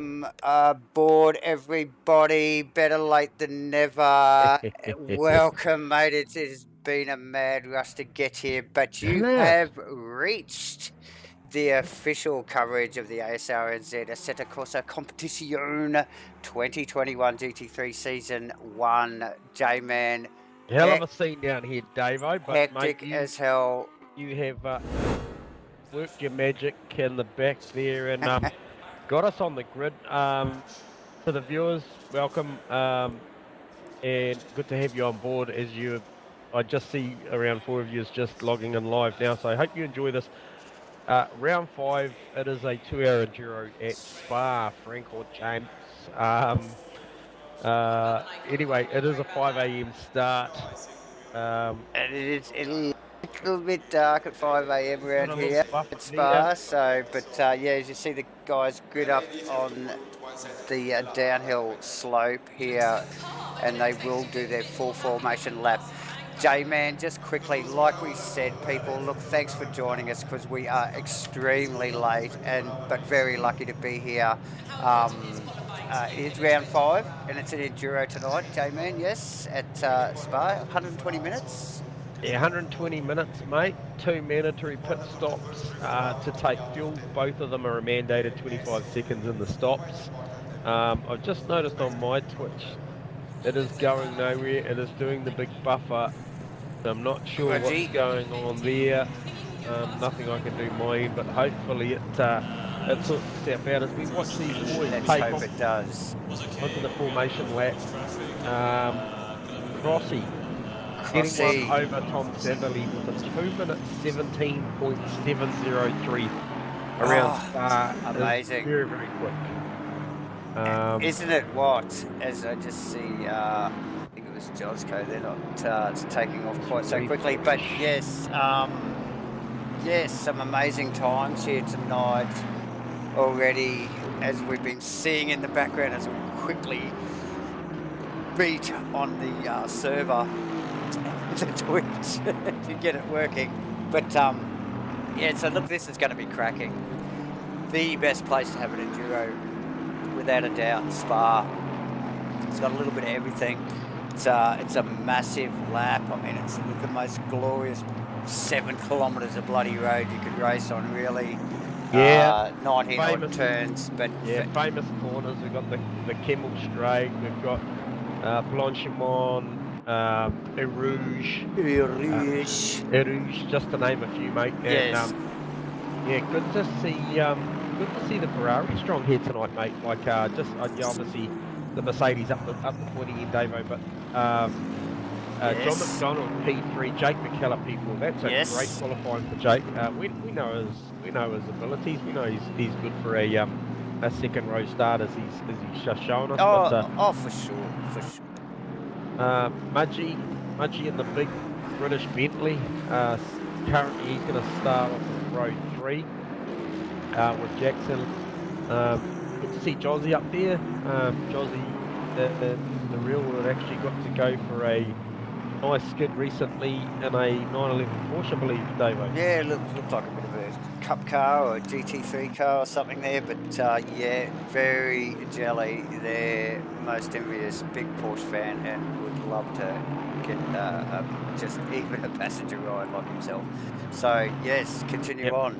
Welcome aboard, everybody. Better late than never. Welcome, mate. It has been a mad rush to get here, but you have reached the official coverage of the Asrnz Assetto Corsa Competition 2021 GT3 Season 1. J-Man. Hell of a scene down here, Davo. But hectic mate, as hell. You have worked your magic in the back there and got us on the grid. To the viewers, welcome, and good to have you on board. I just see around 4 of you just logging in live now, so I hope you enjoy this. Round 5, it is a 2-hour enduro at Spa, Frank or James. Anyway, it is a 5 AM start. And it is a little bit dark at 5 AM around here at Spa, so, but yeah, as you see the guys grid up on the downhill slope here, and they will do their full formation lap. J-Man, just quickly, like we said, people, look, thanks for joining us because we are extremely late, but very lucky to be here. It's round 5, and it's an enduro tonight, J-Man, yes, at Spa, 120 minutes. Yeah, 120 minutes, mate. 2 mandatory pit stops to take fuel. Both of them are mandated 25 seconds in the stops. I've just noticed on my Twitch, it is going nowhere. It is doing the big buffer. I'm not sure what's going on there. Nothing I can do my end, but hopefully it sorts itself out as we watch these boys take off. It does. Onto the formation lap. Crossy getting one over Tom Satherley with a 2 minute 17.703 around start. Amazing. Very, very quick. Isn't it what? As I just see, I think it was Josco, they're not taking off quite so quickly, but yes, yes, some amazing times here tonight already, as we've been seeing in the background as we quickly beat on the server, the Twitch, to get it working. But yeah, so look, this is going to be cracking. The best place to have an enduro, without a doubt, Spa. It's got a little bit of everything. It's a massive lap. I mean, it's the most glorious 7 kilometres of bloody road you could race on, really. Yeah. 19 odd turns, but yeah, famous corners. We've got the Kemmel Straight. We've got Blanchimont, Erouge, just to name a few, mate. Yes. And, yeah, good to see the Ferrari strong here tonight, mate. Like yeah, obviously the Mercedes up the pointy end, Davo, but John McDonald P3, Jake McKellar P4. That's a great qualifying for Jake. We know his abilities. We know he's good for a second row start, as he's just shown us. For sure. Mudgy in the big British Bentley. Currently he's going to start off with row 3 with Jackson. Good to see Jozzy up there. Jozzy, the real one, actually got to go for a nice skid recently in a 911 Porsche, I believe, Davo. Yeah, looked like a bit of a cup car or a GT3 car or something there, but yeah, very jelly there. Most envious, big Porsche fan, and would love to get just even a passenger ride like himself. So yes, continue on.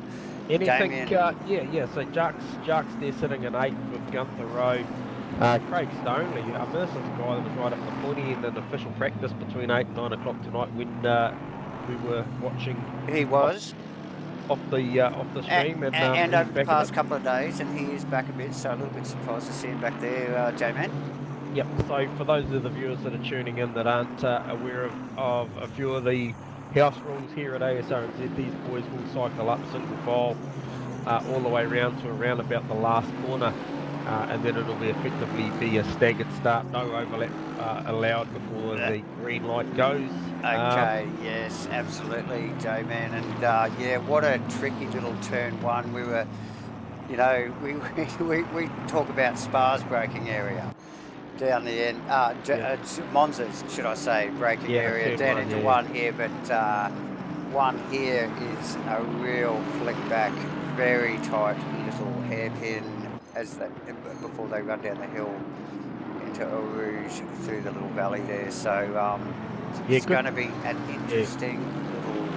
Anything? Yeah. So Jark's there sitting in 8th with Gunther Rowe. Craig Stoneley, this is the guy that was right up the pointy end in official practice between 8 and 9 o'clock tonight when we were watching. He was off the stream, and over the past couple of days, and he is back a bit. So a little bit surprised to see him back there, J-Man. Yep. So for those of the viewers that are tuning in that aren't aware of a few of the house rules here at Asrnz, these boys will cycle up single file all the way around to around about the last corner. And then it'll effectively be a staggered start, no overlap allowed before the green light goes. Okay, yes, absolutely, J-Man. And yeah, what a tricky little turn 1. We were, you know, we talk about Spa's braking area down the end, Monza's, should I say, braking area down into 1 here, but 1 here is a real flick back, very tight little hairpin before they run down the hill into Eau Rouge through the little valley there. So it's going to be an interesting little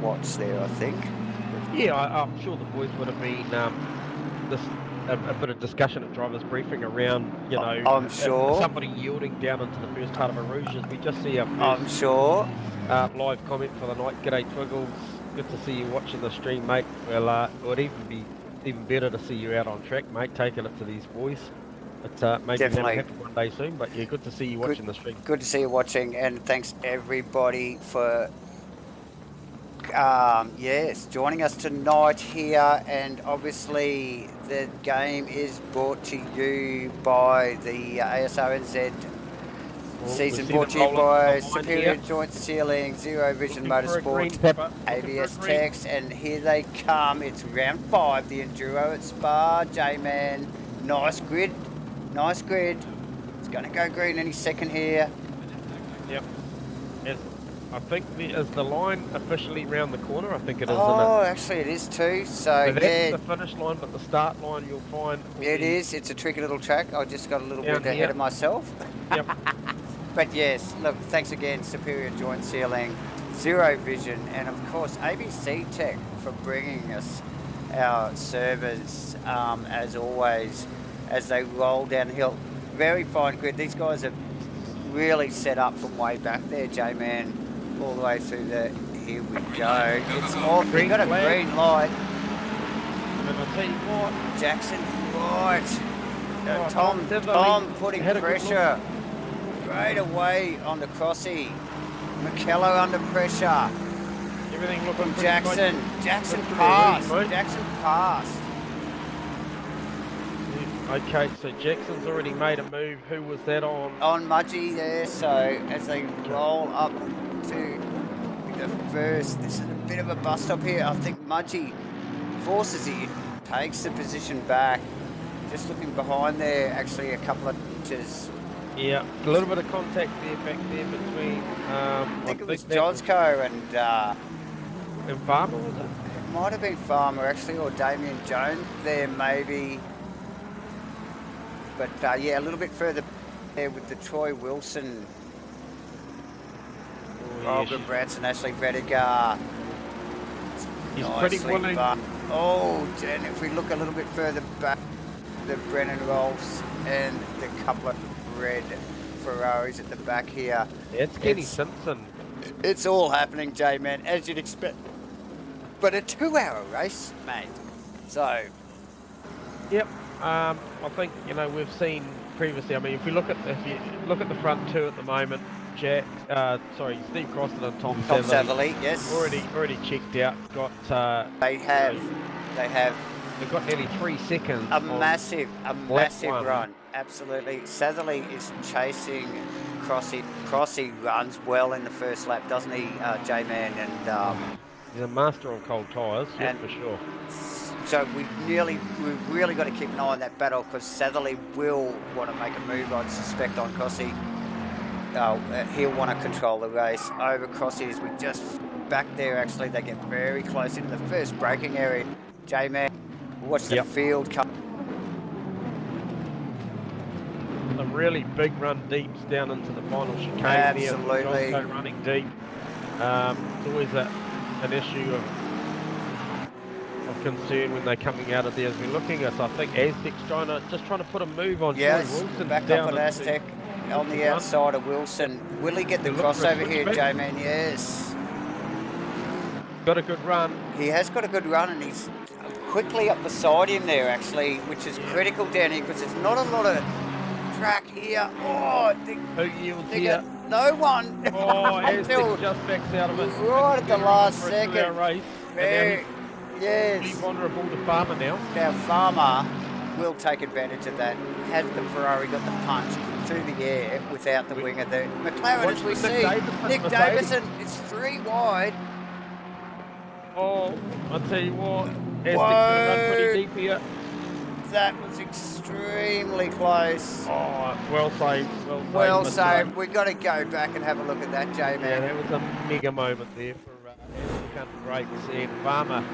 watch there, I think. Yeah, I'm sure the boys would have been a bit of discussion at drivers' briefing around, you know, I'm sure somebody yielding down into the first part of a Rouge as we just see our first I'm sure live comment for the night. G'day Twiggles, good to see you watching the stream, mate. Well, it would even be better to see you out on track, mate, taking it to these boys. But maybe that'll happen one day soon. But yeah, good to see you watching the stream. Good to see you watching, and thanks everybody for joining us tonight here. And obviously the game is brought to you by the Asrnz season, brought to you by Superior Joint Sealing, Zero Vision Motorsport, ABS Techs, and here they come. It's round 5, the Enduro at Spa. J-Man, nice grid. Nice grid. It's going to go green any second here. Yep. I think is the line officially round the corner. I think it is. Oh, actually it is too. So that's the finish line, but the start line you'll find. It is. It's a tricky little track. I just got a little bit ahead of myself. Yep. But yes, look, thanks again, Superior Joint Sealing, Zero Vision, and of course ABC Tech for bringing us our servers as always. As they roll downhill. Very fine grid. These guys are really set up from way back there, J-Man, all the way through the... Here we go. It's all... We've got a green light. And I'll tell you what. Jackson, right. Tom putting pressure straight away on the Crossy. McKellar under pressure. Everything looking from Jackson. Jackson passed. Jackson passed. Okay, so Jackson's already made a move. Who was that on? On Mudgee there, so as they roll up to the first, this is a bit of a bus stop here. I think Mudgee forces it, takes the position back. Just looking behind there, actually a couple of inches. Yeah, a little bit of contact there, back there between... I think it was Josco and Farmer, was it? It might have been Farmer, actually, or Damien Jones there, maybe. But yeah, a little bit further there with the Troy Wilson, Robert Branson, Ashley Vedigar. He's pretty willing. Oh, and if we look a little bit further back, the Brennan Rolfs and the couple of red Ferraris at the back here. Yeah, it's Kenny Simpson. It's all happening, J-Man, as you'd expect. But a 2-hour race, mate. So. Yep. I think, you know, we've seen previously. I mean, if you look at the front two at the moment, Steve Croston and Tom Satherley, yes, already checked out. They've got nearly 3 seconds. A massive run, absolutely. Satherley is chasing Crossy. Crossy runs well in the first lap, doesn't he, J-Man? And he's a master on cold tyres, yeah, for sure. So we've really got to keep an eye on that battle, because Satherley will want to make a move, I'd suspect, on Crossy. He'll want to control the race over Crossy as we just back there. Actually, they get very close into the first braking area. J-Man, watch the field come. A really big run deeps down into the final chicane. Absolutely. There, running deep. It's always an issue of concern when they're coming out of there. As we're looking at, I think Aztec's trying to put a move on. Yes, Wilson back up on Aztec on the outside of Wilson. Will he get the crossover here, J-Man? Yes. Got a good run. He has got a good run, and he's quickly up beside him there, actually, which is critical down here, because there's not a lot of track here. Oh, who yields here? No one. Oh, Aztec just backs out of it. Right at the last second. Race. Yes. Really vulnerable to Farmer now. Now Farmer will take advantage of that. Had the Ferrari got the punch through the air without the winger there. McLaren, as we see, Nick Davison, it's 3 wide. Oh, I'll tell you what, Aztec's going to run pretty deep here. That was extremely close. Oh, well saved. Well saved. We've got to go back and have a look at that, J-Man. Yeah, that was a mega moment there for Aztec under brakes, and Farmer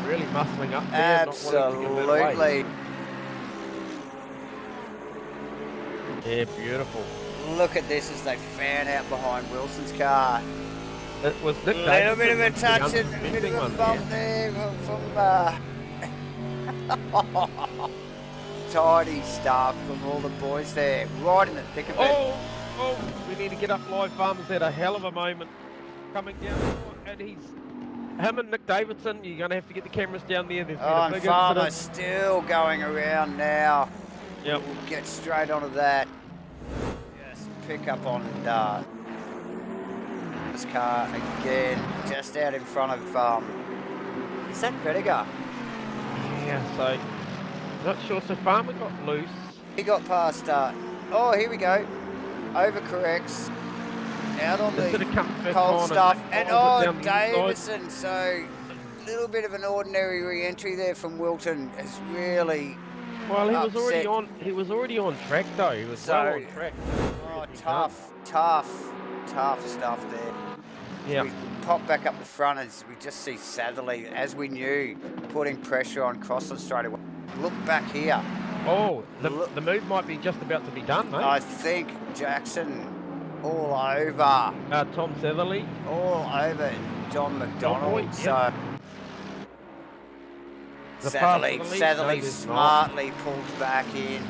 really muscling up there, not wanting to give it away. Absolutely. Yeah, beautiful. Look at this as they fan out behind Wilson's car. It was Nick A Davidson little bit of a was the touch and a bit of a one bump there from tidy stuff from all the boys there, right in the thick of it. Oh, we need to get up live. Farmer's had a hell of a moment coming down, and him and Nick Davidson, you're going to have to get the cameras down there. There's been a big Farmer incident. still going around now. Yep. We'll get straight onto that. Just pick up on this car again, just out in front of, is that Vediger? Yeah, so, not sure. So Farmer got loose. He got past, oh, here we go. Overcorrects. Out on the cold stuff. And Davison, so a little bit of an ordinary re-entry there from Wilton has really Well, he was already on track though. He was well on track. Oh, tough stuff there. Yeah. We pop back up the front as we just see Satherley, as we knew, putting pressure on Crossland straight away. Look back here. Oh, the move might be just about to be done, mate. I think Jackson all over. Tom Satherley. All over John McDonald. Yep. So Satherley smartly pulled back in.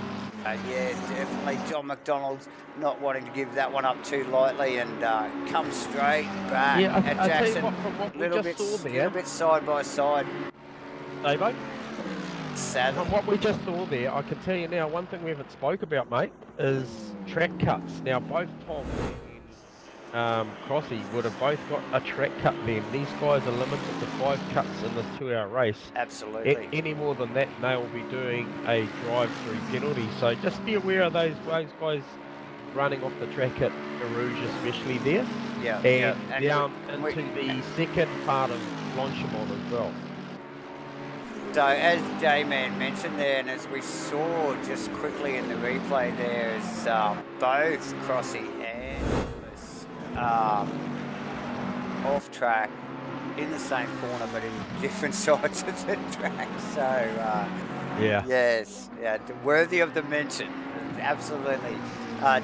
Yeah, definitely John McDonald's not wanting to give that one up too lightly and comes straight back at Jackson. A little bit side by side. Davo? From what we just saw there, I can tell you now, one thing we haven't spoke about, mate, is track cuts. Now, both Tom and Crossy would have both got a track cut then. These guys are limited to 5 cuts in this 2-hour race. Absolutely. Any more than that, they will be doing a drive-through penalty. So just be aware of those guys running off the track at Rouge, especially there. Yeah. And down into the second part of Blanchimont as well. So as J-Man mentioned there, and as we saw just quickly in the replay there, is both Crossy and Lewis off track in the same corner but in different sides of the track. So yes, worthy of the mention, absolutely.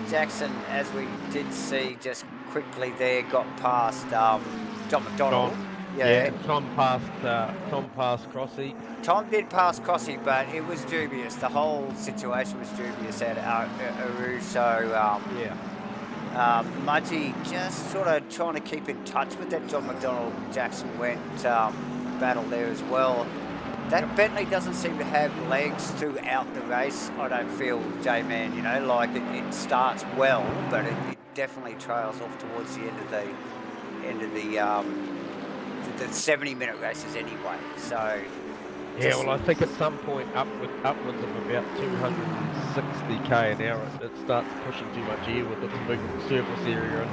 Jackson, as we did see just quickly there, got past John McDonald. Yeah, Tom passed Crossy. Tom did pass Crossy, but it was dubious. The whole situation was dubious at Rouge. So Mudgee just sort of trying to keep in touch with that John McDonald. Jackson went battle there as well. That Bentley doesn't seem to have legs throughout the race. I don't feel, J-Man. You know, like it starts well, but it definitely trails off towards the end of the 70-minute races anyway. So yeah, well, I think at some point upwards of about 260k an hour, it starts pushing too much air with its big surface area and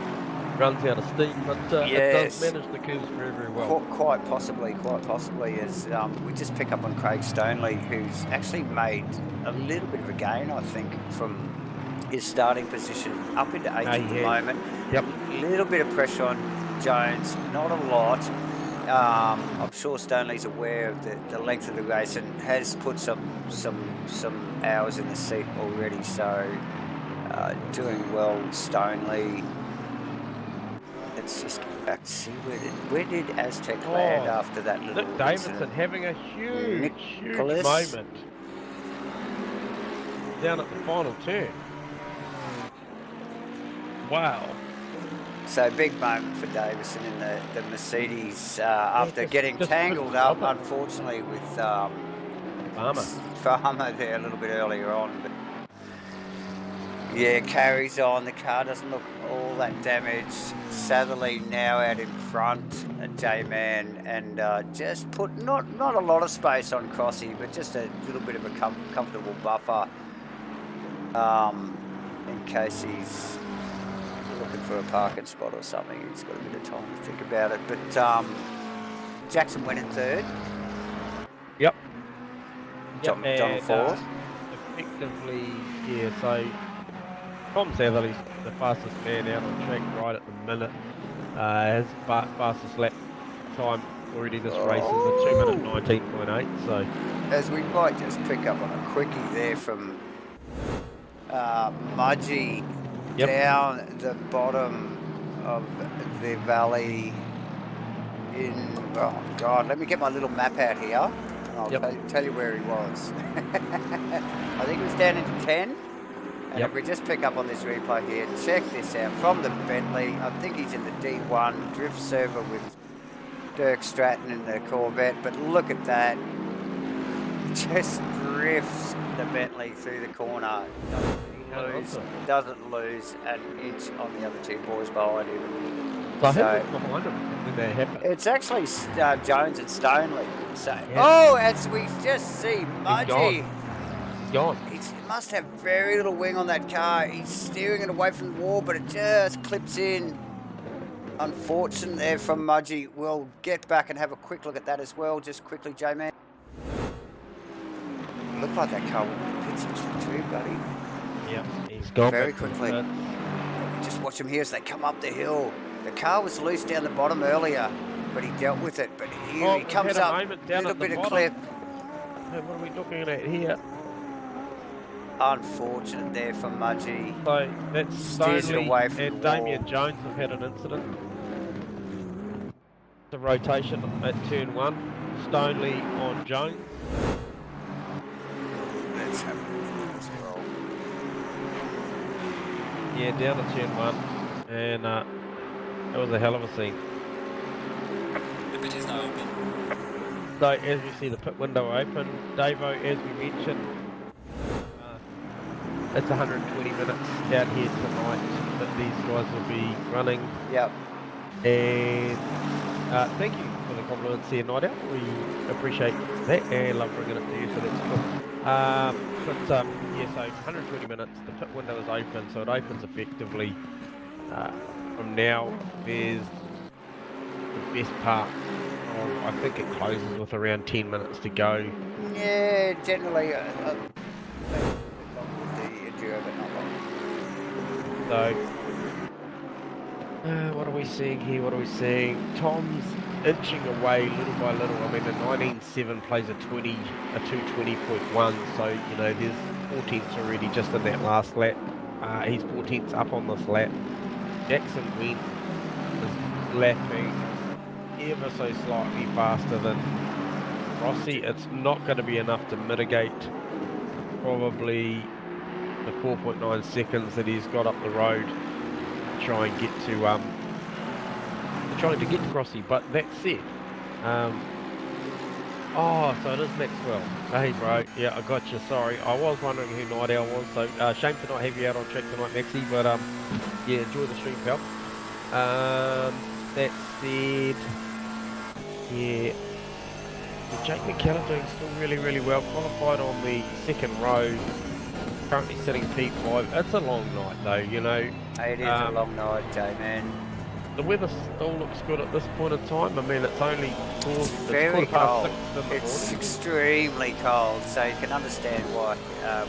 runs out of steam. But it does manage the curves very, very well. Quite possibly. As we just pick up on Craig Stoneley, who's actually made a little bit of a gain, I think, from his starting position up into 8th at the moment. Yep. A little bit of pressure on Jones, not a lot. I'm sure Stoneley's aware of the length of the race and has put some hours in the seat already. So doing well, Stoneley. Let's just get back to see where did Aztec land after that little Nick Davidson having a huge moment down at the final turn. Wow. So big moment for Davison in the Mercedes after getting tangled up, unfortunately, with Farmer there a little bit earlier on. But yeah, carries on. The car doesn't look all that damaged. Satherley now out in front, J-Man, and just put not a lot of space on Crossy, but just a little bit of a comfortable buffer in case he's looking for a parking spot or something. He's got a bit of time to think about it. But Jackson went in 3rd. Yep. John 4th. Effectively, yeah, so Tom Satherley's the fastest man out on track right at the minute. His fastest lap time already this race is a 2 minute 19.8. So as we might just pick up on a quickie there from Mudgee down the bottom of the valley in, oh God, let me get my little map out here. I'll tell you where he was. I think he was down into 10. And if we just pick up on this replay here, check this out. From the Bentley, I think he's in the D1 drift server with Dirk Stratton in the Corvette. But look at that. Just drifts the Bentley through the corner. Doesn't lose an inch on the other two boys behind him. So behind him when that happened. It's actually Jones and Stoneley. So, as we just see, Mudgee. He's gone. He must have very little wing on that car. He's steering it away from the wall, but it just clips in. Unfortunate there from Mudgee. We'll get back and have a quick look at that as well. Just quickly, J-Man. Looked like that car went to the pits actually too, buddy. Yep, he's gone very quickly. Just watch him here as they come up the hill. The car was loose down the bottom earlier, but he dealt with it. But here he comes up, a little bit of clip. What are we looking at here? Unfortunate there for Mudgee. So that's Stoneley and Damien Jones have had an incident. The rotation at turn 1. Stoneley on Jones. That's happening as well. Yeah, down at turn 1. And it was a hell of a scene. The pit is now open. So as we see the pit window open, Davo, as we mentioned, it's 120 minutes out here tonight that these guys will be running. Yep. And thank you for the compliments here, Night Out. We appreciate that and love bringing it to you, so that's cool. Yeah, so 120 minutes, the pit window is open, so it opens effectively from now. There's the best part of, I think it closes with around 10 minutes to go. Yeah, generally with the Enduro, but not long. So what are we seeing here? What are we seeing? Tom's inching away little by little. I mean, a 19.7 plays a 220.1, so you know there's 4 tenths already just in that last lap. He's 4 tenths up on this lap. Jackson Went is lapping ever so slightly faster than Rossi. It's not going to be enough to mitigate probably the 4.9 seconds that he's got up the road to try and get to Rossi. But that said, so it is Maxwell. Hey bro, yeah, I got you. Sorry, I was wondering who Night Owl was. So shame to not have you out on track tonight, Maxie. But yeah, enjoy the stream, pal. That said, yeah, Jake McKellar doing still really, really well. Qualified on the second row. Currently sitting P5. It's a long night though, you know. It is a long night, J-Man. The weather still looks good at this point in time. I mean, it's only very cold. It's extremely cold, so you can understand why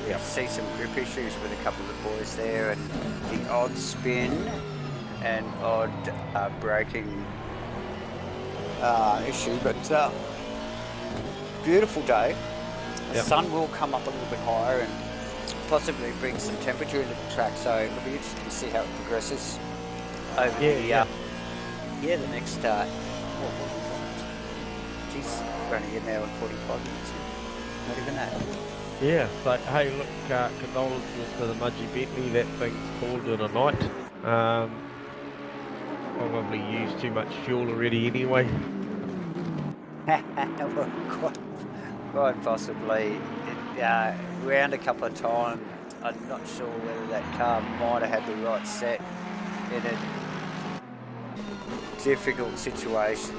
we see some grip issues with a couple of the boys there, and the odd spin and odd braking issue. But beautiful day. The sun will come up a little bit higher and possibly bring some temperature into the track, so it'll be interesting to see how it progresses over the next geez, we're only now in 45 minutes, not even that. Yeah, so hey look, condolences to the Mudgee Bentley, that thing's called in a night. Probably used too much fuel already anyway. Well, quite possibly. Round a couple of times, I'm not sure whether that car might have had the right set in a difficult situation.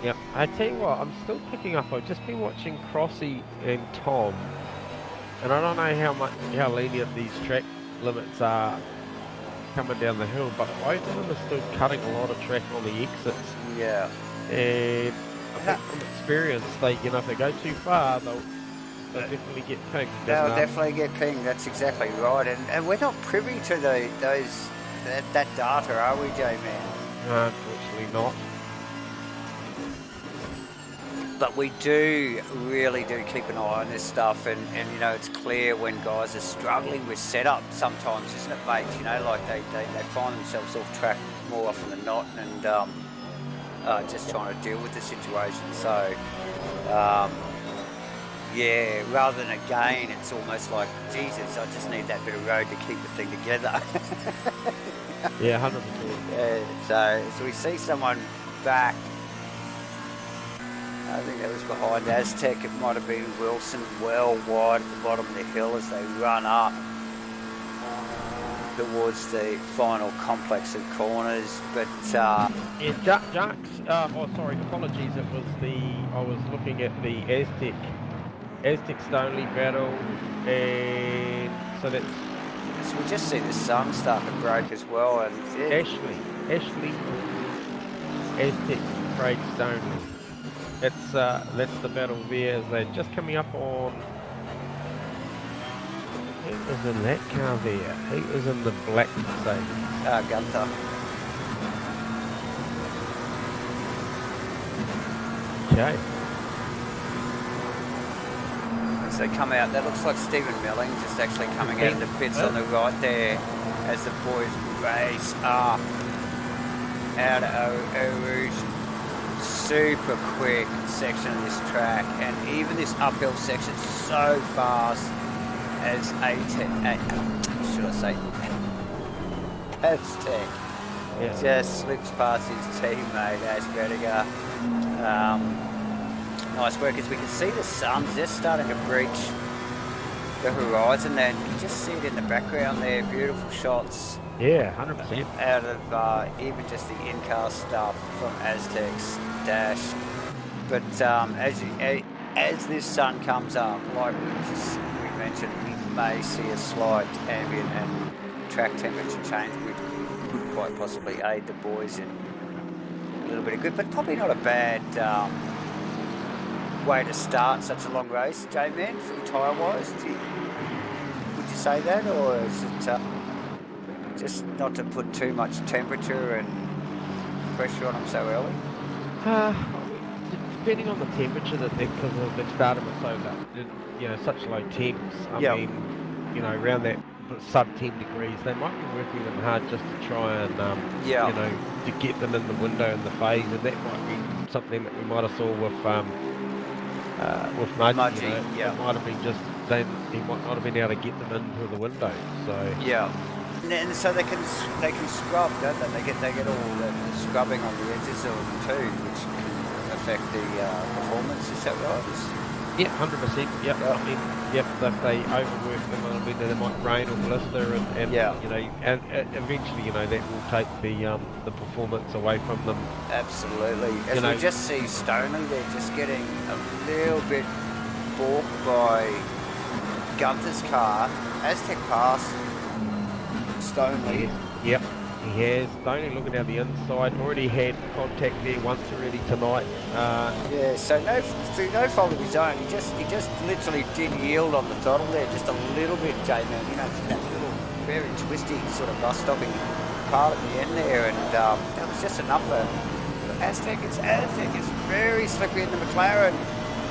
Yep, I tell you what, I'm still picking up. I've just been watching Crossy and Tom, and I don't know how lenient these track limits are coming down the hill, but both of them are still cutting a lot of track on the exits. Yeah. And I think from experience, if they go too far, they'll definitely get pinged. They'll definitely get pinged. That's exactly right. And we're not privy to that data, are we, J-Man? Unfortunately not. But we really do keep an eye on this stuff, and you know, it's clear when guys are struggling with setup sometimes, isn't it, mate? You know, like they find themselves off track more often than not, and just trying to deal with the situation. So, yeah, rather than a gain, it's almost like, Jesus, I just need that bit of road to keep the thing together. Yeah, 100%. Yeah, so we see someone back. I think that was behind Aztec. It might have been Wilson, well wide at the bottom of the hill as they run up towards the final complex of corners. But yeah, Jux. Oh, sorry. Apologies. It was I was looking at the Aztec Stonely battle, and so that's. So we just see the sun start to break as well, and yeah. Ashley, Aztec, Craig Stonely. That's the battle there. As they're just coming up on. Who was in that car there? Who was in the black Mercedes? Gunther. Okay. As they come out, that looks like Stephen Milling just actually coming out of the pits on the right there as the boys race up out of Eau Rouge. Super quick section of this track, and even this uphill section so fast as Aztec just slips past his teammate Asrnz. Nice work, as we can see the sun's just starting to breach the horizon there, and you can just see it in the background there. Beautiful shots. Yeah, 100%. Out of even just the in-car stuff from Aztec's dash. But as this sun comes up, like we mentioned, we may see a slight ambient and track temperature change, which could quite possibly aid the boys in a little bit of good, but probably not a bad way to start such a long race, J-Man, from tyre-wise. Would you say that, or is it just not to put too much temperature and pressure on them so early? Depending on the temperature that because they've started with such low temps. I mean, you know, around that sub 10 degrees, they might be working them hard just to try and you know, to get them in the window in the phase, and that might be something that we might have saw with Mudgy. You know, it might have been just he might not have been able to get them into the window. So and so they can scrub, don't they? They get all the scrubbing on the edges of them too, which can affect the performance. Is that right? Yeah, 100%. Yep. I mean, if they overwork them a little bit, they might rain or blister, and you know, and eventually, you know, that will take the performance away from them. Absolutely. As we just see Stoney, they're just getting a little bit balked by Gunther's car. Aztec passed Stoney. Yep, he has. Stoney looking down the inside. Already had contact there once already tonight. So no fault of his own. He just literally did yield on the throttle there, just a little bit, J-Man. You know, that little very twisty sort of bus stopping part at the end there, and that was just enough for Aztec. It's very slippery in the McLaren.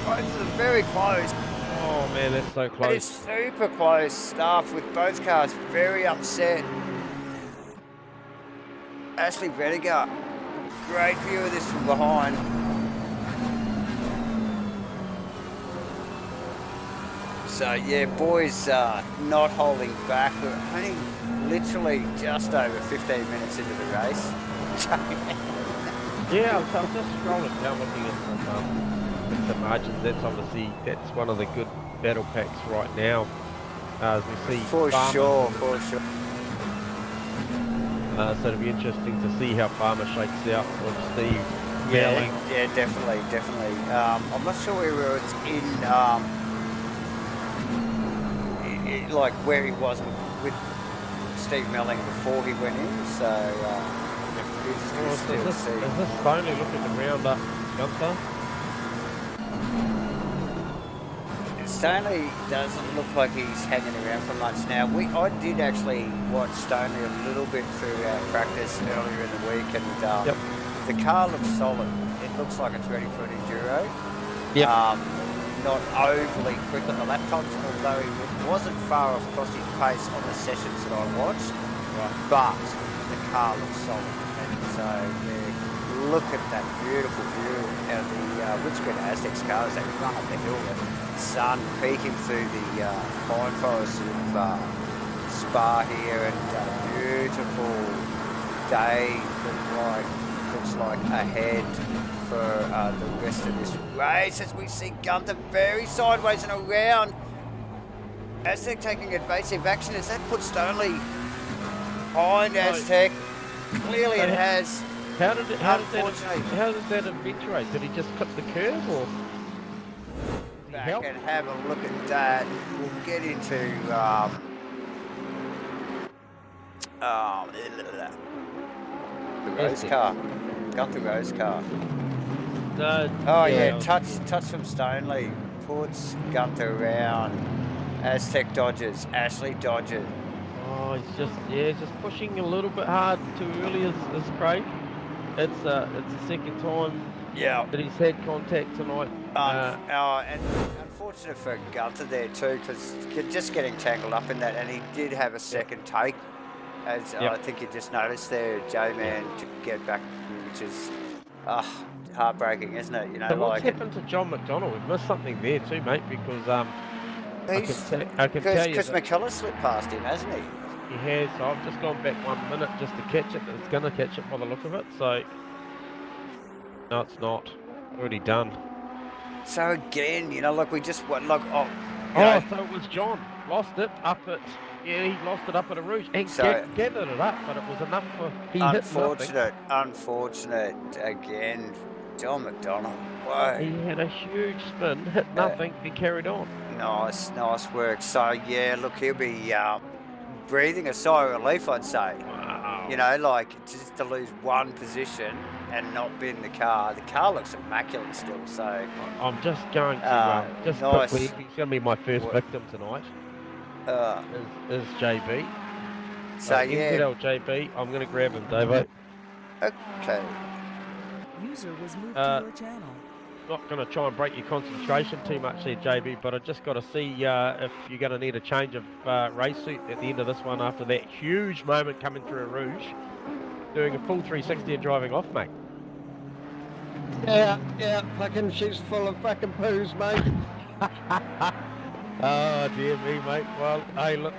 Both of them very close. Oh man, that's so close. It's super close stuff with both cars very upset. Ashley Rediger, great view of this from behind. So yeah, boys not holding back. We're only literally just over 15 minutes into the race. Yeah, so I'm just scrolling down looking at the margins. That's one of the good battle packs right now. As we see, for sure. So it'll be interesting to see how Farmer shakes out with Steve Melling. Yeah, definitely. I'm not sure where it's in, like where he was with Steve Melling before he went in. So is this Stoney looking to round up Gunther? Stoney doesn't look like he's hanging around for much now. I did actually watch Stoney a little bit through our practice earlier in the week, and the car looks solid. It looks like it's ready for an enduro. Yep. Not overly quick on the lap times, although he wasn't far off crossing pace on the sessions that I watched. Right. But the car looks solid, and so yeah, look at that beautiful view out of the windscreen Aztec's car as they run up the hill. The sun peeking through the pine forest of Spa here, and a beautiful day looks like ahead for the rest of this race as we see Gunther very sideways and around. Aztec taking evasive action. Has that put Stoneley behind Aztec? Clearly it has. How does that eventuate? Did he just clip the curve or? Back and have a look at that. We'll get into the Rose car. Gunther Rose car. No. Oh yeah, touch from Stoneley puts Gunther around. Aztec dodges, Ashley dodges. Oh, he's just pushing a little bit hard too early as Craig. It's the second time that he's had contact tonight. And unfortunate for Gunther there too, because just getting tangled up in that, and he did have a second take, as I think you just noticed there, J-Man, to get back, which is heartbreaking, isn't it? You know, so what's happened to John McDonald? We've missed something there too, mate, because I can tell you Chris McCullough slipped past him, hasn't he? He has. So I've just gone back 1 minute just to catch it. It's going to catch it by the look of it. So no, it's not. Already done. So again, you know, look, we just so it was John lost it up at. Yeah, he lost it up at a Rouge and gathered it up, but it was enough for Unfortunate again, John McDonald. Whoa. He had a huge spin, hit nothing, he carried on. Nice work. So yeah, look, he'll be breathing a sigh of relief, I'd say. Wow. You know, like just to lose one position and not be in the car. The car looks immaculate still. So I'm just going to quickly. He's going to be my first victim tonight. Is JB. So yeah, JB. I'm going to grab him, Davo. Okay. User was moved to your channel. Not going to try and break your concentration too much there, JB, but I just got to see if you're going to need a change of race suit at the end of this one after that huge moment coming through a Rouge, doing a full 360 and driving off, mate. Yeah, fucking she's full of fucking poos, mate. Oh dear me, mate. Well, hey, look,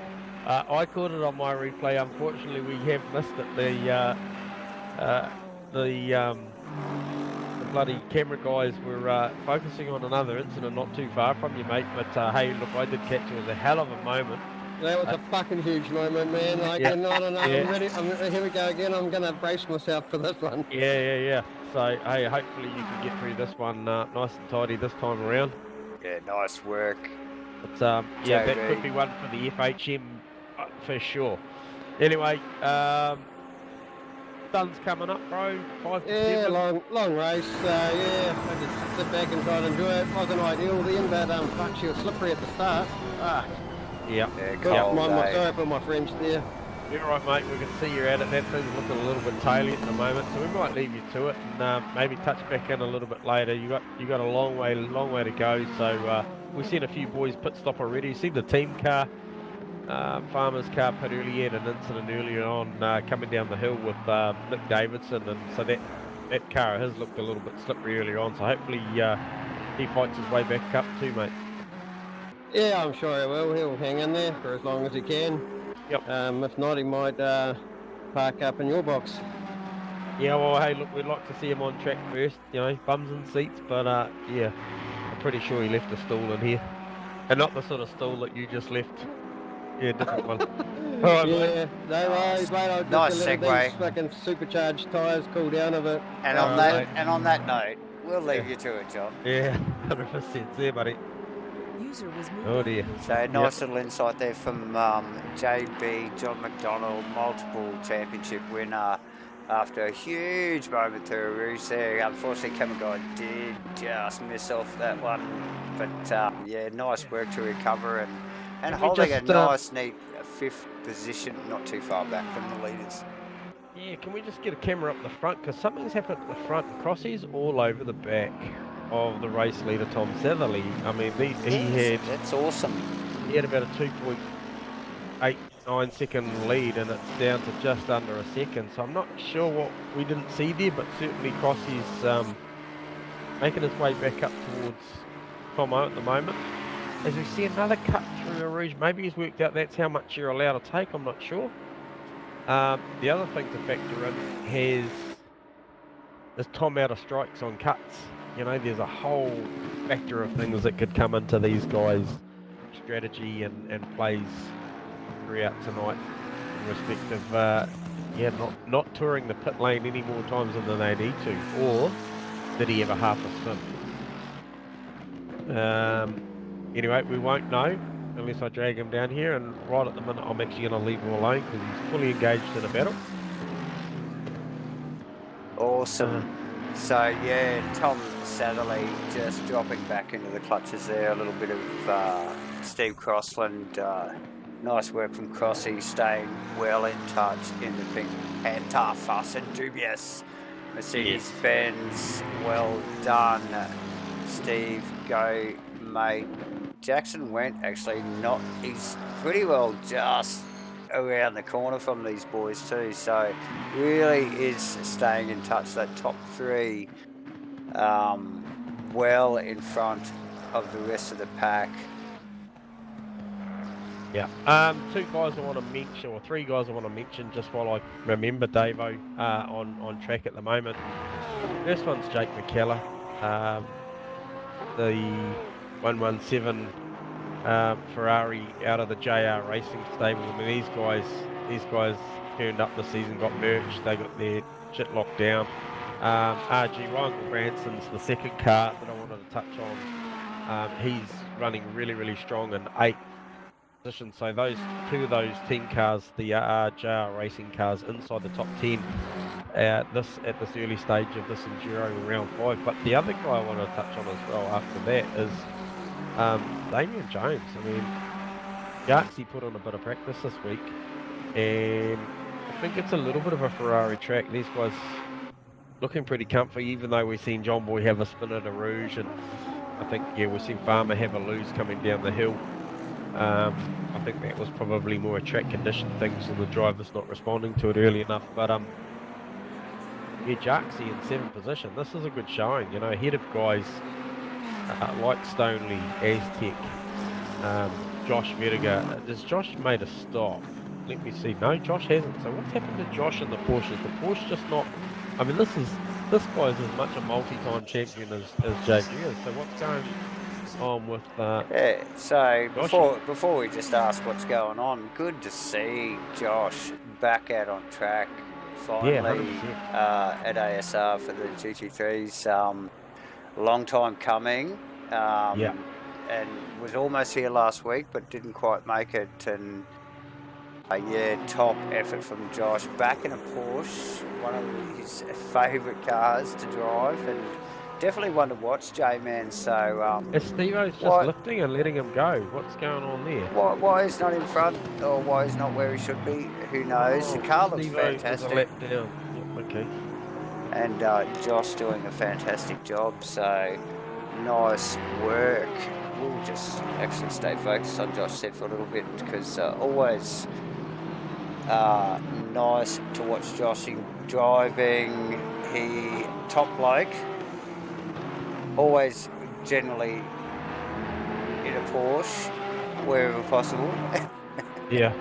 I caught it on my replay. Unfortunately, we have missed it. The bloody camera guys were focusing on another incident not too far from you, mate. But hey, look, I did catch it. It was a hell of a moment. That was a fucking huge moment, man. I don't know. I'm ready. Here we go again. I'm going to brace myself for this one. Yeah. So, hey, hopefully you can get through this one nice and tidy this time around. Yeah, nice work. But, that could be one for the FHM for sure. Anyway, sun's coming up, bro. 5 to 7. long race. I just sit back and try to enjoy it. Wasn't ideal then, but fuck, she was slippery at the start. Fuck. Yeah. Sorry for my French there. You're right, mate. We can see you're at it. That thing's looking a little bit taily at the moment, so we might leave you to it and maybe touch back in a little bit later. You got a long way to go. So we've seen a few boys pit stop already. You see the team car, Farmer's car pit early. He had an incident earlier on coming down the hill with Nick Davidson, and so that car of his looked a little bit slippery earlier on. So hopefully he fights his way back up too, mate. Yeah, I'm sure he will. He'll hang in there for as long as he can. Yep. If not, he might park up in your box. Yeah, well, hey, look, we'd like to see him on track first, you know, bums and seats, but yeah, I'm pretty sure he left a stool in here. And not the sort of stool that you just left. Yeah, different one. All right, mate. No worries, mate. I'll just nice segue. These fucking supercharged tyres cool down a bit. And on that note, we'll leave you to it, John. Yeah, 100%. See you, buddy. User was moved. Oh dear. So nice little insight there from JB, John McDonald, multiple championship winner after a huge moment through a Rouge there. Unfortunately, Kamagai did just miss off that one, but yeah, nice work to recover and holding a nice, neat 5th position, not too far back from the leaders. Yeah, can we just get a camera up the front, because something's happened at the front. Crossies all over the back. of the race leader Tom Satherley. I mean, That's awesome. he had about a 2.89 second lead, and it's down to just under a second. So I'm not sure what we didn't see there, but certainly Crossy's making his way back up towards Tomo at the moment. As we see another cut through the rouge, maybe he's worked out that's how much you're allowed to take. I'm not sure. The other thing to factor in is Tom out of strikes on cuts. You know, there's a whole factor of things that could come into these guys' strategy and plays throughout tonight in respect of not touring the pit lane any more times than they need to, or did he have a half a spin? Anyway, we won't know unless I drag him down here, and right at the minute I'm actually going to leave him alone because he's fully engaged in a battle. Awesome. So yeah, Tom Satherley just dropping back into the clutches there. A little bit of Steve Crossland. Nice work from Crossy, staying well in touch in the pink Panther, fast and dubious. Mercedes-Benz, well done. Steve, go mate. Jackson went actually not, he's pretty well just around the corner from these boys too, so really is staying in touch. That top three well in front of the rest of the pack. Yeah, two guys I want to mention, or three guys I want to mention just while I remember Davo on track at the moment. First one's Jake McKellar, the 117 Ferrari out of the JR Racing stable. I mean, these guys turned up the season, got merged, they got their shit locked down. Ryan Branson's the second car that I wanted to touch on. He's running really strong in 8th position, so those two of those team cars, the JR Racing cars, inside the top 10 at this early stage of this Enduro round 5. But the other guy I want to touch on as well after that is Damien Jones. I mean, Gartsy put on a bit of practice this week, and I think it's a little bit of a Ferrari track. These guys looking pretty comfy, even though we've seen John Boy have a spin at a rouge, and I think we've seen Farmer have a lose coming down the hill. I think that was probably more a track condition things and the driver's not responding to it early enough. But Jarksy in 7th position. This is a good showing, you know, ahead of guys like Stoneley, Aztec, Josh Vertiger. Has Josh made a stop? Let me see. No, Josh hasn't. So what's happened to Josh in the Porsche? Is the Porsche just not... I mean, this guy's as much a multi-time champion as JG is. So what's going on with yeah, so before we just ask what's going on, good to see Josh back out on track finally, at ASR for the GT3s. Long time coming, and was almost here last week but didn't quite make it. And top effort from Josh, back in a Porsche, one of his favourite cars to drive, and definitely one to watch, J-Man. So is Steve-O's just lifting and letting him go? What's going on there? Why he's not in front, or why he's not where he should be, who knows. The car looks fantastic. Let down. Yeah, okay. And Josh doing a fantastic job, so nice work. We'll just actually stay focused on Josh said for a little bit, because always nice to watch Josh driving. He top bloke, always generally in a Porsche wherever possible. Yeah.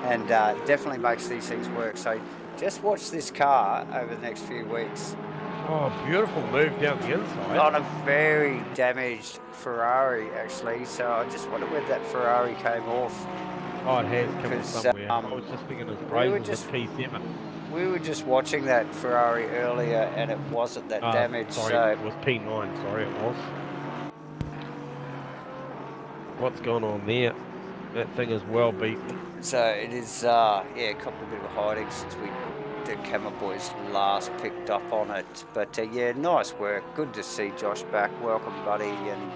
And definitely makes these things work. So just watch this car over the next few weeks. Oh, beautiful move down the inside. On a very damaged Ferrari, actually. So I just wonder where that Ferrari came off. Oh, it has come somewhere. I was just thinking of P7. We were just watching that Ferrari earlier, and it wasn't that damaged. Sorry, so it was P9. Sorry, it was. What's going on there? That thing is well beaten. So it is, copped a bit of a hiding since the Camera Boys last picked up on it. But nice work. Good to see Josh back. Welcome, buddy, and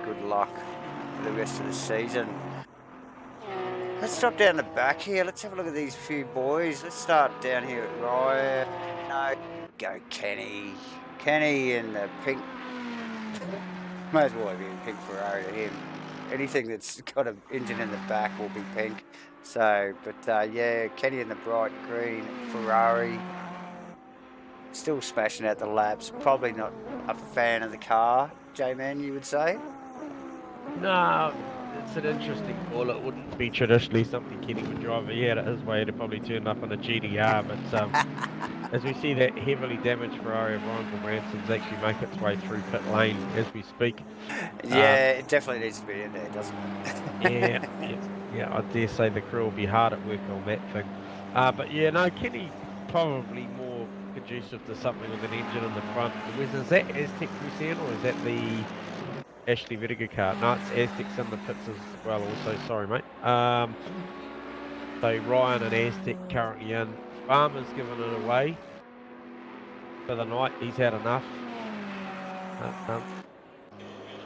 good luck for the rest of the season. Let's drop down the back here. Let's have a look at these few boys. Let's start down here at Ryan. Go Kenny. Kenny in the pink May as well be a pink Ferrari to him. Anything that's got an engine in the back will be pink. So, but yeah, Kenny in the bright green Ferrari. Still smashing out the laps. Probably not a fan of the car, J-Man, you would say? No, it's an interesting call. It wouldn't be traditionally something Kenny would drive. He had it his way to probably turn up on a GTR, but as we see that heavily damaged Ferrari of Ryan Branson's actually make its way through pit lane as we speak. Yeah, it definitely needs to be in there, doesn't it? yeah, I dare say the crew will be hard at work on that thing. But yeah, no, Kenny probably more conducive to something with an engine in the front. Is that Aztec we're seeing, or is that the Ashley Vertigo car? No, it's Aztec's in the pits as well also, sorry mate. So Ryan and Aztec currently in. Farmer's given it away for the night, he's had enough.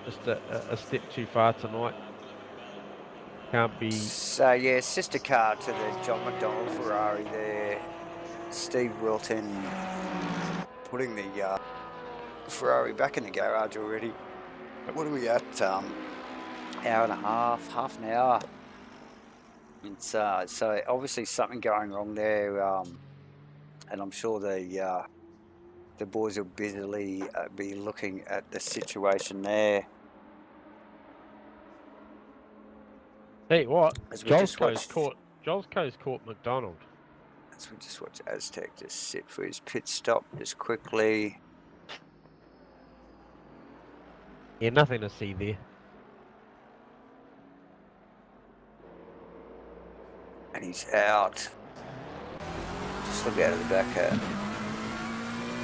Just a step too far tonight. Can't be... So yeah, sister car to the John McDonald Ferrari there. Steve Wilton putting the Ferrari back in the garage already. What are we at? Hour and a half an hour. It's so obviously something going wrong there, and I'm sure the boys will busily be looking at the situation there. Hey, what? Joel's caught McDonald. As we just watch Aztec just sit for his pit stop just quickly. Yeah, nothing to see there. And he's out. Just look out of the back of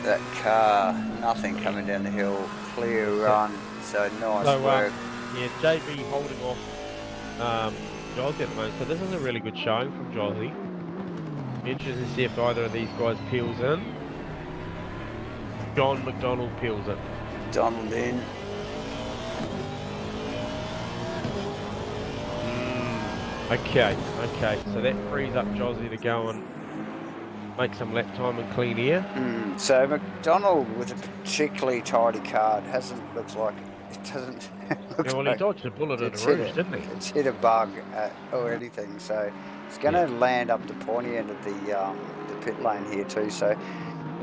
that car. Nothing coming down the hill. Clear run. So nice work. Yeah, JB holding off Josy at the moment. So this is a really good showing from Josy. Interested to see if either of these guys peels in. John McDonald peels in. Donald in. Okay. So that frees up Josy to go and make some lap time and clean air. So McDonald with a particularly tidy car. It looks like he dodged a bullet at a rouge, didn't he? It's hit a bug or anything. So it's going to land up the pointy end of the pit lane here too. So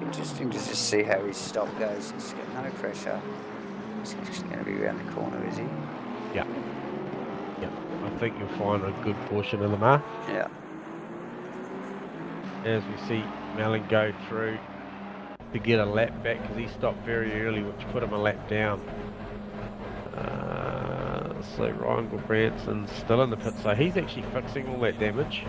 interesting to just see how his stop goes. He's got no pressure. He's actually going to be around the corner, is he? Yeah. I think you'll find a good portion of them are. Yeah. As we see Mellon go through to get a lap back because he stopped very early, which put him a lap down. So Ryan Branson's still in the pit, so he's actually fixing all that damage.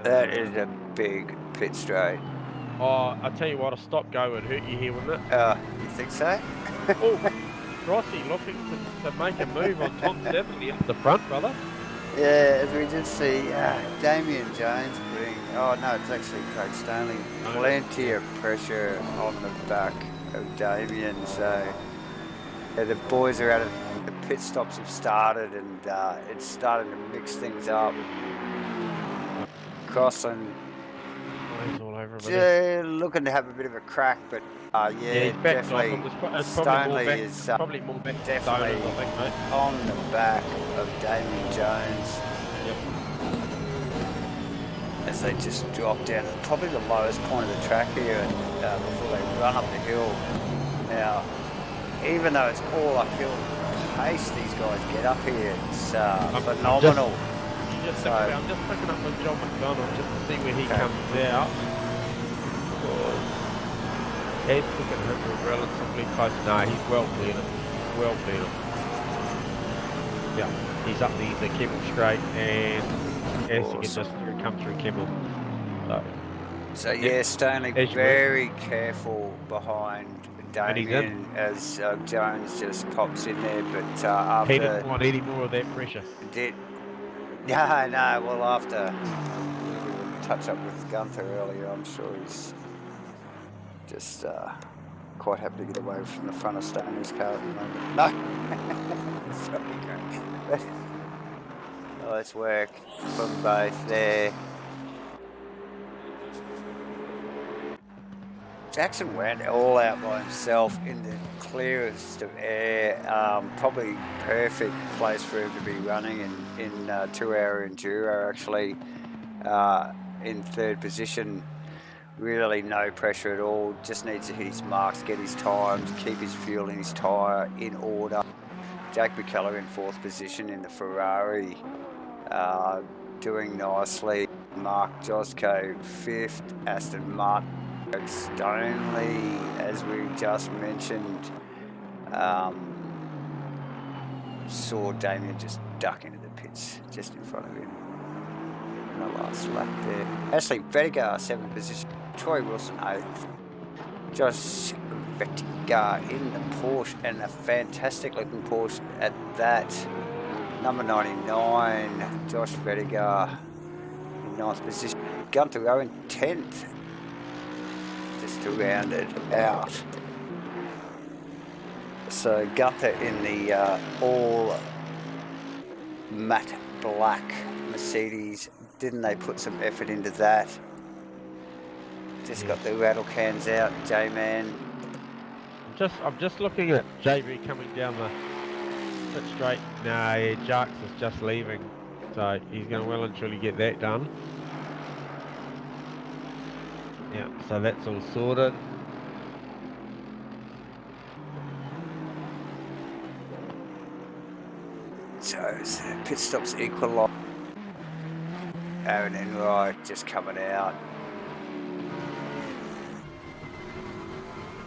That is a big pit straight. Oh, I tell you what, a stop go would hurt you here, wouldn't it? You think so? Oh, Rossi looking to make a move on Tom Stephanie up the front, brother. Yeah, as we just see Damien Jones putting, oh no, it's actually Craig Stanley. Plenty of pressure on the back of Damien, so the boys are out of the pit stops have started and it's starting to mix things up. Crossland all over looking to have a bit of a crack, but he's definitely Stanley is probably more back definitely I think, mate. on the back of Damien Jones. Yep. As they just drop down to probably the lowest point of the track here and, before they run up the hill. Now, even though it's all uphill, the pace these guys get up here, it's phenomenal. I'm just picking up with John McDonald just to see where he comes out. He's looking at him relatively close. No, he's well cleared him. Yeah, he's up the Kemmel straight and as he can just come through Kemmel. So yeah, Stanley very careful behind Damien as Jones just pops in there, but after... He didn't want any more of that pressure. Yeah, no, well after touch up with Gunther earlier, I'm sure he's just quite happy to get away from the front of Stoney's car at the moment. No! Sorry, Greg. Nice work from both there. Jackson went all out by himself in the clearest of air. Probably perfect place for him to be running in 2-hour Enduro, actually. In third position, really no pressure at all. Just needs to hit his marks, get his times, keep his fuel in his tyre in order. Jake McKellar in fourth position in the Ferrari, doing nicely. Mark Josco fifth, Aston Martin. Stonely, as we just mentioned, saw Damien just duck into the pits just in front of him in the last lap there. Ashley Vetigar, 7th position. Troy Wilson, 8th. Josh Vetigar in the Porsche, and a fantastic looking Porsche at that. Number 99, Josh Vetigar in 9th position. Gunther Owen, 10th. To round it out. So Gunther in the all matte black Mercedes. Didn't they put some effort into that? Just got the rattle cans out, J-Man. I'm just looking at JB coming down the pit straight. No, yeah, Jarks is just leaving, so he's going to well and truly get that done. Yeah, so that's all sorted. So pit stops equal. Aaron Enright just coming out.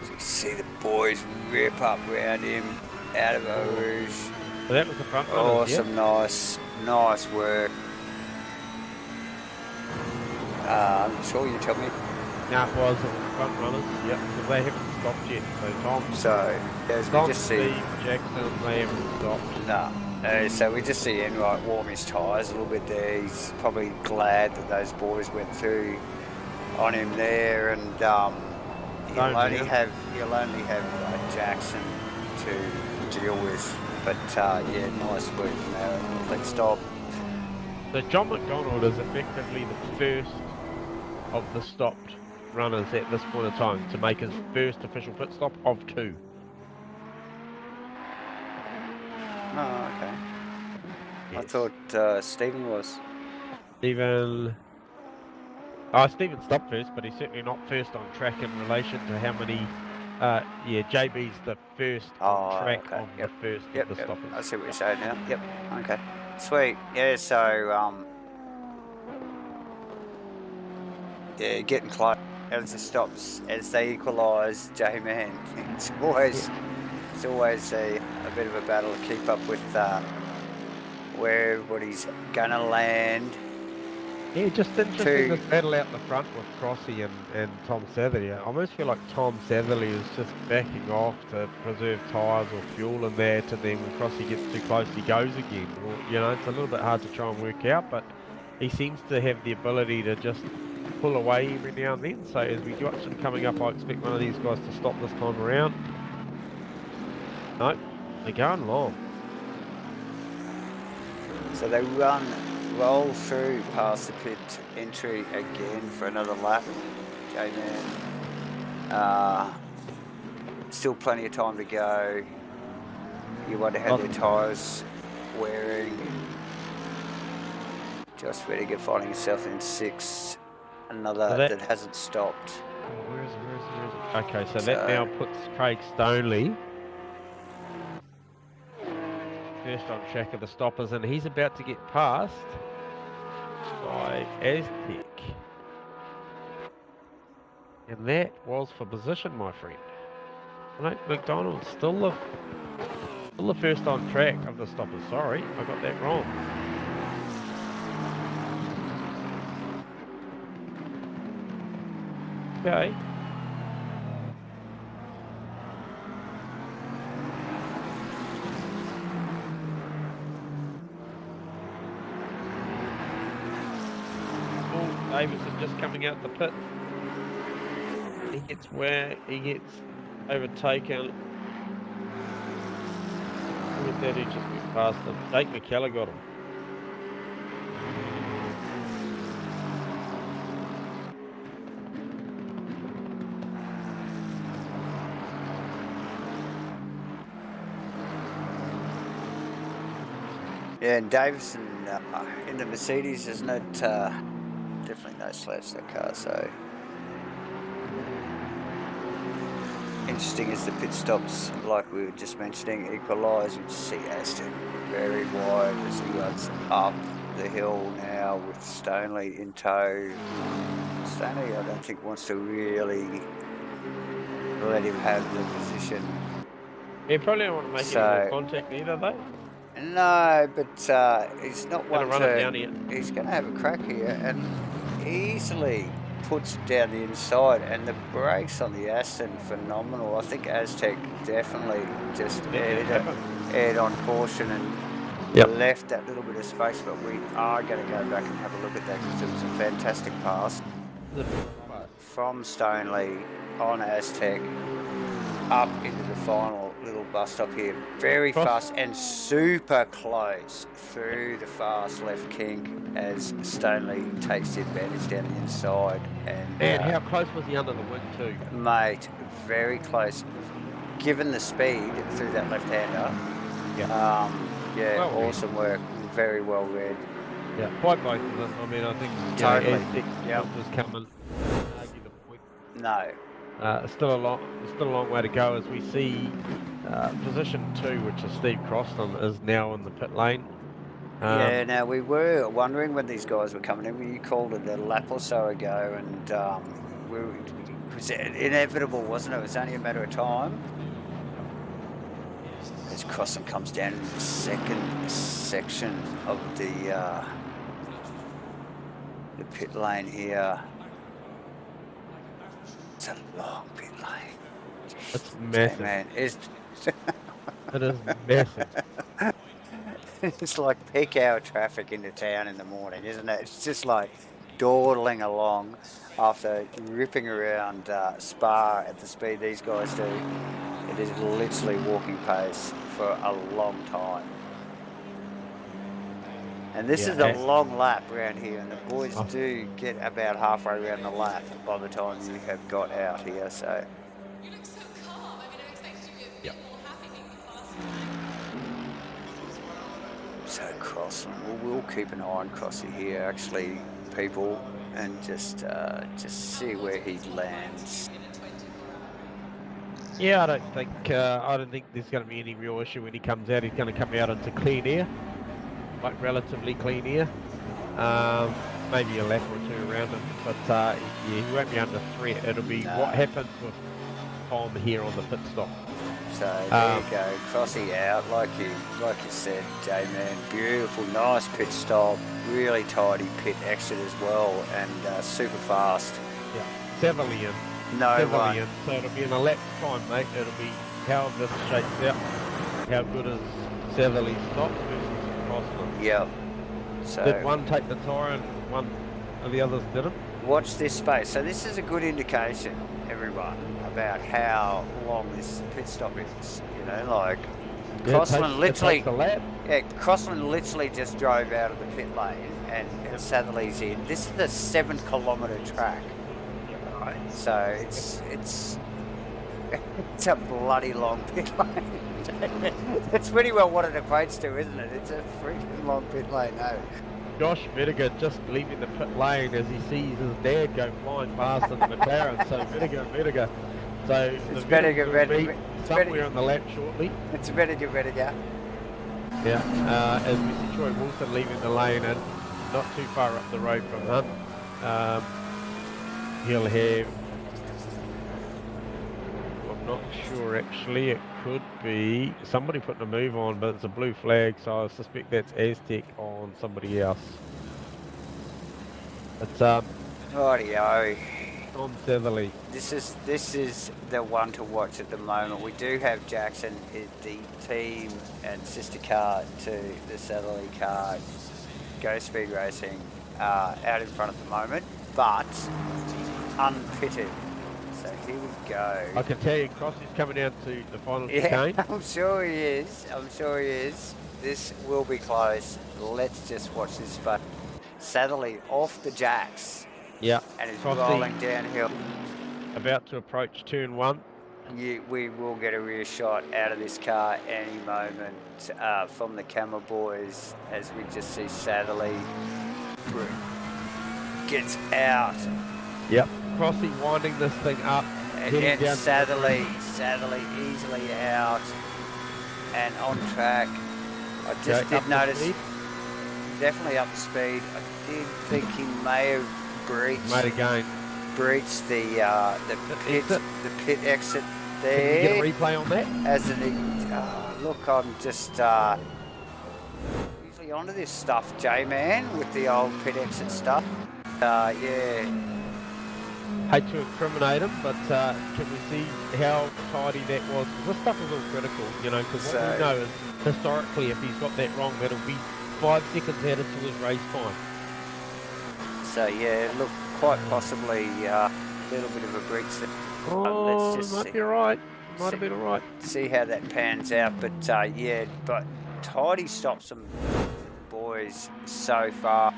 So you see the boys rip up around him out of Eau Rouge. So that was the front runners, awesome, yeah? nice work. I'm sure you tell me. No, it was front runners, yep, because they haven't stopped yet. So Tom, as we just see Jackson, they haven't stopped. No, so we just see Enright warm his tyres a little bit there. He's probably glad that those boys went through on him there, and you'll only have Jackson to deal with. But yeah, nice work from Aaron. Complete stop. So John McDonald is effectively the first of the stopped runners at this point in time to make his first official pit stop of 2. Oh, okay. Yes. I thought Stephen was. Stephen stopped first, but he's certainly not first on track in relation to how many. Yeah, JB's the first on track of the first of the stoppers. I see what you're saying now. Yep. Okay. Sweet. Yeah. So yeah, getting close as the stops, as they equalise. J-Man, it's always a bit of a battle to keep up with where everybody's gonna land. Yeah, just interesting this battle out the front with Crossy and Tom Satherley. I almost feel like Tom Satherley is just backing off to preserve tyres or fuel and that, and then when Crossy gets too close he goes again. Well, you know, it's a little bit hard to try and work out, but he seems to have the ability to just pull away every now and then. So as we watch him coming up, I expect one of these guys to stop this time around. Nope, they're going long. So they roll through past the pit entry again for another lap. J-Man. Still plenty of time to go. You wonder how their tyres wearing. Josh Vetigar finding himself in 6th. Another that hasn't stopped. Where is it? Okay, so that now puts Craig Stoneley first on track of the stoppers, and he's about to get passed by Aztec. And that was for position, my friend. Right, McDonald's still the first on track of the stoppers. Sorry, I got that wrong. Okay. Davison just coming out the pit. He gets overtaken. Who was that who just went past him? Jake McKellar got him. Yeah, and Davison in the Mercedes, isn't it? Definitely no slouch that car, so. Interesting is the pit stops, like we were just mentioning, equalise. You see Aston very wide as he goes up the hill now with Stoneley in tow. Stoneley, I don't think, wants to really let him have the position. He probably don't want to make any more contact either, though. No, but he's not one run it down here. He's going to have a crack here and easily puts it down the inside, and the brakes on the Aston phenomenal. I think Aztec definitely just aired on caution and left that little bit of space, but we are going to go back and have a look at that because it was a fantastic pass from Stoneley on Aztec up into the final little bus stop here. Very fast and super close through the fast left kink as Stoneley takes the advantage down the inside. And how close was he under the wind too? Mate, very close. Given the speed through that left-hander, well, awesome work. Very well read. Yeah, quite both of them. I mean, I think totally. Was coming. Argue the point. No. Still a long way to go as we see position 2, which is Steve Croston, is now in the pit lane. Yeah, now we were wondering when these guys were coming in. You called it a lap or so ago, and it was inevitable, wasn't it? It was only a matter of time. As Croston comes down in the second section of the pit lane here. It's a long pit lane. It's massive. Man, it is massive. It's like peak hour traffic into town in the morning, isn't it? It's just like dawdling along after ripping around Spa at the speed these guys do. It is literally walking pace for a long time. And this is a long lap around here, and the boys do get about halfway around the lap by the time you have got out here, so. Yep. So Crossland, we'll keep an eye on Crossy here, actually, people, and just see where he lands. Yeah, I don't think there's going to be any real issue when he comes out. He's going to come out into clean air. Like relatively clean air, maybe a lap or two around him, but he won't be under threat. It'll be what happens with Tom here on the pit stop. So there you go, Crossy out, like you said, J-Man. Beautiful, nice pit stop, really tidy pit exit as well, and super fast. Yeah, Severly in. No one. In. So it'll be in a lap time, mate. It'll be how this shapes out. How good is Severly's stop versus Crossland? Yep. So did one take the tyre and one of the others didn't? Watch this space. So this is a good indication, everyone, about how long this pit stop is. You know, like Crossland literally. Crossland literally just drove out of the pit lane and Satherley's in. This is a 7-kilometre track. Right. So it's a bloody long pit lane. That's pretty well what it equates to, isn't it? It's a freaking long pit lane, no. Josh Vinegar just leaving the pit lane as he sees his dad go flying past in the McLaren. So Vinegar. So it's Vinegar somewhere on the lap shortly. It's Vinegar. Yeah. As we see Troy Wilson leaving the lane and not too far up the road from Hunt. He'll have. I'm not sure actually. It could be somebody putting a move on, but it's a blue flag, so I suspect that's Aztec on somebody else. It's rightio. On Setherly. This is the one to watch at the moment. We do have Jackson, the team and sister car to the Setherly car, Go Speed Racing, out in front at the moment, but unpitted. So here we go. I can tell you, Crossy's coming down to the final Yeah, chicane. I'm sure he is. I'm sure he is. This will be close. Let's just watch this. But Satherley off the jacks. Yeah. And he's Crossy rolling downhill. about to approach turn 1. We will get a rear shot out of this car any moment from the camera boys as we just see Satherley gets out. Yep. Crossy winding this thing up. And then Satherley easily out and on track. I just did notice, definitely up the speed. I did think he may have breached the pit exit there. Can you get a replay on that? As an look, I'm just usually onto this stuff, J-Man, with the old pit exit stuff. Yeah. Hate to incriminate him, but can we see how tidy that was? Because this stuff is all critical, you know, because what we know is historically if he's got that wrong, that'll be 5 seconds added to his race time. So yeah, look, quite possibly a little bit of a breach there. Oh, might be right. Might have been alright. See how that pans out, but yeah, but tidy stops them, boys, so far.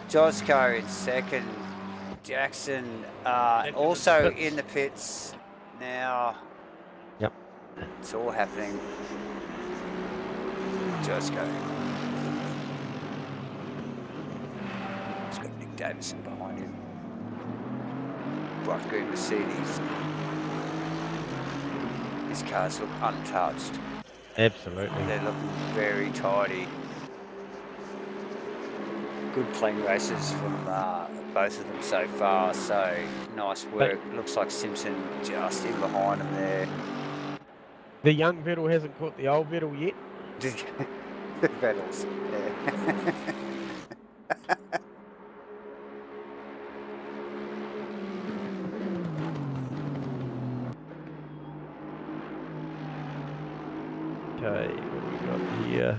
Josco in second. Jackson also in the pits now. Yep. It's all happening. Josco. He's got Nick Davison behind him. Bright green Mercedes. His cars look untouched. Absolutely. They're looking very tidy. Good clean races from both of them so far, so nice work. Looks like Simpson just in behind them there. The young Vettel hasn't caught the old Vettel yet. The Vettels, yeah. Okay, what do we got here?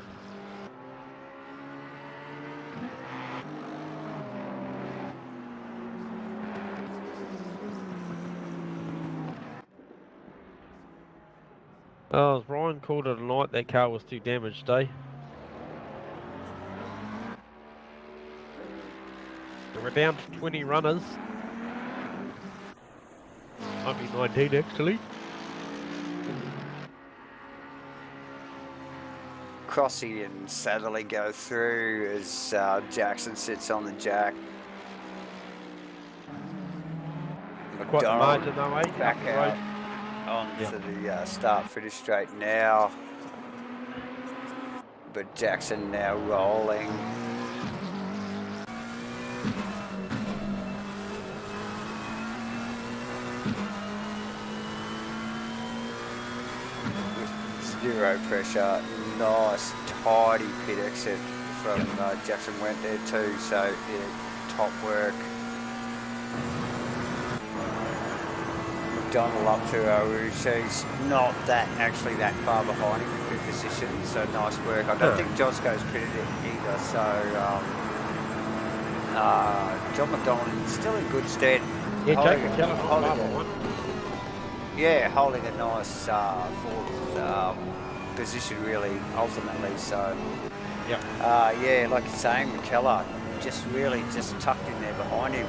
Oh, as Ryan called it a night, that car was too damaged, eh? So we're down to 20 runners. Might be 19 actually. Crossy and Satherley go through as Jackson sits on the jack. Quite the margin though, eh? Back out onto the start-finish straight now. But Jackson now rolling. With zero pressure. Nice, tidy pit exit from Jackson went there too, so yeah, top work. McDonald up to She's not actually that far behind him in fifth position, so nice work. I don't think Josco's pitted it either, so John McDonald is still in good stead. Yeah, Jacob Keller holding a nice fourth position really ultimately, so yeah, like you're saying, McKellar just tucked in there behind him.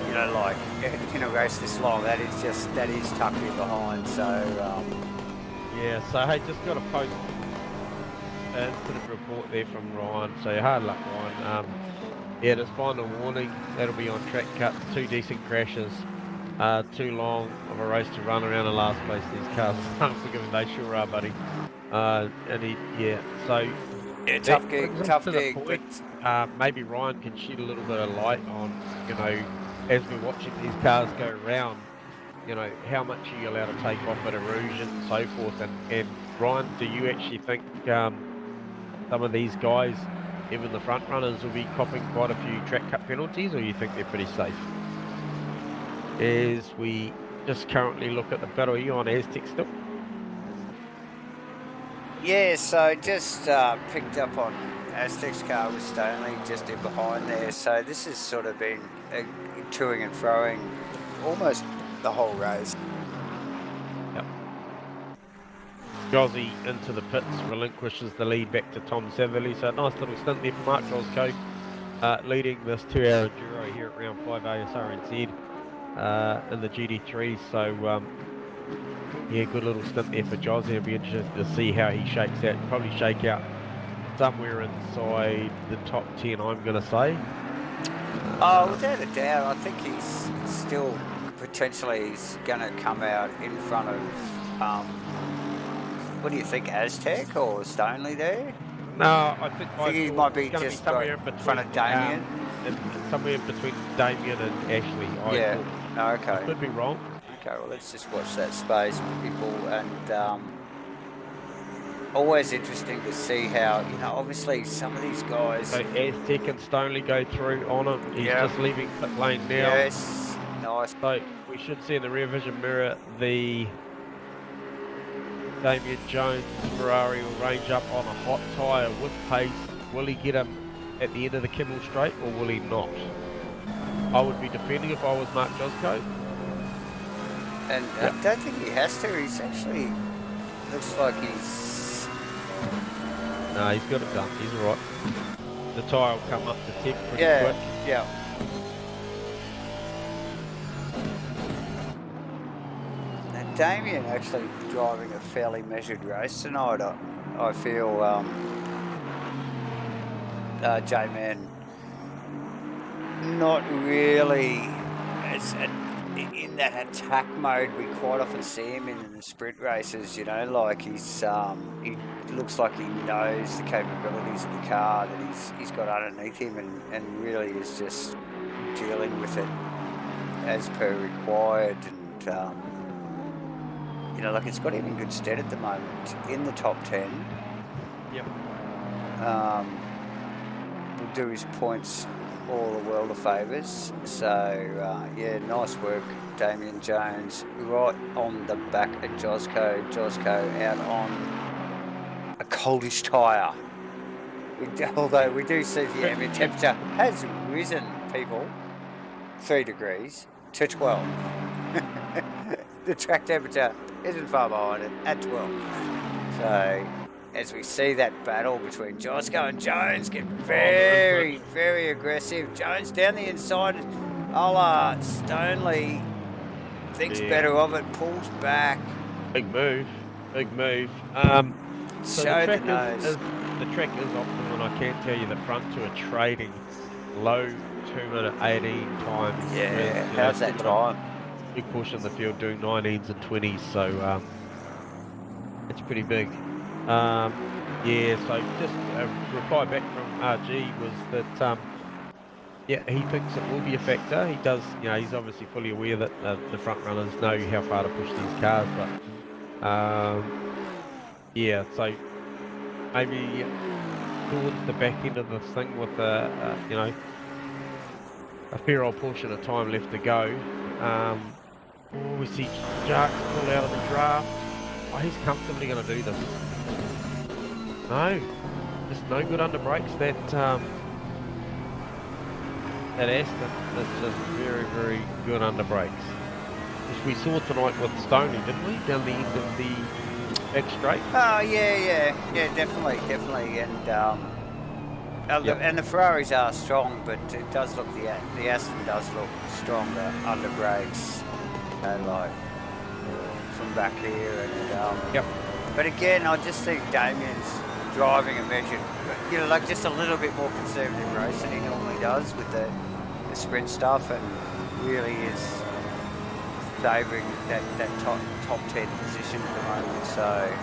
You know, like in a race this long, that is tucked in behind. So yeah. So hey, just got a post incident report there from Ryan. So hard luck, Ryan. Yeah, just final warning. That'll be on track cuts. 2 decent crashes. Too long of a race to run around the last place. These cars are unforgiving. They sure are, buddy. So tough gig. But, maybe Ryan can shed a little bit of light on, you know, as we're watching these cars go around, you know, how much are you allowed to take off at erosion and so forth. And Ryan, do you actually think some of these guys, even the front runners, will be copping quite a few track cut penalties, or you think they're pretty safe? As we just currently look at the battle here on Aztec still. Yeah, so just picked up on Aztec's car with Stonley just in behind there. So this has sort of been toing and froing almost the whole race. Yep. Jozzy into the pits, relinquishes the lead back to Tom Saverly. So a nice little stint there for Mark Josco, leading this 2-hour Enduro here at round 5 Asrnz in the GT3. So yeah, good little stint there for Jozzy. It'll be interesting to see how he shakes out. Probably shake out somewhere inside the top 10, I'm going to say. Oh, without a doubt, I think he's still potentially going to come out in front of, what do you think, Aztec or Stoneley there? No, I think he might be just somewhere in front of Damien. Somewhere between Damien and Ashley. Yeah, okay. I could be wrong. Okay, well, let's just watch that space for people. And always interesting to see how, you know, obviously some of these guys... So Aztec and Stoneley go through on it. He's just leaving pit lane now. Yes, nice. So we should see in the rear vision mirror the Damien Jones Ferrari will range up on a hot tyre with pace. Will he get him at the end of the Kimmel straight or will he not? I would be defending if I was Mark Josco. And I don't think he has to. He's actually... looks like he's... No, he's got it done. He's alright. The tyre will come up to tip pretty quick. Yeah. And Damien actually driving a fairly measured race tonight. I feel J-Man not really as in that attack mode we quite often see him in the sprint races, you know, like he's he looks like he knows the capabilities of the car that he's got underneath him and really is just dealing with it as per required. And you know, like it's got him in good stead at the moment in the top 10. Yep. Will do his points all the world of favours. So yeah, nice work, Damien Jones, right on the back of Josco. Josco out on a coldish tyre. Although we do see the ambient temperature has risen, people, 3 degrees to 12. The track temperature isn't far behind it at 12. So as we see that battle between Josco and Jones get very, very aggressive. Jones down the inside. Stoneley thinks better of it, pulls back. Big move. So the track is optimal, and I can tell you the front two are trading low 2-minute 18 times. Yeah, how's that time? Big push in the field doing 19s and 20s, so it's pretty big. Yeah, so just a reply back from RG was that yeah, he thinks it will be a factor. He does, you know, he's obviously fully aware that the front runners know how far to push these cars, but yeah, so maybe towards the back end of this thing with you know, a fair old portion of time left to go. We see Jarks pull out of the draft. Oh, he's comfortably going to do this. No, just no good under brakes. That Aston is just very, very good under brakes. Which we saw tonight with Stoney, didn't we? Down the end of the back straight. Oh yeah, definitely, and the Ferraris are strong, but it does look the Aston does look stronger under brakes, and like from back here, and But again, I just think Damien's driving a measured, you know, like just a little bit more conservative race than he normally does with the sprint stuff, and really is favouring that top 10 position at the moment. So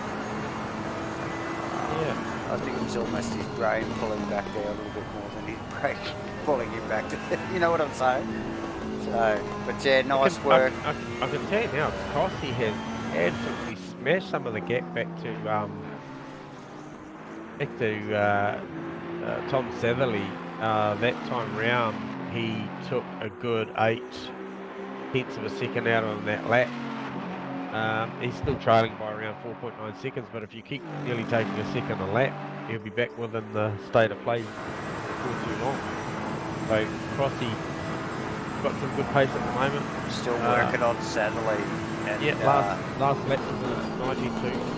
I think it's almost his brain pulling back there a little bit more than his brake pulling him back to, you know what I'm saying? So, but yeah, nice work. I can tell you now, Kossi has absolutely smashed some of the gap back to Tom Satherley. That time round, he took a good 8/10 of a second out on that lap. He's still trailing by around 4.9 seconds, but if you keep nearly taking a second a lap, he'll be back within the state of play before too long. So Crossy got some good pace at the moment. Still working on Satterley. And, yeah, last lap was 92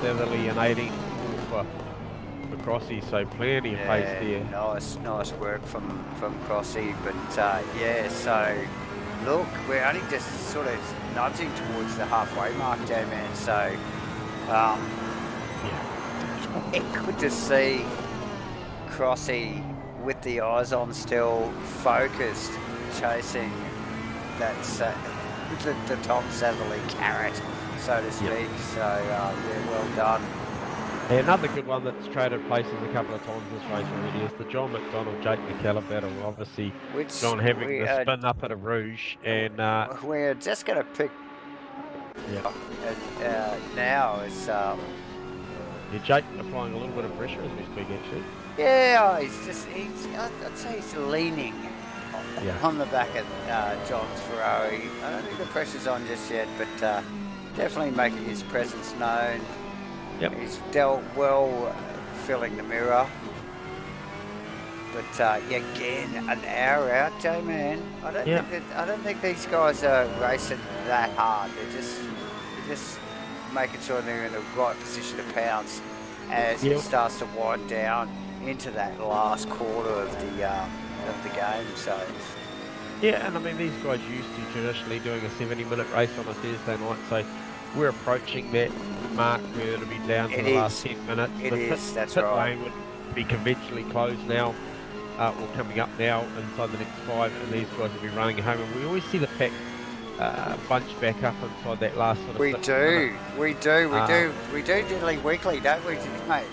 Satterley and 18 for Crossy, so plenty of pace there. Nice work from Crossy, but yeah, so look, we're only just sort of nudging towards the halfway mark, J-Man, so yeah, good to see Crossy with the eyes on, still focused, chasing that the Tom Satterley carrot, so to speak. So yeah, well done. Yeah, another good one that's traded places a couple of times this race already is the John McDonald Jake McKellar battle. Obviously, John having the spin up at a Rouge, and we're just going to pick. Now it's Jake applying a little bit of pressure as we speak, actually. Yeah, I'd say he's leaning on the back of John's Ferrari. I don't think the pressure's on just yet, but definitely making his presence known. Yep. He's dealt well filling the mirror. But again, an hour out, J-Man. I don't think these guys are racing that hard. They're just making sure they're in the right position to pounce as it starts to wind down into that last quarter of the game. So yeah, and I mean these guys used to traditionally doing a 70-minute race on a Thursday night, so we're approaching that mark where it'll be down to the last 10 minutes. That's pit right. lane would be conventionally closed now, or coming up now inside the next 5, and these guys will be running home. And we always see the pack bunch back up inside that last sort of We do diddly weekly, don't we, mate?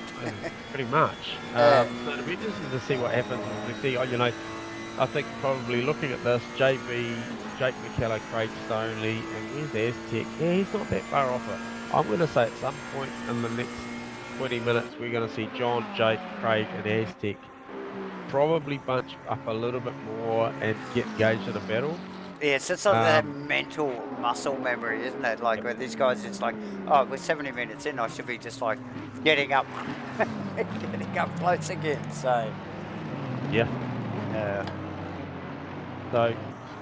Pretty much. So it'll be interesting to see what happens. We see, I think probably looking at this, JB, Jake McKellar, Craig Stoneley, and where's Aztec? Yeah, he's not that far off it. I'm going to say at some point in the next 20 minutes, we're going to see John, Jake, Craig, and Aztec probably bunch up a little bit more and get engaged in a battle. Yeah, so it's like that mental muscle memory, isn't it? Like with these guys, it's like, oh, we're 70 minutes in, I should be just like getting up close again. So yeah. So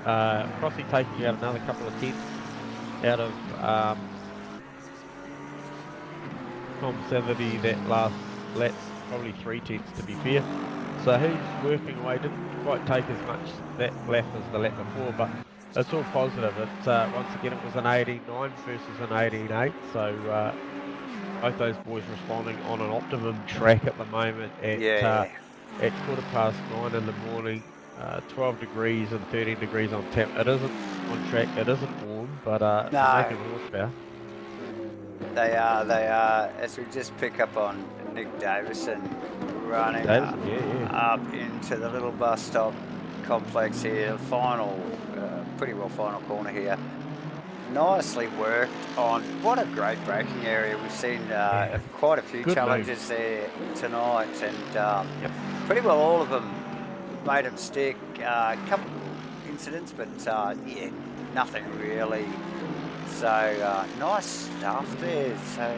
Crossy taking out another couple of tenths out of Tom Savity that last lap, probably 3 tenths to be fair. So he's working away, didn't quite take as much that lap as the lap before, but it's all positive. Once again, it was an 18.9 versus an 18.8, so both those boys responding on an optimum track at the moment at 9:15 in the morning, 12 degrees and 13 degrees on tap. It isn't on track, it isn't warm, but they're making horsepower. They are, as we just pick up on Nick Davison running up into the little bus stop complex here, final, pretty well final corner here. Nicely worked on, what a great braking area. We've seen quite a few challenges there tonight, and pretty well all of them made them stick. A couple of incidents, but yeah, nothing really. So nice stuff there. So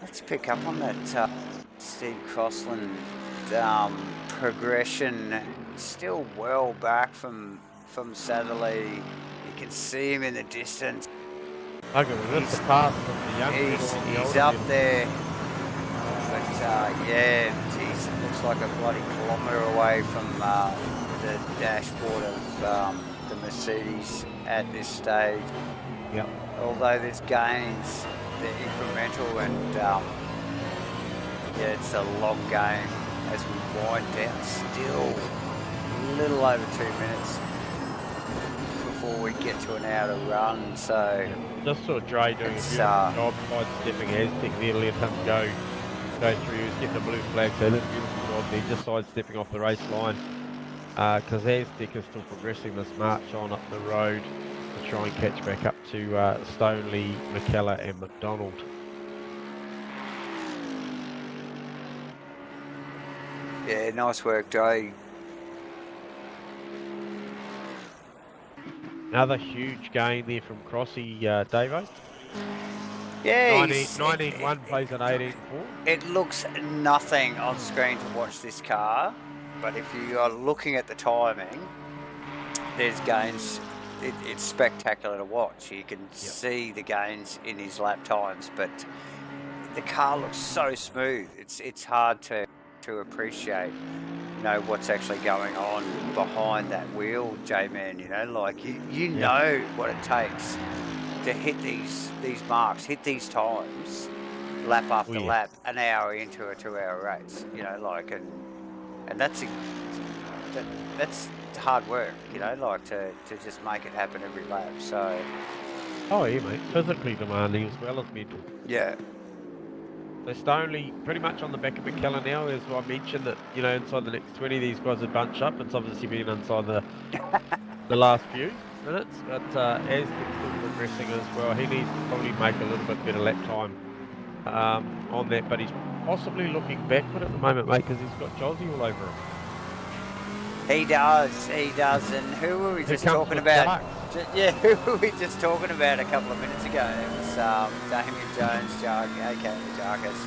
let's pick up on that Steve Crossland progression. Still well back from Satterley. You can see him in the distance. He's up there. But yeah, geez, it looks like a bloody kilometre away from the dashboard of the Mercedes at this stage. Yep. Although there's gains, they're incremental, and yeah, it's a long game as we wind down. Still a little over 2 minutes before we get to an outer run. So just saw Dre doing a beautiful job sidestepping Aztec there, let him go through. He was getting the blue flag, so that's a beautiful job there, just sidestepping off the race line. Because Aztec is still progressing this march on up the road to try and catch back up to Stoneley, McKellar and McDonald. Yeah, nice work, Dre. Another huge gain there from Crossy, Davo. Yeah, 19.1 plays an 18.4. It looks nothing on screen to watch this car, but if you are looking at the timing, there's gains. It's spectacular to watch. You can see the gains in his lap times, but the car looks so smooth. It's hard to appreciate, you know, what's actually going on behind that wheel, J-Man. You know, like you know what it takes to hit these marks, hit these times, lap after lap, an hour into a 2-hour race. You know, like and that's hard work. You know, like to just make it happen every lap. So. Oh yeah, mate. Physically demanding as well as mental. Yeah. So Stoneley pretty much on the back of McKellar now, as I mentioned that, you know, inside the next 20 these guys would bunch up. It's obviously been inside the last few minutes, but as things still progressing as well, he needs to probably make a little bit better lap time on that, but he's possibly looking backward at the moment, mate, because he's got Jossie all over him. He does, and who were we just talking about? Who were we just talking about a couple of minutes ago? It was Damien Jones, aka Jarkus,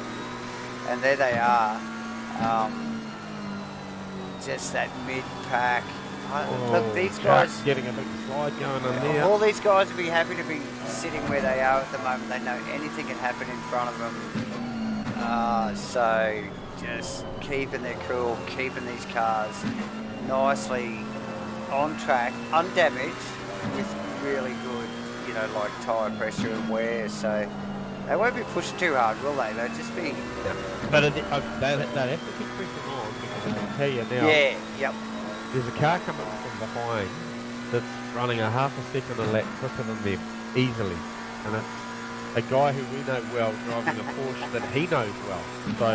and there they are. Just that mid-pack. Look, these guys getting a big slide going on there. All these guys would be happy to be sitting where they are at the moment. They know anything can happen in front of them. So just keeping their cool, keeping these cars nicely on track, undamaged, with really good, you know, like tyre pressure and wear. So they won't be pushing too hard, will they? They'll just be. But they'd have to keep pressing on, because I can tell you now. Yeah. Yep. There's a car coming from behind that's running a half a second a lap quicker than them, easily. And it's a guy who we know well driving a Porsche that he knows well. So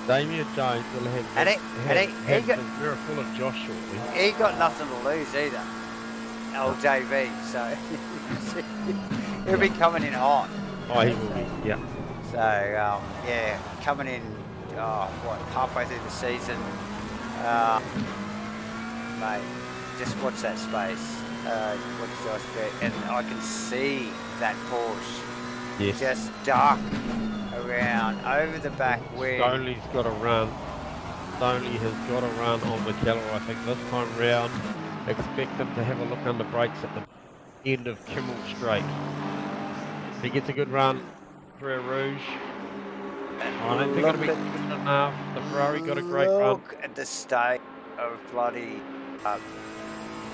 Damien Jones will have his mirror full of Josh shortly. He got nothing to lose either. Old JV, so he'll be coming in hot. Oh, he will be, yeah. So, coming in, halfway through the season. Mate, just watch that space. Watch Josh there, and I can see that Porsche just duck around over the back wheel. Stoneley's got to run. Stoneley has got to run on McKellar, I think, this time round. Expect him to have a look under brakes at the end of Kimmel Straight. He gets a good run through Rouge. I don't think it'll be good enough. The Ferrari got a great run. Look at the state of bloody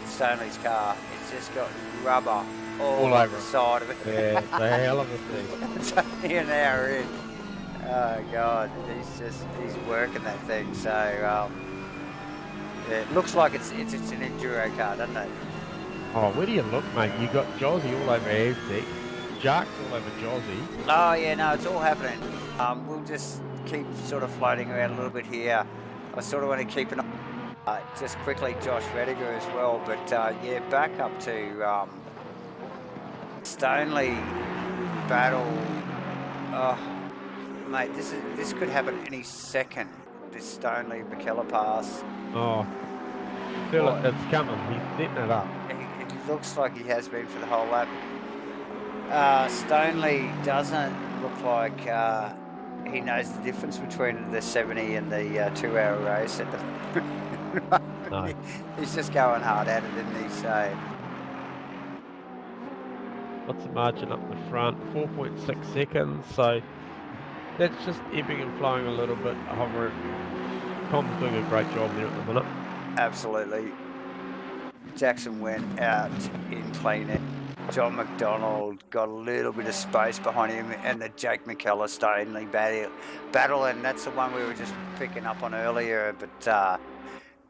Stoneley's car. It's just got rubber all over the side of it. Yeah, it's a hell of a thing. It's only an hour in. Oh God, he's working that thing. So it looks like it's an enduro car, doesn't it? Oh, where do you look, mate? You got Jossie all over Aztec, Jack's all over Jossie. Oh yeah, no, it's all happening. We'll just keep sort of floating around a little bit here. I sort of want to keep an eye, just quickly, Josh Rediger as well. But yeah, back up to Stoneley battle. Oh, mate, this could happen any second. This Stoneley McKellar pass. Oh, feel it, it's coming. He's setting it up. It looks like he has been for the whole lap. Stoneley doesn't look like he knows the difference between the 70 and the 2-hour race. At the No. He's just going hard at it, isn't he? So. What's the margin up the front? 4.6 seconds. So that's just ebbing and flowing a little bit, hovering. Tom's doing a great job there at the minute. Absolutely. Jackson went out in clean air. John McDonald got a little bit of space behind him, and the Jake McKellar Stoneley battle, and that's the one we were just picking up on earlier, but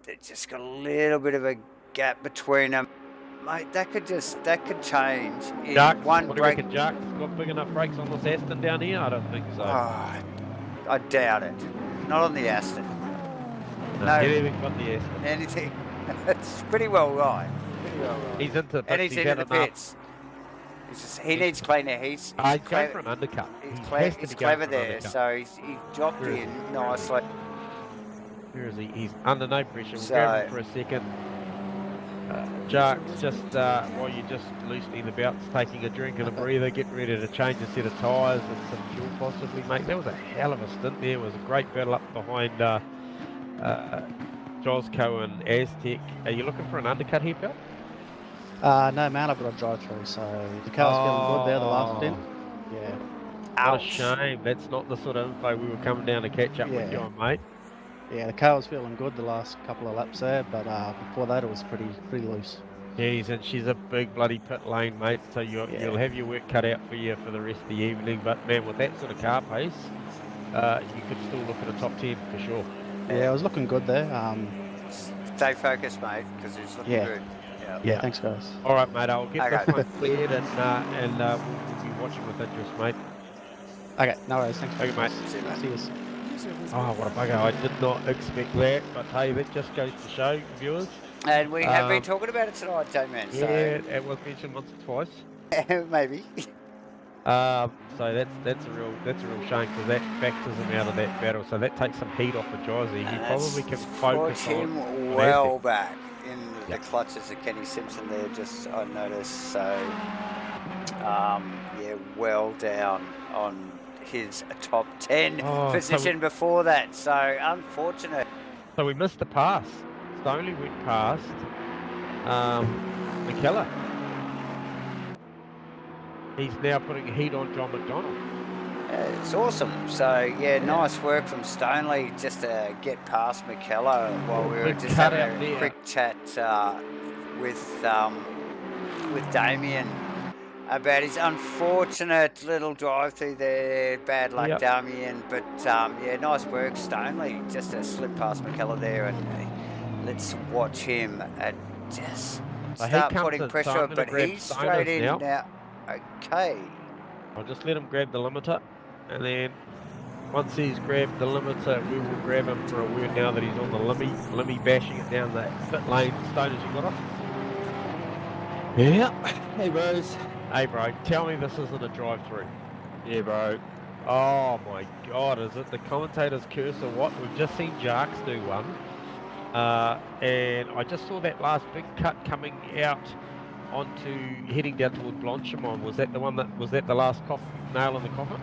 they just got a little bit of a gap between them. Mate, that could change in Jack, one what break. do you reckon, Jack? Got big enough brakes on this Aston down here? I don't think so. Oh, I doubt it. Not on the Aston. No, anything but the Aston. Anything. It's pretty well right. He's into the pits. And he's into the pits. He needs clean air. He's going for an undercut. He's clever there, so he dropped in nicely. Where is he? He's under no pressure. We'll grab him for a second. Jack's just, while you're just loosening the belts, taking a drink and a breather, getting ready to change a set of tyres and some fuel possibly, mate. That was a hell of a stint there. It was a great battle up behind Josco and Aztec. Are you looking for an undercut here, Bill? No, man, I've got a drive-through, so the car's feeling good there, the last stint. Yeah. What a Ouch. shame. That's not the sort of info we were coming down to catch up with you Yeah. on, mate. Yeah, the car was feeling good the last couple of laps there, but before that it was pretty loose. Jeez, and she's a big bloody pit lane, mate, so you'll have your work cut out for you for the rest of the evening. But, man, with that sort of car pace, you could still look at a top 10 for sure. Yeah, it was looking good there. Stay focused, mate, because it's looking good. Yeah, thanks, guys. All right, mate, I'll get Okay. this one cleared and we'll be watching with interest, mate. Okay, no worries. Thanks. Okay, mate. See you, mate. See you. User was Oh, what a bugger. I did not expect that, but hey, that just goes to show, viewers. And we have been talking about it tonight, J-Man. Yeah, it was mentioned once or twice. Maybe. So that's a real shame because that factors him out of that battle. So that takes some heat off the Jossie. He probably can focus Put him on well Anthony. back in the clutches of Kenny Simpson there. Just I noticed. So yeah, well down on his top 10 position before that. So unfortunate. So we missed the pass. Stoney went past McKellar. He's now putting heat on John McDonald. It's awesome. So yeah, nice work from Stoney just to get past McKellar while we were Big just cut having out a there. quick chat with Damien about his unfortunate little drive through there. Bad luck, Yep. Damien. But yeah, nice work, Stoney, just to slip past McKellar there, and let's watch him just So he start comes putting in, so pressure I'm on. gonna But grab he's Stoners straight in now. now. Okay. I'll just let him grab the limiter, and then once he's grabbed the limiter, we will grab him for a word now that he's on the limmy bashing it down that pit lane. Stoners, you got us? Yeah. Hey, bros. Hey, bro, tell me this isn't a drive-through. Yeah, bro. Oh my God, is it the commentator's curse or what? We've just seen Jarks do one, and I just saw that last big cut coming out onto heading down toward Blanchimont. Was that the one was that the last nail in the coffin?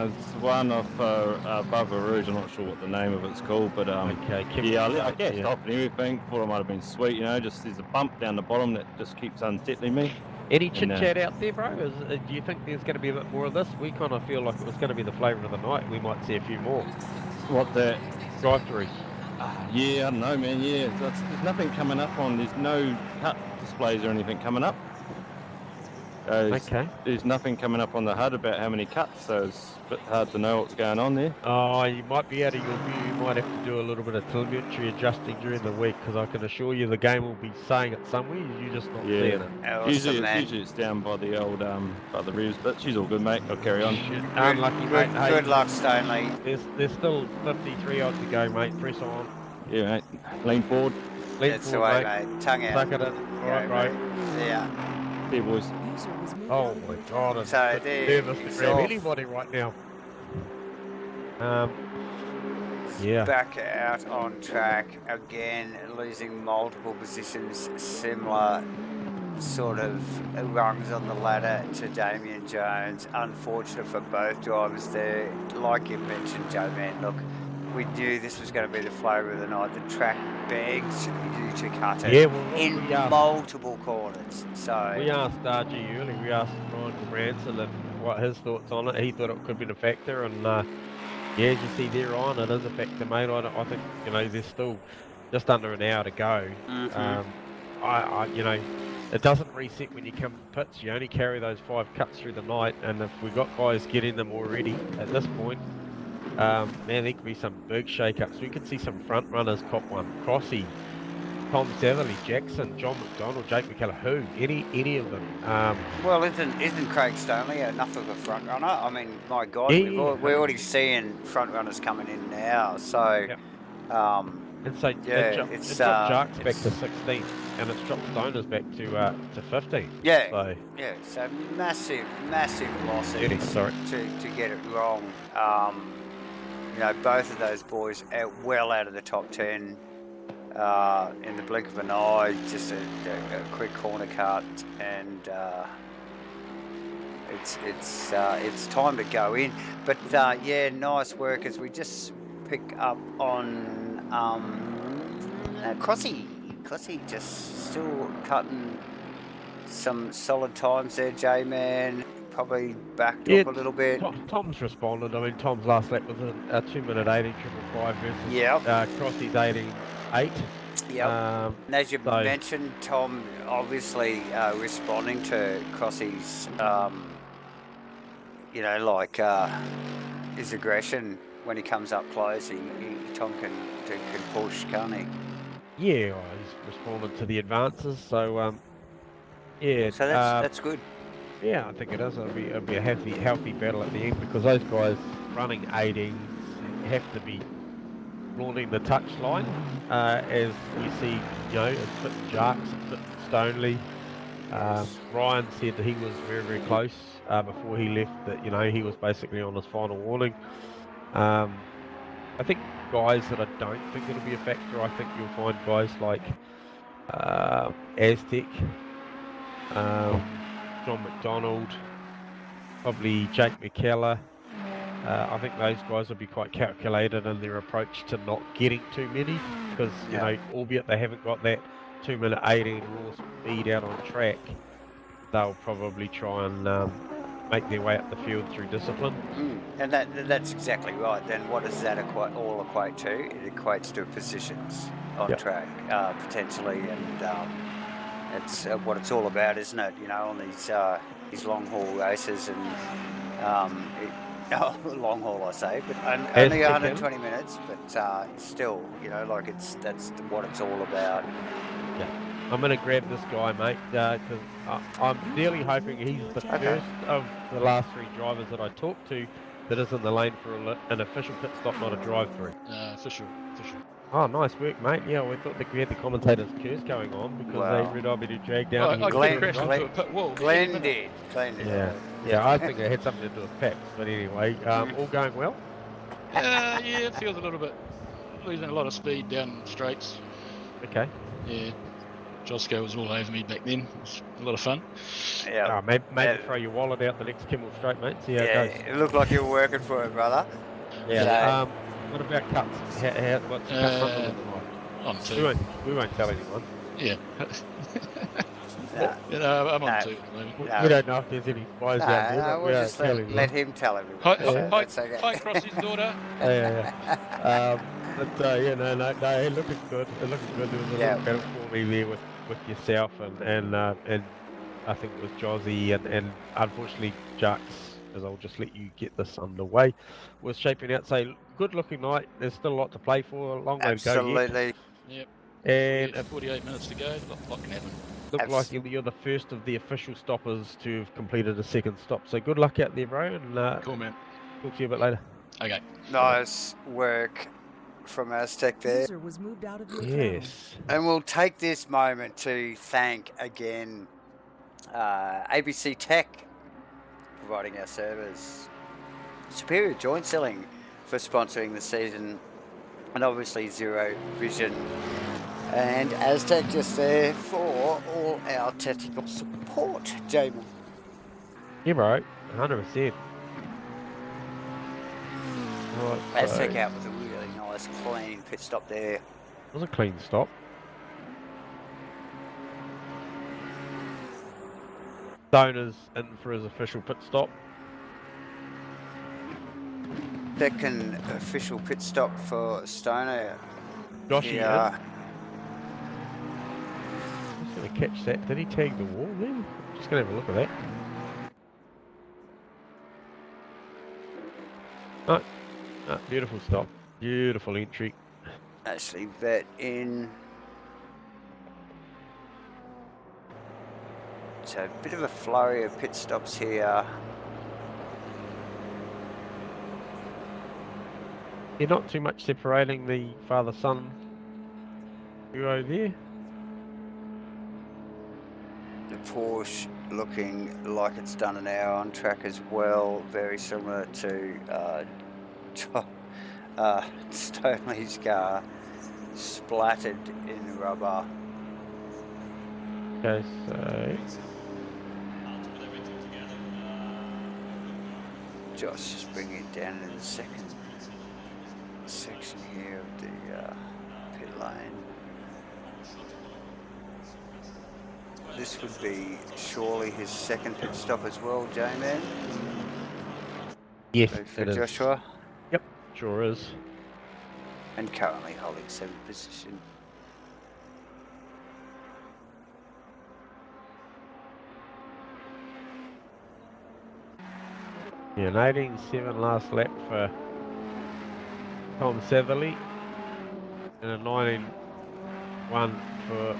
It's one off above a rouge. I'm not sure what the name of it's called, but Okay, yeah, I guessed off and everything. Thought it might have been sweet, you know. Just there's a bump down the bottom that just keeps unsettling me. Any chit chat out there, bro? Do you think there's going to be a bit more of this? We kind of feel like it was going to be the flavour of the night. We might see a few more What the? drive-throughs. Yeah, I don't know, man. Yeah, there's nothing coming up on. There's no cut displays or anything coming up. Okay. There's nothing coming up on the HUD about how many cuts, so it's a bit hard to know what's going on there. Oh, you might be out of your view. You might have to do a little bit of telemetry adjusting during the week, because I can assure you the game will be saying it somewhere. You're just not seeing it. Awesome, Usually man. it's down by the old by the revs, but she's all good, mate. I'll carry on. Shit. Unlucky, mate. Hey, Good luck, Stoney. there's still 53 odd to go, mate. Press on. Yeah, mate. Lean forward. Lean That's the forward, way, mate. mate. Tongue out. Suck it in. All right, bro. See ya. See you, boys. User was moved. Oh my God, I'm So a bit there nervous to he's grab off. anybody right now. Yeah. Back out on track again, losing multiple positions, similar sort of rungs on the ladder to Damien Jones. Unfortunate for both drivers there. Like you mentioned, Joe, man, look, we knew this was going to be the flavour of the night. The track begs you to cut it in multiple corners. So we asked RG early. We asked Ryan Branson what his thoughts on it. He thought it could have been a factor, and yeah, as you see there, Ryan, it is a factor, mate. I think there's still just under an hour to go. It doesn't reset when you come to pits. You only carry those 5 cuts through the night, and if we've got guys getting them already at this point, man, there could be some big shake-ups. We could see some front runners cop one. Crossy, Tom Satherley, Jackson, John McDonald, Jake McKellar, who? Any of them. well, isn't Craig Stoney enough of a front runner? I mean, my God, Yeah. we're already seeing front runners coming in now. So, Yep. and so yeah, it dropped Jarks back to 16, and it's dropped Stoners back to 15. Yeah, So, yeah. So massive losses. 30, sorry. To get it wrong. Both of those boys are well out of the top 10 in the blink of an eye. Just a quick corner cut, and it's time to go in. But yeah, nice work as we just pick up on Crossy just still cutting some solid times there, J-Man. Probably backed Yeah, off a little bit. Tom's responded. I mean, Tom's last lap was a 2-minute 18.5 versus Yep. Crossy's 18.8. Yep. And as you mentioned, Tom obviously responding to Crossy's, you know, like his aggression when he comes up close. Tom can push, can't he? Yeah, he's responded to the advances. So yeah. So that's good. Yeah, I think it is. It'll be a healthy battle at the end, because those guys running 18s have to be flaunting the touchline, as we see, you know, it's a bit Jarks, it's a bit Stonely. Ryan said that he was very close before he left, that, you know, he was basically on his final warning. I think guys that I don't think it'll be a factor, I think you'll find guys like Aztec, John McDonald, probably Jake McKellar. I think those guys will be quite calculated in their approach to not getting too many, because, you know, albeit they haven't got that 2-minute 18 raw speed out on track, they'll probably try and make their way up the field through discipline. And that's exactly right. Then what does that all equate to? It equates to positions on track, potentially, and it's what it's all about, isn't it? You know, on these long haul races, and long haul I say, but only 120 minutes, but still, you know, like that's what it's all about. Yeah, I'm going to grab this guy, mate, because I'm really hoping he's the first of the last 3 drivers that I talked to that is in the lane for an official pit stop, not a drive-through. Official. Oh, nice work, mate. Yeah, we thought that we had the commentator's curse going on, because they rid of me to drag down. I crashed into a pit wall. Glenn did. Yeah, I think it had something to do with Paps, but anyway, all going well? Yeah, it feels a little bit, losing a lot of speed down straights. Okay. Yeah, Josco was all over me back then. It was a lot of fun. Yeah. Maybe throw your wallet out the next Kimmel straight, mate. See how it goes. It looked like you were working for it, brother. Yeah. What about cuts? What's your cut number looking like? On 2. We won't tell anyone. Yeah. I'm on 2 at the moment. We don't know if there's any spies out there. No, we'll just let him tell everyone. Hi, Crossy's daughter. But it looking good. There was a little battle for me there with yourself and I think it was Jozzy and unfortunately Jux, as I'll just let you get this underway, was shaping out. So good looking night. There's still a lot to play for. A long way to go. Absolutely. Yep. And 48 minutes to go. What can happen? Look like you're the first of the official stoppers to have completed a second stop. So good luck out there, bro. And cool, man. Talk to you a bit later. Okay. Nice work from Aztec there. User was moved out of your Yes. And we'll take this moment to thank again ABC Tech, providing our servers, Superior Joint Selling for sponsoring the season, and obviously Zero Vision and Aztec just there for all our technical support, Jamie. Yeah, bro. 100%. Right, Aztec out with a really nice clean pit stop there. It was a clean stop. Stoner's in for his official pit stop. Second official pit stop for Stoner. Joshy Yeah. Just going to catch that. Did he tag the wall then? Just going to have a look at that. Oh, beautiful stop. Beautiful entry. Actually, vet in. So a bit of a flurry of pit stops here. Yeah, not too much separating the father-son duo there. The Porsche looking like it's done an hour on track as well. Very similar to Stoney's car, splattered in rubber. Okay, so Josh just bringing it down in the second section here of the pit lane. this would be surely his second pit stop as well, J-Man. Yes, For it is. Joshua. Yep, sure is. And currently holding 7th position. Yeah, an 18.7 last lap for Tom Satherley, and a 19.1 for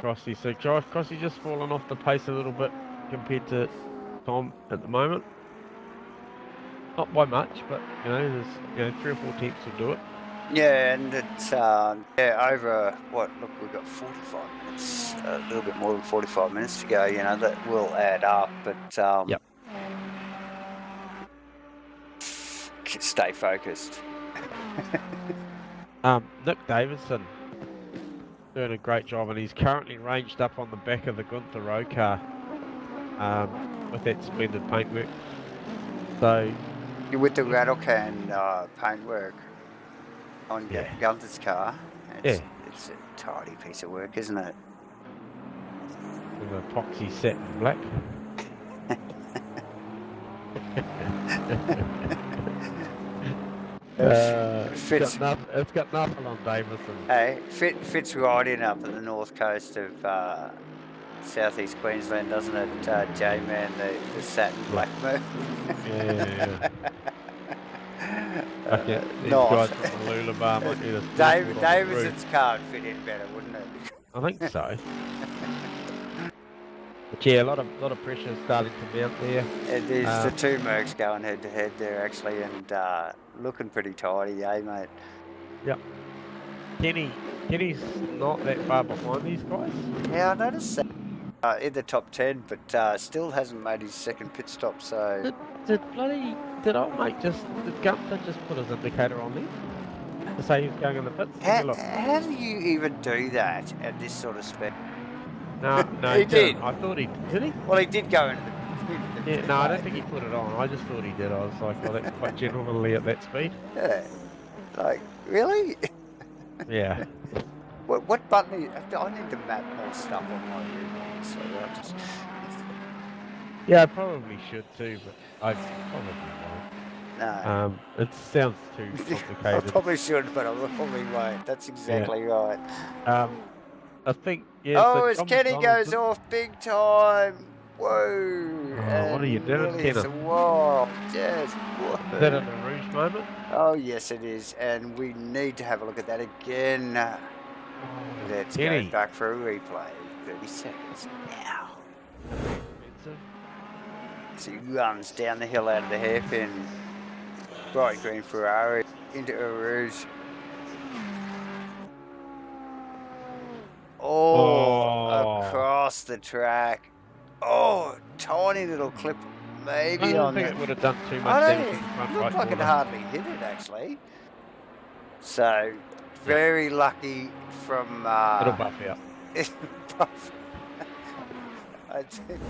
Crossy. So Crossy just fallen off the pace a little bit compared to Tom at the moment. Not by much, but there's 3 or 4 tenths will do it. Yeah, and it's over what? Look, we've got 45 minutes, a little bit more than 45 minutes to go. That will add up, but Yep. Stay focused. Nick Davidson doing a great job, and he's currently ranged up on the back of the Gunther row car with that splendid paintwork. So with the rattle can paintwork on Gunther's car, it's a tidy piece of work, isn't it? With epoxy satin black. It's got nothing on Davison. Hey, fits right in up at the north coast of southeast Queensland, doesn't it, J-Man? The satin black move. Yeah. Okay, these nice. guys from the Lulabar might need a Davison's car would fit in better, wouldn't it? I think so. But yeah, a lot of pressure starting to mount there. It is the two Mercs going head to head there actually, and looking pretty tidy, eh, mate? Yep. Kenny's not that far behind these guys. Yeah, I noticed that in the top 10, but still hasn't made his second pit stop. So did Gunther just put his indicator on there to say he was going in the pits? How do you even do that at this sort of speed? No, he did. I thought he did. He? Well, he did go into the yeah, no, I don't think he put it on. I just thought he did. I was like, oh, that's quite generally at that speed. Yeah. Like, really? Yeah. What button? I need to map more stuff on my YouTube, so I just. Yeah, I probably should too, but I probably won't. No. It sounds too complicated. I probably should, but I probably won't. That's exactly right. I think. Yeah. Oh, so as Kenny goes off big time. Whoa. Oh, what are you doing, Kenny? Whoa. Just whoa. Is that a Rouge moment? Oh, yes, it is. And we need to have a look at that again. Let's go back for a replay. 30 seconds now. As he runs down the hill out of the hairpin. Bright green Ferrari into a Rouge. Oh, across the track. Oh, tiny little clip, maybe I don't on think the... it would have done too much I don't damage. think it looked like it hardly hit it, actually. So, very lucky from... It'll buff out. I think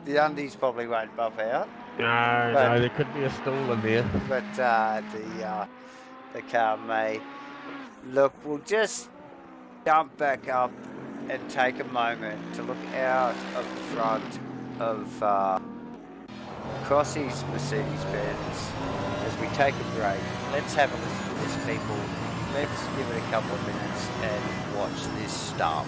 the undies probably won't buff out. No, there could be a stall in there. But the car may. Look, we'll just jump back up and take a moment to look out of the front of Crossy's Mercedes-Benz as we take a break. Let's have a listen to this, people. Let's give it a couple of minutes and watch this stuff.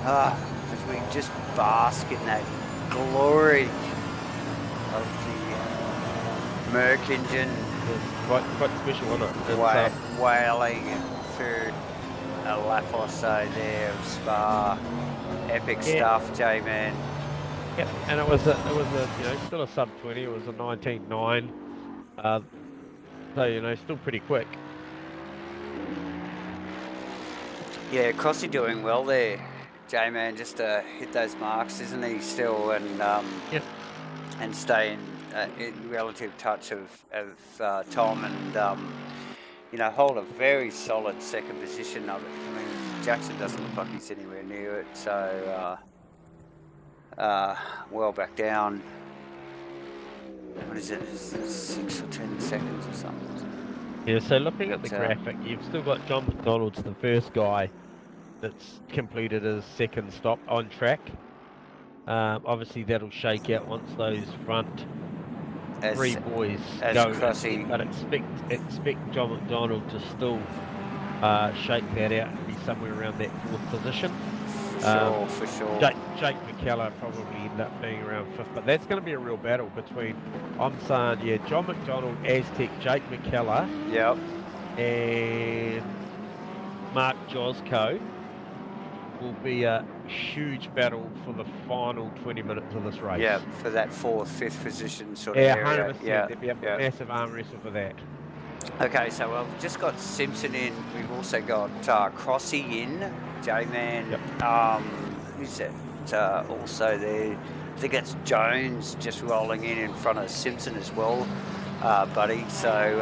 as we just bask in that glory of the Merc engine. It's quite special, isn't it? It's, Wailing through a lap or so there of Spa. Epic stuff, J-Man. Yeah, and it was a you know, still a sub 20. It was a 19.9. So you know, still pretty quick. Yeah, Crossy doing well there, J-Man. Just to hit those marks, isn't he? Still, and stay in relative touch of Tom, and you know, hold a very solid second position of it. I mean, Jackson doesn't look like he's anywhere near it, so well back down. What is it? Is it 6 or 10 seconds or something? Yeah, so looking at the graphic, you've still got John McDonald's the first guy that's completed his second stop on track. Obviously that'll shake out once those front three boys go. Crossy. But expect John McDonald to still shake that out and be somewhere around that fourth position. For sure. Jake McKellar probably end up being around fifth, but that's going to be a real battle between, I'm saying, John McDonald, Aztec, Jake McKellar, and Mark Josco will be a huge battle for the final 20 minutes of this race. Yeah, for that fourth, fifth position sort of area. 100%. There'll be a massive arm wrestle for that. Okay, so we've just got Simpson in. We've also got Crossy in, J-Man. Who's that? Also there, I think it's Jones just rolling in front of Simpson as well, buddy. So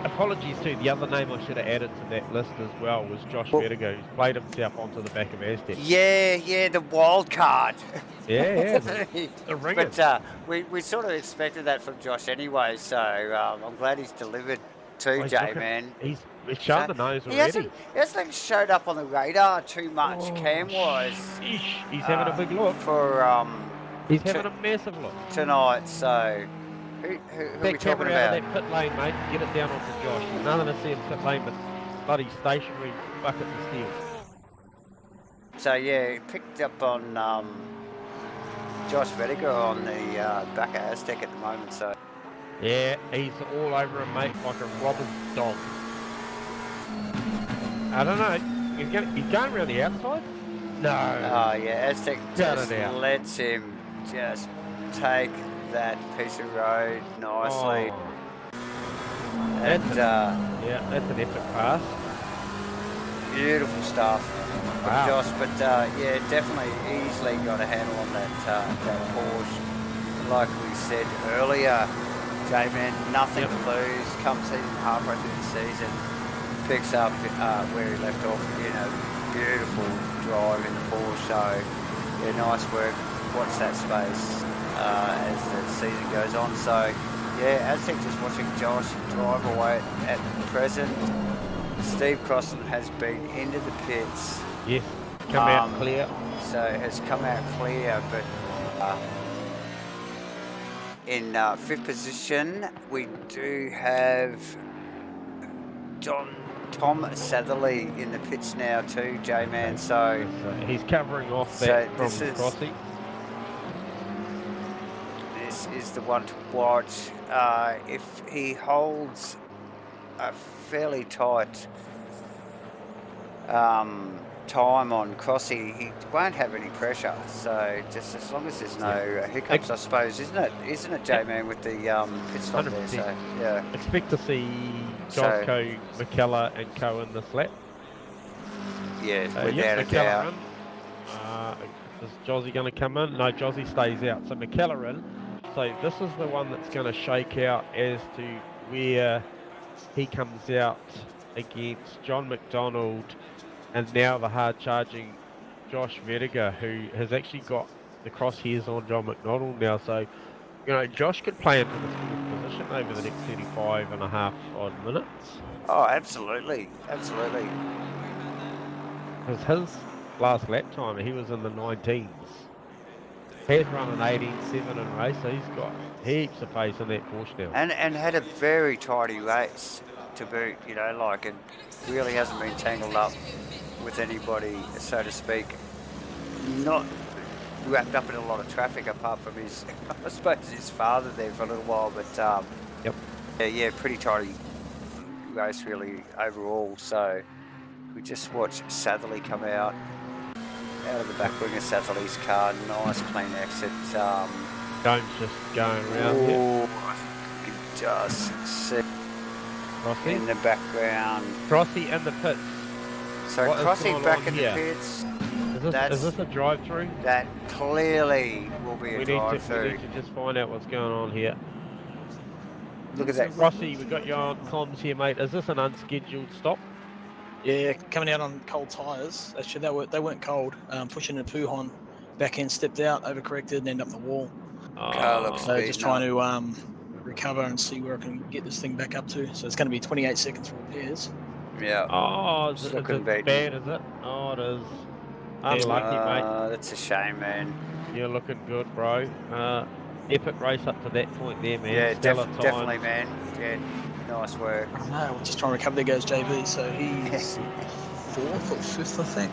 apologies too. The other name I should have added to that list as well was Josh Vertigo, who's played himself onto the back of Aztec. Yeah, the wild card. Yeah, the ringer. But we sort of expected that from Josh anyway, so I'm glad he's delivered too, J-Man. He's shown the nose already. He hasn't showed up on the radar too much cam-wise. He's having a big look. He's having a massive look tonight, so who are we talking about? Out of that pit lane, mate. Get it down onto Josh. None of us see him pit lane, but bloody stationary bucket and steels. So yeah, picked up on Josh Vediger on the back of Aztec at the moment, so. Yeah, he's all over him, mate, like a robber dog. I don't know. He's going around the outside? No. Oh yeah, Aztec just lets him just take that piece of road nicely. And that's an epic pass. Beautiful stuff from Josh, but yeah, definitely easily got a handle on that Porsche. Like we said earlier, J-Man, nothing to lose. Comes in halfway through the season, picks up where he left off. You know, beautiful drive in the Porsche. So yeah, nice work. Watch that space as the season goes on. So yeah, Aztec just watching Josh drive away at present. Steve Crossan has been into the pits. Yes, come out clear. So has come out clear, but in fifth position we do have Tom Satherley in the pits now too, J-Man. So he's covering off that from Crossy. This is the one to watch. If he holds a fairly tight time on Crossy, he won't have any pressure. So just as long as there's no hiccups, I suppose, isn't it, J-Man, with the pit stop 100%. There? So yeah, expect to see Josco, McKellar, and Cohen this lap. Yeah, without a doubt. Is Jozzy going to come in? No, Jozzy stays out. So McKellar in. So this is the one that's going to shake out as to where he comes out against John McDonald and now the hard-charging Josh Vertiger, who has actually got the crosshairs on John McDonald now. So, you know, Josh could play into this fourth position over the next 35 and a half odd minutes. Oh, absolutely. Absolutely. Because his last lap time, he was in the 19s. He's run an 18.7 in race, so he's got heaps of pace in that Porsche now. And had a very tidy race to boot, you know, like it really hasn't been tangled up with anybody, so to speak. not wrapped up in a lot of traffic apart from his, I suppose, his father there for a little while. But Yep. yeah, pretty tidy race really overall. So we just watched Satherley come out of the back wing of Satherley's car. Nice clean exit. Jones just going around here. Oh, I think you can just see Crossy. in the background. Crossy in the pits. So What is Crossy going back on in here? the pits. Is this a drive-through? That clearly will be a We drive-through. need to just find out what's going on here. Look at that. Crossy, we got you on comms here, mate. Is this an unscheduled stop? Yeah, coming out on cold tyres. Actually, they weren't cold. Pushing a Puhon, back end stepped out, overcorrected, and ended up in the wall. Car looks So speed just now. trying to recover and see where I can get this thing back up to. So it's going to be 28 seconds for repairs. Yeah. Oh, is It's it looking bad, bad. is it? Oh, it is. Unlucky, mate. That's a shame, man. You're looking good, bro. Epic race up to that point there, man. Yeah, Stellar definitely, times. man. Yeah, nice work. No, we're just trying to recover. There goes JV. So he's 4th or 5th, I think.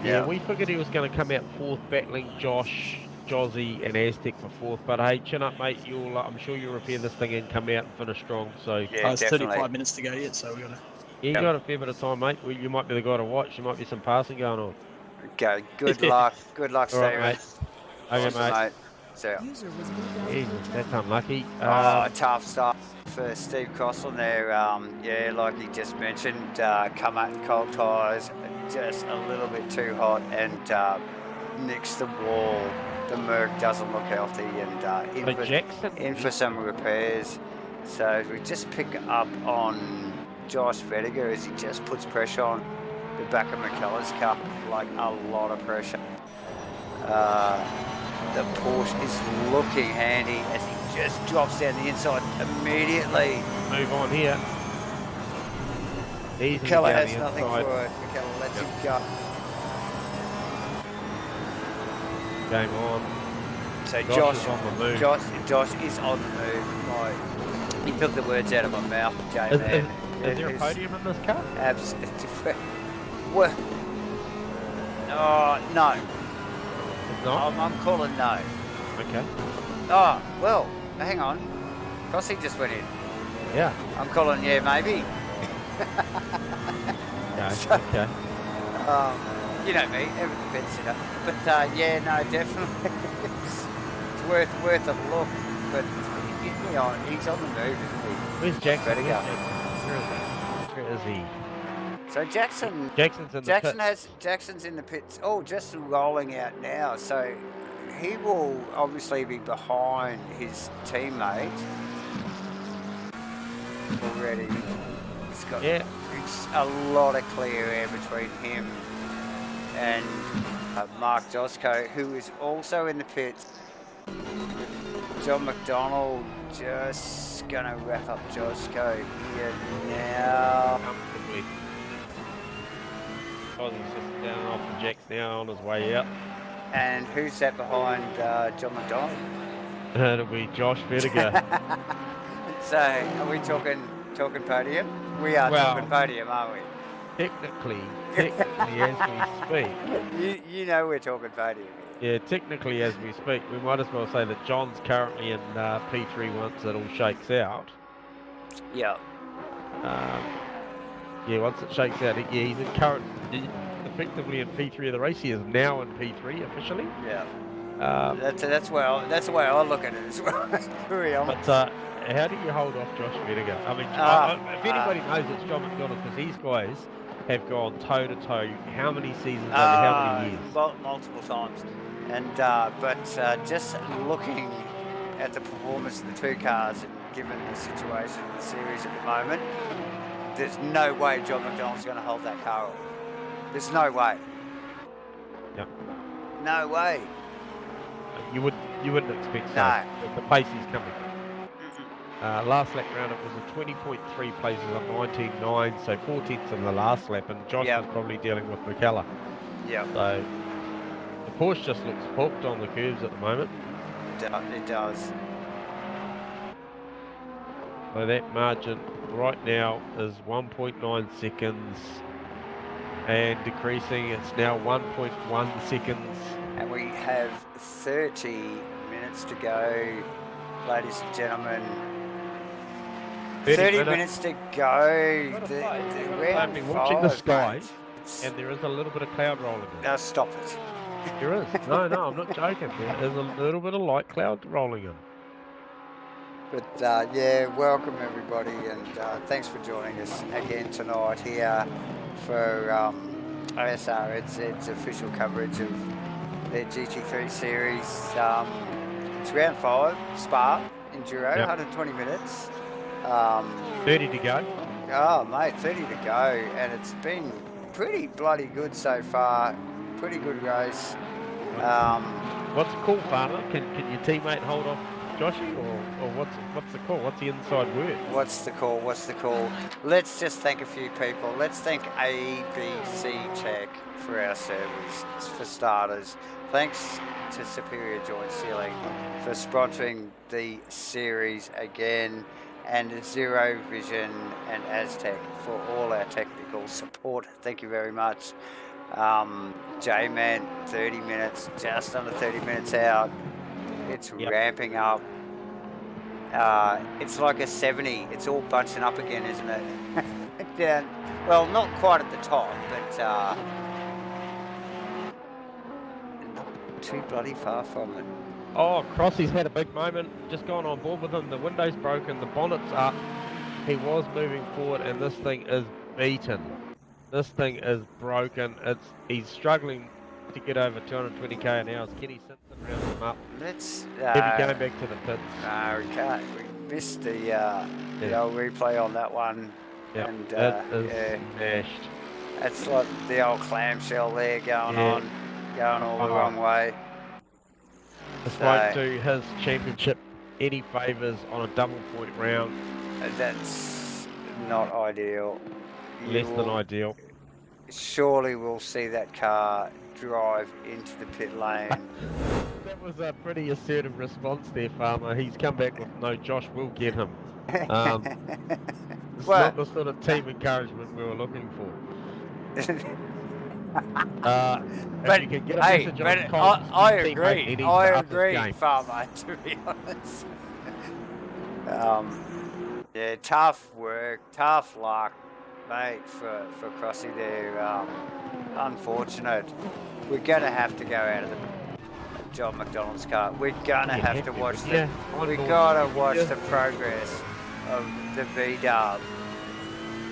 Yeah, we figured he was going to come out 4th, battling Josh, Jozzy, and Aztec for 4th. But hey, chin up, mate. I'm sure you'll repair this thing and come out and finish strong. So Yeah, it's definitely. 35 minutes to go yet, so we got to. you got a fair bit of time, mate. Well, you might be the guy to watch. There might be some passing going on. Okay, good luck. Good luck, All right, Sarah. mate. Okay, Awesome, mate. So, User was moved out. Jesus, that's unlucky. tough stuff for Steve Crossland there. Yeah, like he just mentioned, come out in cold tyres, just a little bit too hot, and nicks the wall. The Merc doesn't look healthy, and Jackson. in for some repairs. So we just pick up on Josh Vediger as he just puts pressure on the back of McKellar's car, like a lot of pressure. The Porsche is looking handy as he just drops down the inside immediately. Move on here. Easily McKellar down has the nothing inside. for it. McKellar lets him go. Game on. So Josh is on the move. Josh is on the move. Like, he took the words out of my mouth, Jay. Is Man. there a podium in this car? Absolutely. Well, oh, no. It's not? I'm calling no. Okay. Oh, well, hang on. Crossy just went in. Yeah. I'm calling yeah, maybe. Yeah, okay. You know me, everything fits it up. But yeah, no, definitely. it's worth a look. But you know, he's on the move, isn't he? Where's Jackson? Better go. Where is he? So Jackson's in the pits. Jackson's in the pits. Oh, just rolling out now. So he will obviously be behind his teammate already. He's got it's a lot of clear air between him and Mark Josco, who is also in the pits. John McDonald just gonna wrap up Josco here now. Comfortably. Ozzy's just down off the jacks now on his way out. And who's sat behind John McDonald? It'll be Josh Vediger. So, are we talking podium? We are talking podium, aren't we? Technically as we speak. You know we're talking podium. Yeah, technically as we speak, we might as well say that John's currently in P3 once it all shakes out. Yeah. Yeah, once it shakes out, he's effectively in P3 of the race. He is now in P3 officially. Yeah. That's the way I look at it as well. But how do you hold off Josh Vediger? I mean, if anybody knows, it's John McDonald, because these guys have gone toe to toe. How many seasons over how many years? Multiple times. And but just looking at the performance of the two cars, and given the situation in the series at the moment, there's no way John McDonald's going to hold that car off. There's no way. Yep. No way. You wouldn't expect so. No. The pace is coming. Last lap round it was a 20.3 places on 19.9, so 14th in the last lap, and Josh was probably dealing with McKellar. Yeah. So the Porsche just looks hooked on the curves at the moment. It does. So that margin right now is 1.9 seconds and decreasing. It's now 1.1 seconds And we have 30 minutes to go, ladies and gentlemen. 30 minutes to go. The round I've been 5, watching the sky, mate. and there is a little bit of cloud rolling in. Now stop it. There is. No, I'm not joking. There is a little bit of light cloud rolling in. But yeah, welcome everybody, and thanks for joining us again tonight here for Asrnz's official coverage of their GT3 series. It's round 5, Spa, Enduro, 120 minutes. 30 to go. Oh mate, 30 to go, and it's been pretty bloody good so far. Pretty good race. What's the call, Farmer? Can your teammate hold off Joshy, or what's the call? What's the inside word? What's the call? Let's just thank a few people. Let's thank ABC Tech for our service, for starters. Thanks to Superior Joint Sealing for sponsoring the series again, and Zero Vision and Aztec for all our technical support. Thank you very much. J-Man, 30 minutes, just under 30 minutes out. It's ramping up. It's like a 70. It's all bunching up again, isn't it? Down. Well, not quite at the top, but not too bloody far from it. Oh, Crossy's had a big moment. Just gone on board with him. The window's broken. The bonnet's up. He was moving forward, and this thing is beaten. This thing is broken. He's struggling to get over 220k an hour. Kenny Simpson rounds him up. Let's He'll be going back to the pits. No, we can't. We missed the old replay on that one. Yep. And It is smashed. That's like the old clamshell there going all the wrong way. This won't do his championship any favours on a double point round. That's not ideal. Less than ideal. Surely we'll see that car drive into the pit lane. That was a pretty assertive response there, Farmer. He's come back with no Josh will get him. It's not the sort of team encouragement we were looking for. But you can get a hey, message but on Cobb's I teammate, agree. he needs I to up his agree, game. Farmer, to be honest. Yeah, tough work, tough luck, mate, for Crossy there. Unfortunate. We're going to have to go out of the John McDonald's car. We're going to have to watch the... We've got to watch the progress of the V-Dub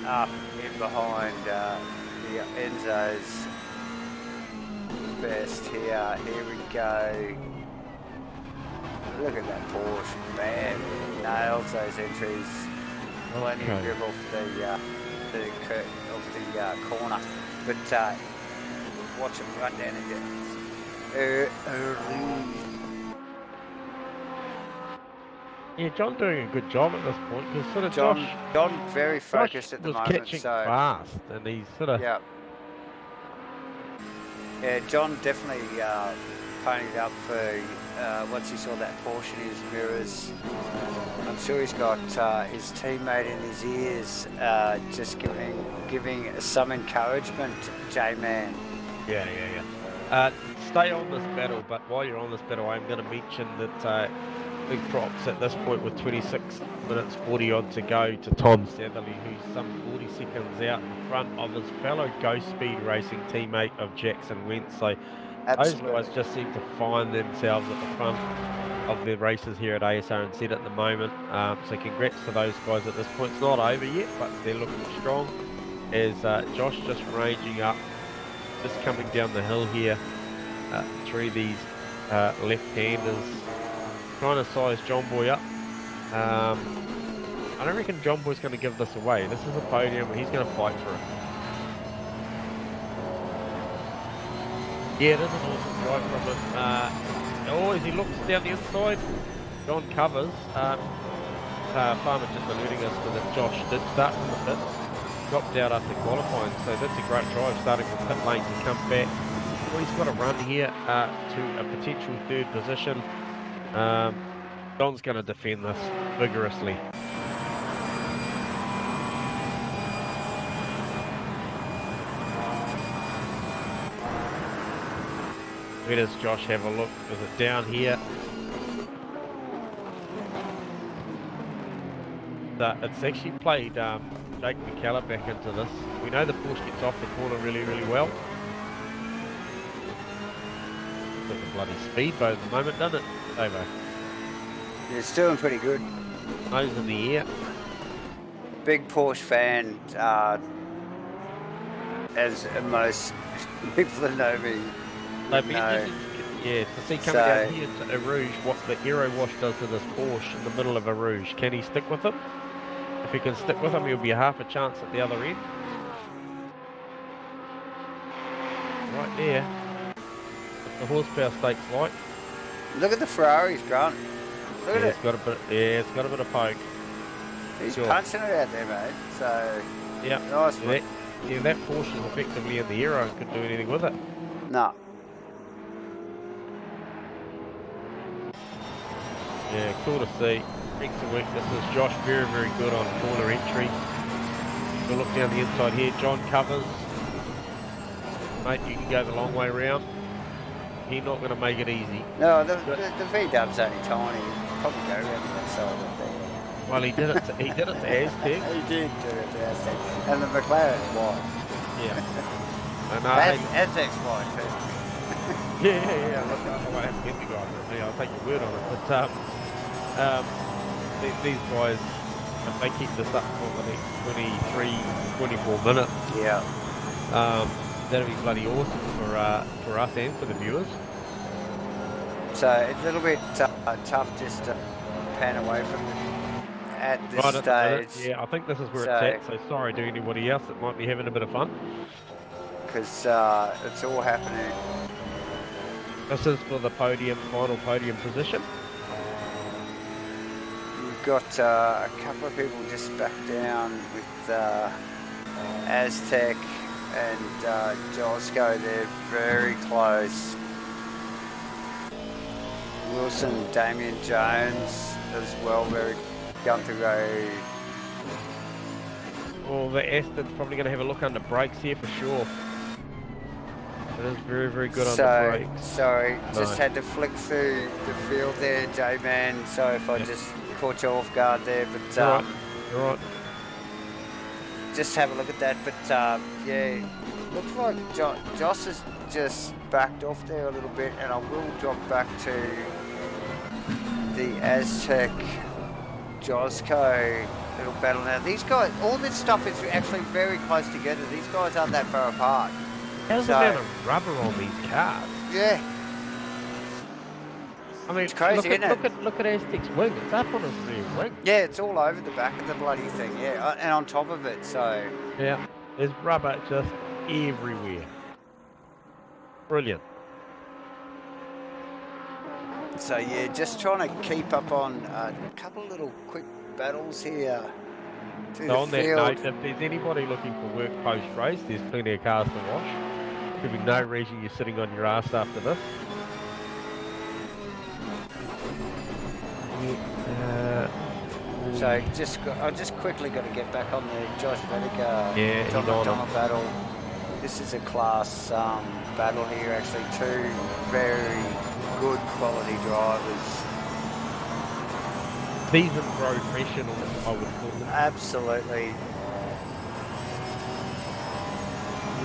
up in behind the Enzo's best here. Here we go. Look at that Porsche, man. Nails those entries. Plenty of grip off the corner. But watch him run down into Yeah, John doing a good job at this point because sort of John very focused at the moment. Catching fast, and he's sort of yeah, John definitely ponied up for once he saw that Porsche in his mirrors. I'm sure he's got his teammate in his ears, just giving some encouragement, J-Man. Yeah. Stay on this battle, but while you're on this battle, I'm going to mention that big props at this point with 26 minutes 40 odd to go to Tom Satherley, who's some 40 seconds out in front of his fellow Ghost Speed Racing teammate of Jackson Wentz. So those guys just seem to find themselves at the front of their races here at Asrnz at the moment. So congrats to those guys at this point. It's not over yet, but they're looking strong as Josh just ranging up, just coming down the hill here through these left-handers, trying to size John Boy up. I don't reckon John Boy's going to give this away. This is a podium and he's going to fight for it. Yeah, it is an awesome drive from him. As he looks down the inside, John covers. Farmer just alluding us to that Josh did start from the pits, dropped out after qualifying, so that's a great drive starting from pit lane to come back. Well, he's got a run here to a potential third position. John's going to defend this vigorously. Where does Josh have a look? Is it down here? It's actually played Jake McKellar back into this. We know the Porsche gets off the corner really, really well. Got the bloody speedboat at the moment, doesn't it, Davo? Yeah, it's doing pretty good. Nose in the air. Big Porsche fan, as most people that know me They'd be know. interested, to see coming down here to a Rouge what the Aero Wash does to this Porsche in the middle of a Rouge. Can he stick with him? If he can stick with him, he'll be a half a chance at the other end. Right there. What's the horsepower stakes like? Look at the Ferrari's grunt. Look at it. It's got a bit. Yeah, it's got a bit of poke. He's punching it out there, mate. So yeah, nice. That Porsche is effectively in the Aero and couldn't do anything with it. No. Yeah, cool to see. Strengths and weaknesses. Josh very, very good on corner entry. We'll look down the inside here. John covers. Mate, you can go the long way round. He's not going to make it easy. No, the V-dub's only tiny. Probably go around the outside of that. Well, he did it to Aztec. He did do it to Aztec. And the McLaren's white. Yeah. And Aztec's white too. yeah. Look, I haven't met the guy, but I'll take your word on it. But these guys, if they keep this up for the next 23, 24 minutes, that'll be bloody awesome for us and for the viewers. So it's a little bit tough just to pan away from it at this stage. Yeah, I think this is where it's at, so sorry to anybody else that might be having a bit of fun. Because it's all happening. This is for the podium, final podium position. We've got a couple of people just back down with Aztec and Josco. They're very close. Wilson, Damien Jones as well, very Gunther Road. Well, the Aston's probably going to have a look under brakes here for sure. It is very, very good on the brakes. Sorry, just had to flick through the field there, J-Man. Sorry if I just caught you off guard there, but you're right. Just have a look at that. But yeah, looks like Joss has just backed off there a little bit, and I will drop back to the Aztec Josco little battle now. These guys, all this stuff is actually very close together. These guys aren't that far apart. How's the amount of rubber on these cars? Yeah. I mean, it's crazy, isn't it? Look at Aztec's wing. It's up on his rear wing. Yeah, it's all over the back of the bloody thing. Yeah, and on top of it. So. Yeah, there's rubber just everywhere. Brilliant. So yeah, just trying to keep up on a couple of little quick battles here. So on that note, if there's anybody looking for work post-race, there's plenty of cars to wash. There'll be no reason you're sitting on your ass after this. So I've just quickly got to get back on the Josh Vedica John McDonald battle. This is a class battle here, actually. Two very good quality drivers. Seasoned professionals, I would call them. Absolutely.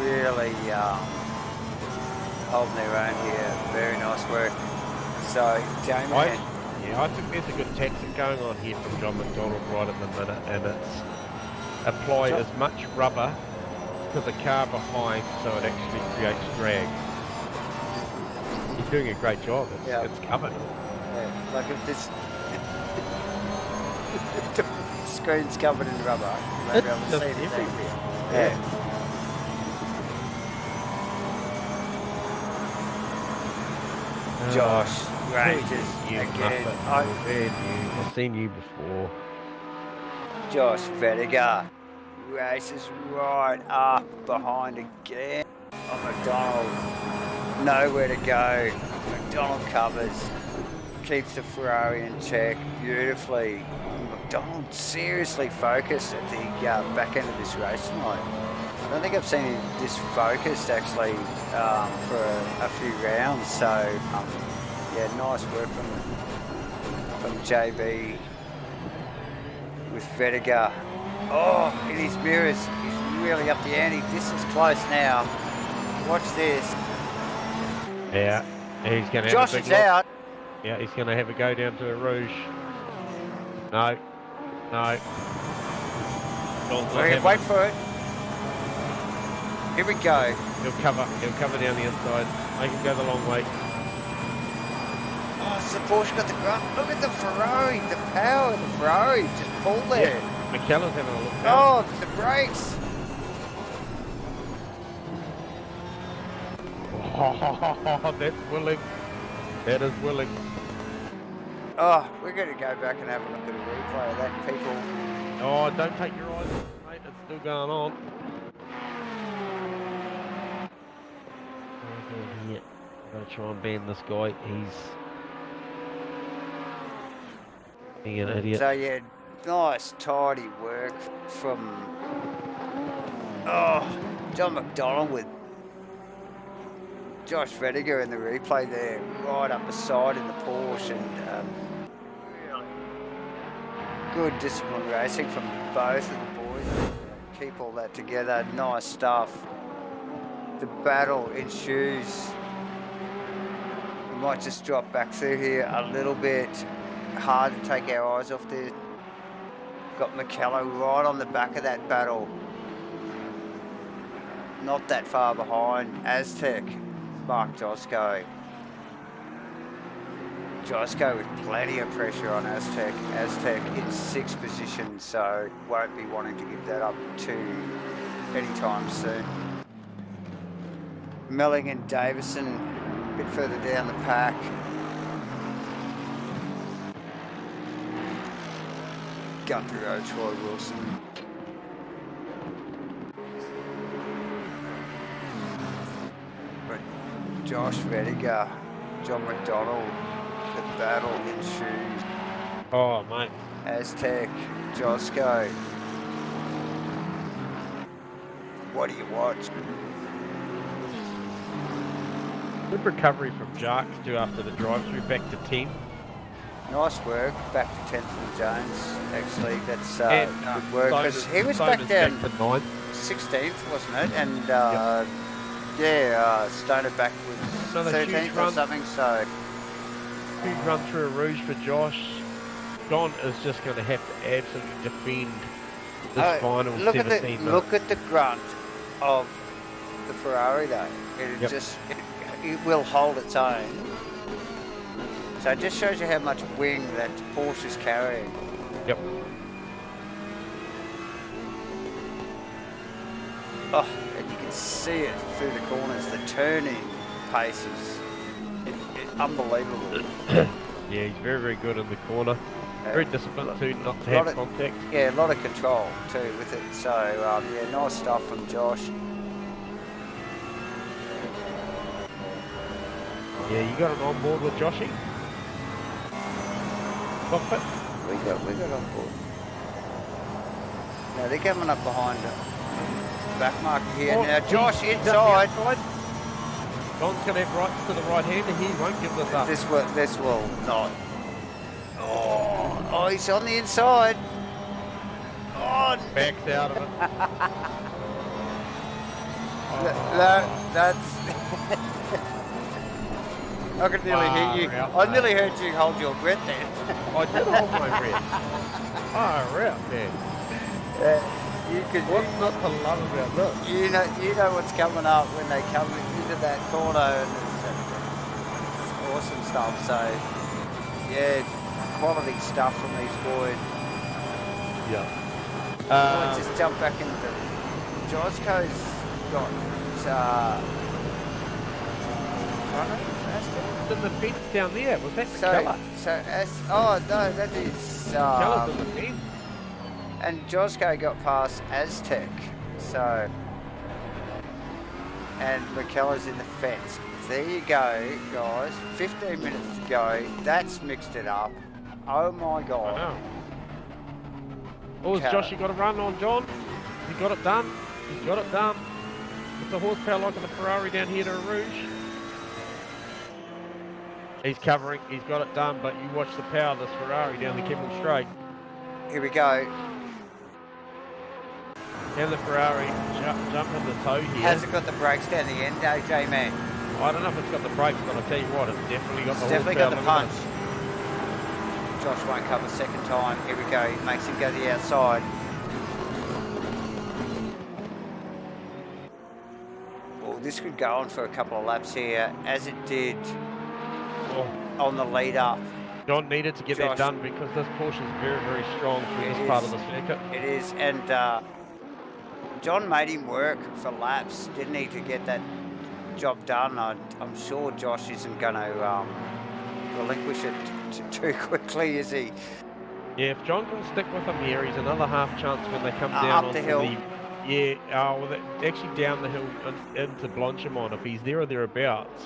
Really holding their own here. Very nice work. So, Jamie. I think there's a good tactic going on here from John McDonald right at the minute, and it's apply as much rubber to the car behind so it actually creates drag. He's doing a great job. It's covered. Yeah, like if this screen's covered in rubber, you won't be able to see it everywhere. Yeah. Josh Rangers again. I've seen you before. Josh Vedica races right up behind again on McDonald. Nowhere to go. McDonald covers, keeps the Ferrari in check beautifully. McDonald seriously focused at the back end of this race tonight. I don't think I've seen him this focused actually for a few rounds. So yeah, nice work from JB with Vediger. Oh, in his mirrors, he's really up the ante. This is close now. Watch this. Yeah, he's going to have Josh a big is look. out. Yeah, he's going to have a go down to a Rouge. No. Wait for it. Here we go. He'll cover down the inside. Make him go the long way. Oh, it's the Porsche got the grunt. Look at the Ferrari, the power of the Ferrari. Just pull there. Yeah, McKellar's having a look down. Oh, the brakes. Oh, that's willing. That is willing. Oh, we're going to go back and have a look at a replay of that, people. Oh, don't take your eyes off it, mate. It's still going on. Here. Gotta try and ban this guy. He's being an idiot. So yeah, nice tidy work from John McDonald with Josh Vediger in the replay there, right up the side in the Porsche, and really good disciplined racing from both of the boys. Keep all that together, nice stuff. The battle ensues. We might just drop back through here a little bit. Hard to take our eyes off this. Got McKellar right on the back of that battle. Not that far behind. Aztec, Mark Josko. Josko with plenty of pressure on Aztec. Aztec in 6th position, so won't be wanting to give that up anytime soon. Melling and Davison a bit further down the pack. Guthrie, Troy Wilson. But Josh Vediger, John McDonald, the battle ensues. Oh, mate. Aztec, Josko. What do you watch? Good recovery from Jarks too after the drive-through back to 10. Nice work, back to 10th from Jones. Actually, that's And, good work because he was back down to 9th. 16th, wasn't it? And Stoner back with Another 13th huge or run. something. So Huge run through a Rouge for Josh. Don is just going to have to absolutely defend this final look 17 look at the grunt of the Ferrari though. It will hold its own. So it just shows you how much wing that Porsche is carrying. Yep. Oh, and you can see it through the corners. The turning paces, unbelievable. Yeah, he's very, very good in the corner. Very disciplined too, not to have contact. Yeah, a lot of control too with it. So yeah, nice stuff from Josh. Yeah, you got it on board with Joshy? Cockpit? We got on board. Now they're coming up behind the back marker here. Oh, now Josh inside. Don's going to have rights to the right hander. He won't give this up. This will not. Oh, he's on the inside. Oh, backs out of it. That's. I could nearly hear you. I nearly heard you hold your breath then. I did hold my breath. Man. You could. What's not to love about this? You know what's coming up when they come into that corner, and it's awesome stuff. So, yeah, quality stuff from these boys. Yeah. Just jump back into the Josko's got. In the fence down there, was that McKellar? No, that is. McKellar's in the fence. And Josko got past Aztec, so. And McKellar's in the fence. There you go, guys. 15 minutes to go. That's mixed it up. Oh my god. Oh, has Joshy got a run on John? He got it done? He's got it done. It's a horsepower like in the Ferrari down here to Rouge. He's covering, he's got it done, but you watch the power of this Ferrari down the Kimmel Straight. Here we go. Down the Ferrari, jump in the toe here. Has it got the brakes down the end, AJ, man? I don't know if it's got the brakes, but I'll tell you what, it's definitely got the Definitely got the horsepower. punch. Josh won't cover second time. Here we go. He makes him go to the outside. Well, this could go on for a couple of laps here, as it did on the lead up. John needed to get that done because this Porsche is very, very strong through this part of the circuit. It is, and John made him work for laps, didn't he, to get that job done. I'm sure Josh isn't going to relinquish it too quickly, is he? Yeah, if John can stick with him here, he's another half chance when they come down up the hill. Actually down the hill into Blanchimont if he's there or thereabouts.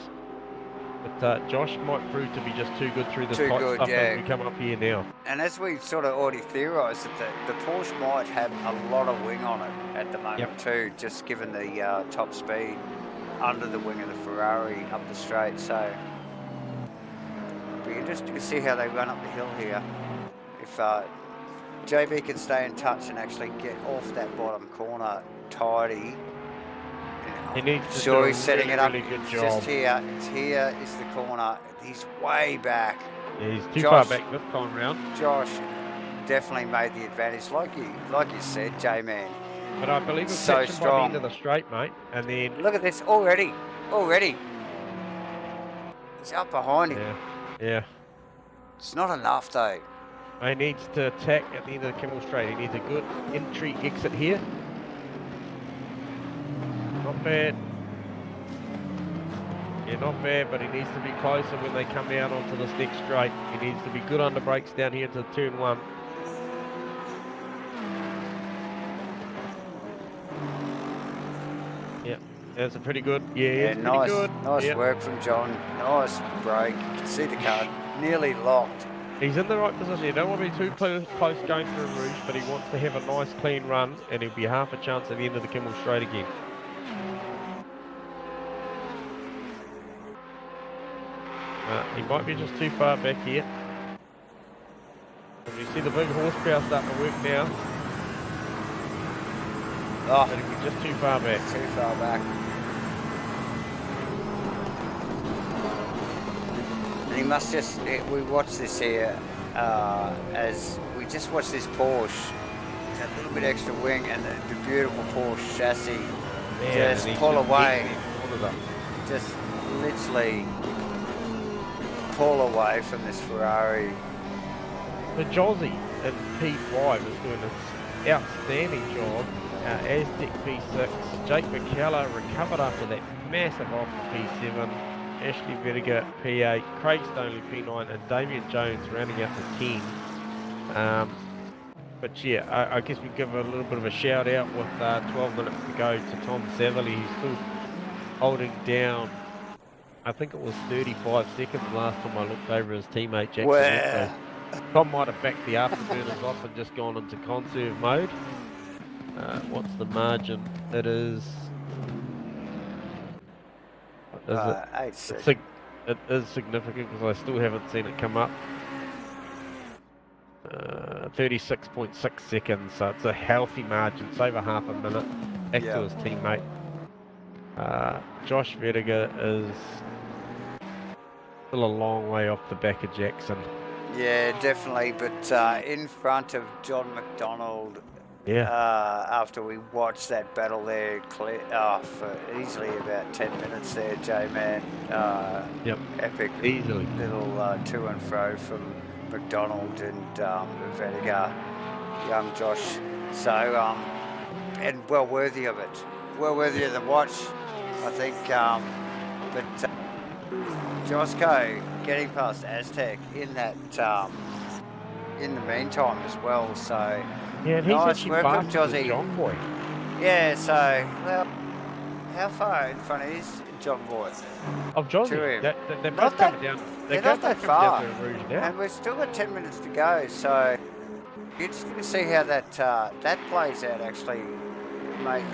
But Josh might prove to be just too good through this tight stuff as we come up here now. And as we sort of already theorised, that the Porsche might have a lot of wing on it at the moment too, just given the top speed under the wing of the Ferrari up the straight. So it'll be interesting to see how they run up the hill here. If JV can stay in touch and actually get off that bottom corner tidy. He needs to sure, he's setting it up. Really good job. Just here. It's here is the corner. He's way back. Yeah, he's too far back this time round. Josh definitely made the advantage, like you said, J-Man. But I believe it's so strong by the end of the straight, mate. And then look at this already. He's up behind him. Yeah. It's not enough though. He needs to attack at the end of the Kimmel Straight. He needs a good entry exit here. Not bad. Yeah, not bad, but he needs to be closer when they come down onto this next straight. He needs to be good under brakes down here to turn one. Yeah, that's a pretty good. Yeah, nice, pretty good. Nice work from John. Nice brake. You can see the car nearly locked. He's in the right position. He don't want to be too close going through Rouge, but he wants to have a nice clean run, and he'll be half a chance at the end of the Kimmel Straight again. He might be just too far back here. And you see the big horsepower starting to work now. Oh, but he'll be just too far back. Too far back. And he must just, we watched this here as we just watched this Porsche, a little bit extra wing and the beautiful Porsche chassis just pull away. Just literally pull away from this Ferrari. The Jossie in P5 is doing an outstanding job. Aztec P6, Jake McKellar recovered after that massive off P7. Ashley Vettiger P8, Craig Stonley P9, and Damien Jones rounding out the 10. But yeah, I guess we give a little bit of a shout out with 12 minutes to go to Tom Satherley. He's still holding down, I think it was 35 seconds last time I looked over his teammate Jackson. So Tom might have backed the afterburners off and just gone into conserve mode. What's the margin? It is... It is significant because I still haven't seen it come up. 36.6 seconds, so it's a healthy margin. It's over half a minute back to his teammate. Josh Vettiger is still a long way off the back of Jackson. Yeah, definitely, but in front of John McDonald. After we watched that battle there for easily about 10 minutes there, J-Man. Epic easily little to and fro from McDonald and Vettiger, young Josh. So, and well worthy of it. Well worthy of the watch, I think. But Josco getting past Aztec in that in the meantime as well. So. Yeah, and he's nice work from Jossie. John Boy. Yeah, so, well, how far in front is John Boy? Of Jossie? They're both coming down. They're not that far. Now. And we've still got 10 minutes to go, so interesting to see how that that plays out, actually. mate,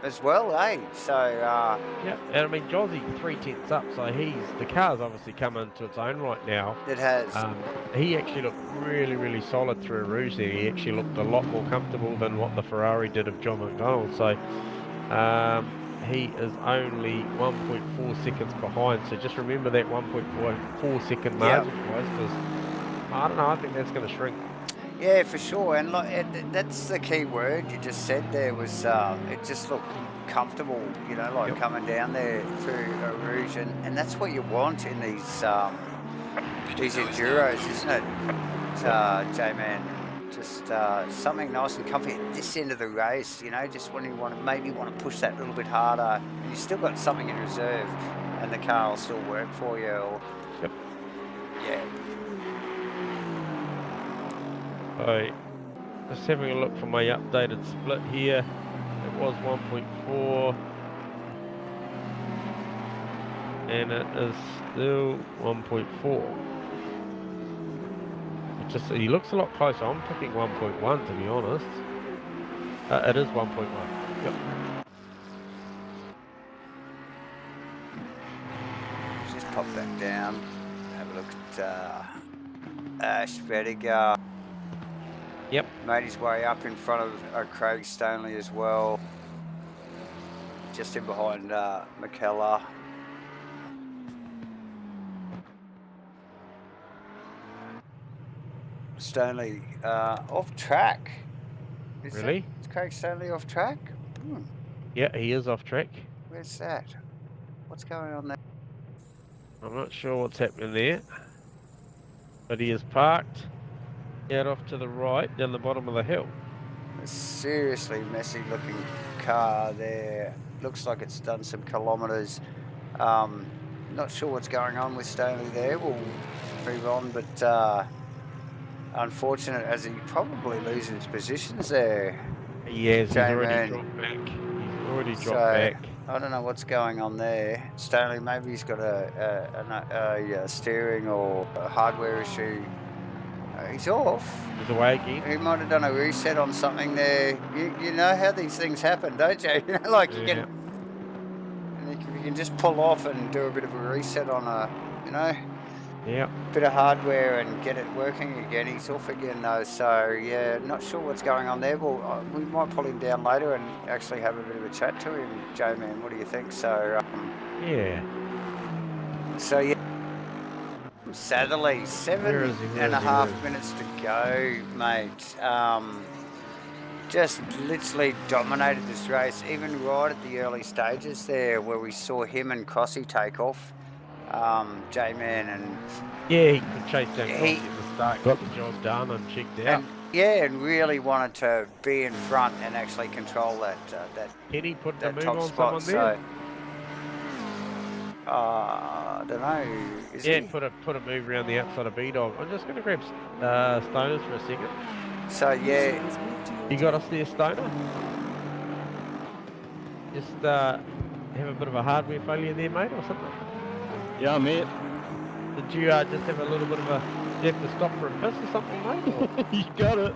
as well, eh? So, yeah, and I mean, Jozzy 3 tenths up, so the car's obviously come into its own right now. it has. He actually looked really, really solid through Rouge there. He actually looked a lot more comfortable than what the Ferrari did of John McDonald. So he is only 1.4 seconds behind. So just remember that 1.4 second margin, guys, because I don't know, I think that's going to shrink. Yeah, for sure. And look, that's the key word you just said there was, it just looked comfortable, you know, like coming down there through Rouge. And that's what you want in these Enduros, isn't it, J-Man? Just something nice and comfy at this end of the race, you know, just when you maybe want to push that little bit harder. And you've still got something in reserve and the car will still work for you. Or, yeah. So, just having a look for my updated split here. It was 1.4, and it is still 1.4. Just he looks a lot closer. I'm picking 1.1 to be honest. It is 1.1. Yep. Just pop that down. Have a look at Ash Vediger. Yep. Made his way up in front of Craig Stoneley as well. Just in behind McKellar. Stoneley off track. Really? Is Craig Stoneley off track? Yeah, he is off track. Where's that? What's going on there? I'm not sure what's happening there. But he is parked out off to the right, down the bottom of the hill. A seriously messy looking car there. Looks like it's done some kilometres. Not sure what's going on with Stoneley there. We'll move on, but unfortunate as he probably loses positions there. Yes, he's already dropped back. He's already dropped back. I don't know what's going on there. Stoneley, maybe he's got a steering or a hardware issue. He's off. He's away again. He might have done a reset on something there. You know how these things happen, don't you? You know, like you can just pull off and do a bit of a reset on a, you know, bit of hardware and get it working again. He's off again though, so yeah, not sure what's going on there. Well, we might pull him down later and actually have a bit of a chat to him, J-Man. What do you think? So yeah. So yeah. Sadly, 7.5 minutes to go, mate. Just literally dominated this race, even right at the early stages there where we saw him and Crossy take off. J-Man and... Yeah, he could chase down Crossy at the start, got the job done and checked out. And really wanted to be in front and actually control that Can he put the move top on spot. someone there? I don't know. Put a move around the outside of B-Dog. I'm just going to grab Stoners for a second. So yeah, you got us there, Stoner. Just have a bit of a hardware failure there, mate, or something. Yeah, mate. Did you just have a little bit of a? You have to stop for a piss or something, mate? You got it.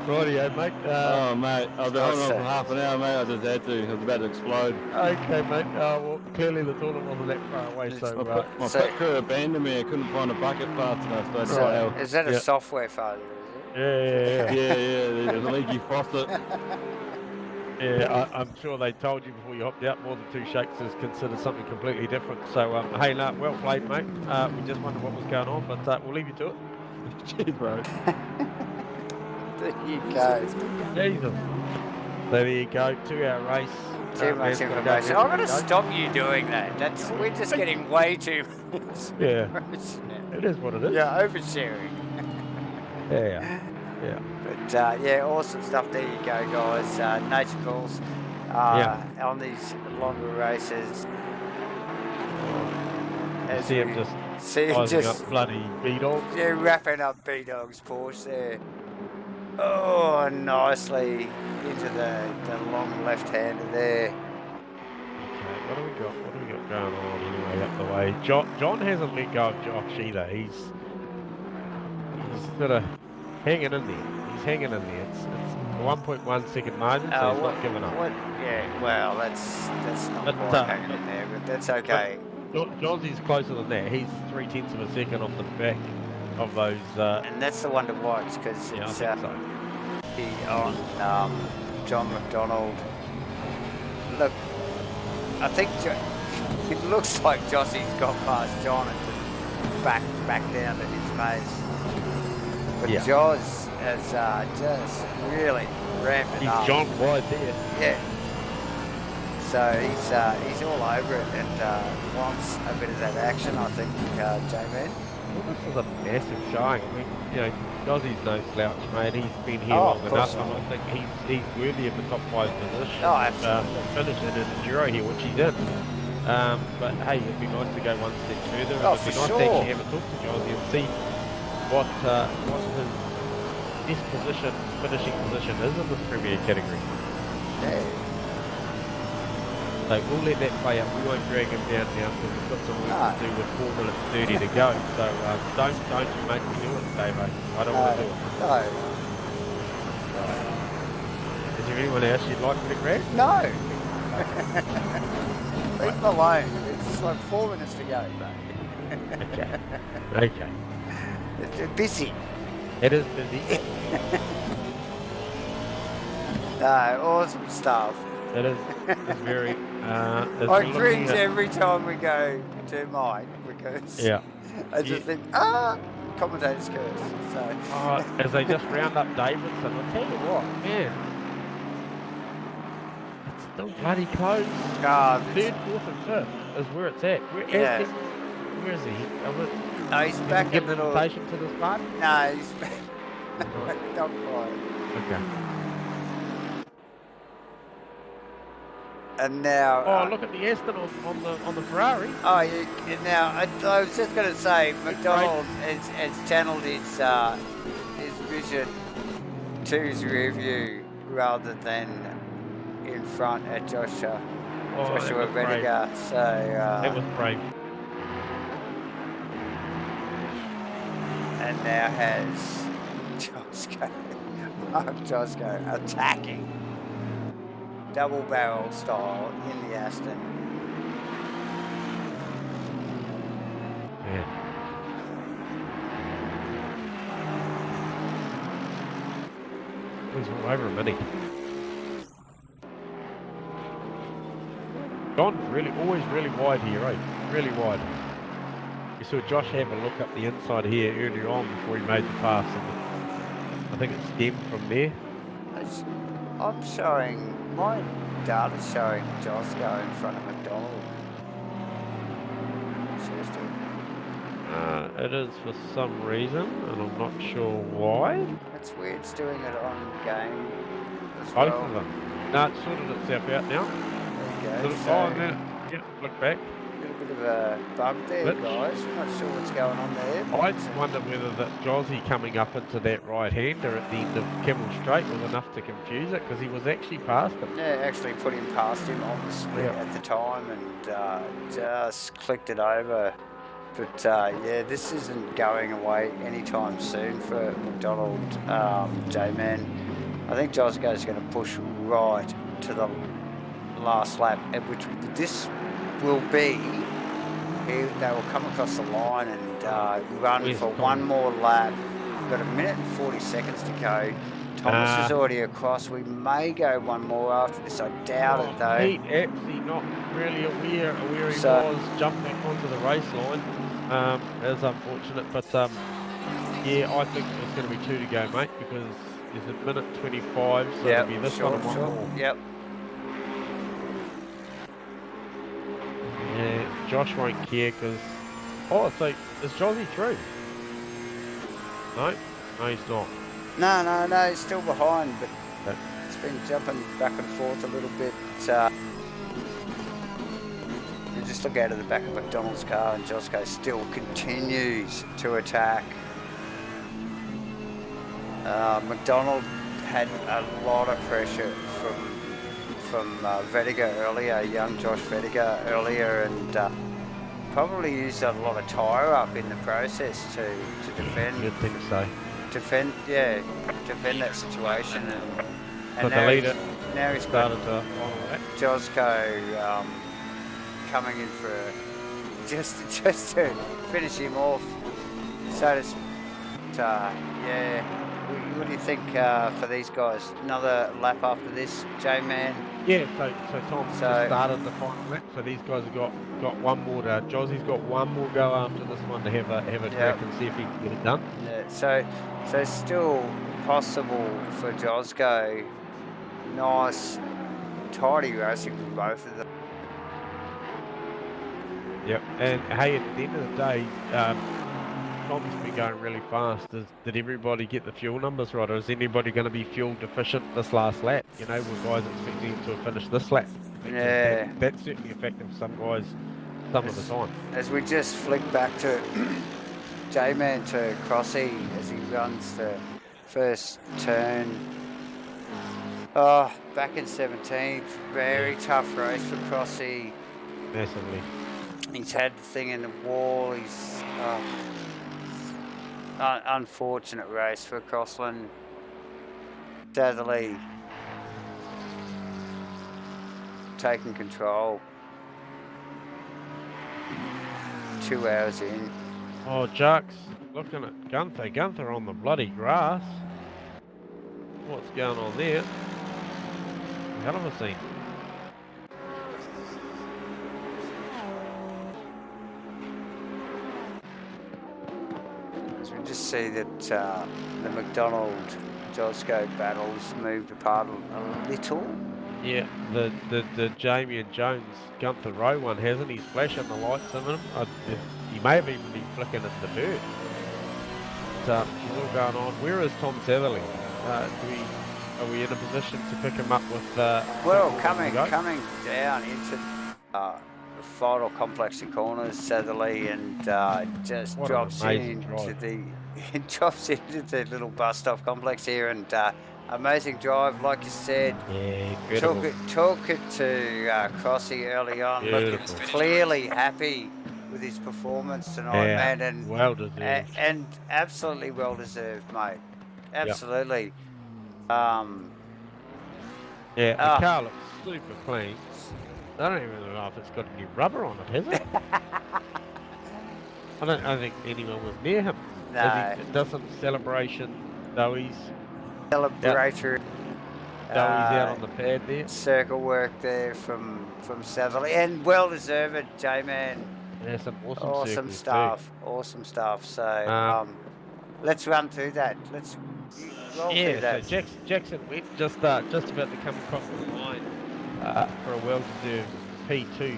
Rightio, mate. Oh, mate, I've been holding on for half an hour, mate. I just had to. I was about to explode. Okay, mate. Well, clearly the toilet wasn't that far away, so... My pit crew abandoned me. I couldn't find a bucket fast enough. So is that a software failure, is it? Yeah. There's a leaky faucet. Yeah, I'm sure they told you before you hopped out more than 2 shakes is considered something completely different. So, hey, no, well played, mate. We just wondered what was going on, but we'll leave you to it. Cheers, bro. There you go. Jesus. There you go. 2-hour race. Too much information. I'm going to stop you doing that. We're just getting way too much. Yeah. It is what it is. Yeah, oversharing. Yeah. But yeah, awesome stuff. There you go, guys. Nature calls on these longer races. See him just up bloody B-Dog. Yeah, wrapping up B-Dog's Porsche there. Oh, nicely into the long left-hander there. Okay, what do we got going on anyway up the way? John hasn't let go of Josh either. He's sort of hanging in there. He's hanging in there. It's a 1.1 second margin, so he's not giving up. Yeah, well, that's not quite hanging in there, but that's okay. Jozzie's closer than that. He's 0.3 of a second off the back of those. And that's the one to watch because yeah, it's I think so. on John McDonald. Look, I think it looks like Jossie's got past John and just back down to his pace. But yeah. Joz has just really ramped it up. He's John wide there. Yeah. So he's all over it and wants a bit of that action, I think, J-Man. Well, this is a massive showing. I mean, you know, Jozzie's no slouch, mate. He's been here long enough. I think he's worthy of the top 5 position. Oh, absolutely. Finish in an Enduro here, which he did. But hey, it'd be nice to go one step further. Oh, it'd be for nice to sure. actually have a talk to Jozzie and see what his best finishing position is in this Premier category. Yeah. So we'll let that play up. We won't drag him down now because we've got some work to do with 4 minutes 30 to go. So don't you make me do it, Dave. I don't want to do it. No. Is there anyone else you'd like me to grab? No. Leave him alone. It's like 4 minutes to go, mate. Okay. It's busy. It is busy. No, awesome stuff. It is. It's very. I cringe every time we go to mine because I just think, commentators curse. So. As they just round up Davidson, I'll tell you what, man. It's still bloody close. 3rd, 4th and 5th is where it's at. Where is he? No, he's back a little. Invitation to this party? No, he's not quite. Okay. And now. Look at the Aston on the Ferrari. Oh, yeah. Now I was just going to say, McDonald has channeled his vision to his rear view rather than in front at Joshua Vediger. So that was brave. And now has Mark Josko attacking double barrel style in the Aston. Yeah. He's all over a minute. John's always really wide here, right? Really wide. We saw Josh have a look up the inside here earlier on before he made the pass, and I think it stemmed from there. I'm showing, my data's showing Josko in front of McDonald. It is for some reason, and I'm not sure why. It's weird, it's doing it on game as Both well. of them. No, it's sorted itself out now. There you go. Yeah, look back. Got a bit of a bug there, guys. I'm not sure what's going on there. I wonder whether that Josie coming up into that right-hander at the end of Camel Straight was enough to confuse it, because he was actually past him. Yeah, actually put him past him on the split at the time and just clicked it over. But yeah, this isn't going away anytime soon for McDonald, J-Man. I think Josko's going to push right to the last lap, which this will be. They will come across the line and run for one more lap. We've got 1 minute and 40 seconds to go. Thomas is already across. We may go one more after this. I doubt it though. He actually not really aware where he was, jumped back onto the race line. That's unfortunate, but yeah, I think there's going to be 2 to go, mate, because there's 1 minute 25, so it'll be this one and one more. Yep. Yeah, Josh won't care because... Oh, so is Josie through? No? No, he's not. No, he's still behind, but it's been jumping back and forth a little bit. You just look out of the back of McDonald's car and Josko still continues to attack. McDonald had a lot of pressure from Vediger earlier, young Josh Vediger earlier, and probably used a lot of tyre up in the process to defend. You'd think so. defend that situation, and So the leader now he's got started to follow that. Josco coming in for just to finish him off. So yeah, what do you think for these guys? Another lap after this, J-Man? Yeah, so Tom just started the final lap. So these guys have got one more. Jozzie's got one more go after this one to have a crack and see if he can get it done. Yeah, so still possible for Josco. Nice, tidy racing from both of them. Yep, and hey, at the end of the day, Tom's been going really fast. Did everybody get the fuel numbers right, or is anybody going to be fuel deficient this last lap? You know, were guys expecting him to finish this lap? Yeah. That's certainly affecting some guys some of the time. As we just flick back to J-Man to Crossy as he runs the first turn. Oh, back in 17th. Very tough race for Crossy. Massively. He's had the thing in the wall. He's unfortunate race for Crossland. Sadly taking control. 2 hours in. Oh, Jux, looking at Gunther. Gunther on the bloody grass. What's going on there? Hell of a scene. As we just see that the McDonald-Josco battles moved apart a little. Yeah, the Jamie and Jones Gunther Rowe one hasn't. He's flashing the lights on him. He may have even been flicking at the bird. But she's all going on. Where is Tom Satherley? Are we in a position to pick him up with? Well, coming down into the final complex of corners, Satherley, and just drops into the little bus stop complex here, and amazing drive, like you said. Yeah, took it to Crossy early on. Looking clearly happy with his performance tonight, man, and well deserved, and absolutely well deserved, mate. Absolutely. The car looks super clean. I don't even know if it's got any rubber on it, has it? I don't think anyone was near him. No. He does some celebration, Doey's Celebratory. Doey's out on the pad there. Circle work there from Satherley, and well deserved, J-Man. Yeah, some awesome stuff. Too. Awesome stuff. So let's run through that. Let's roll through that. So Jackson went just about to come across the line for a well-deserved P2.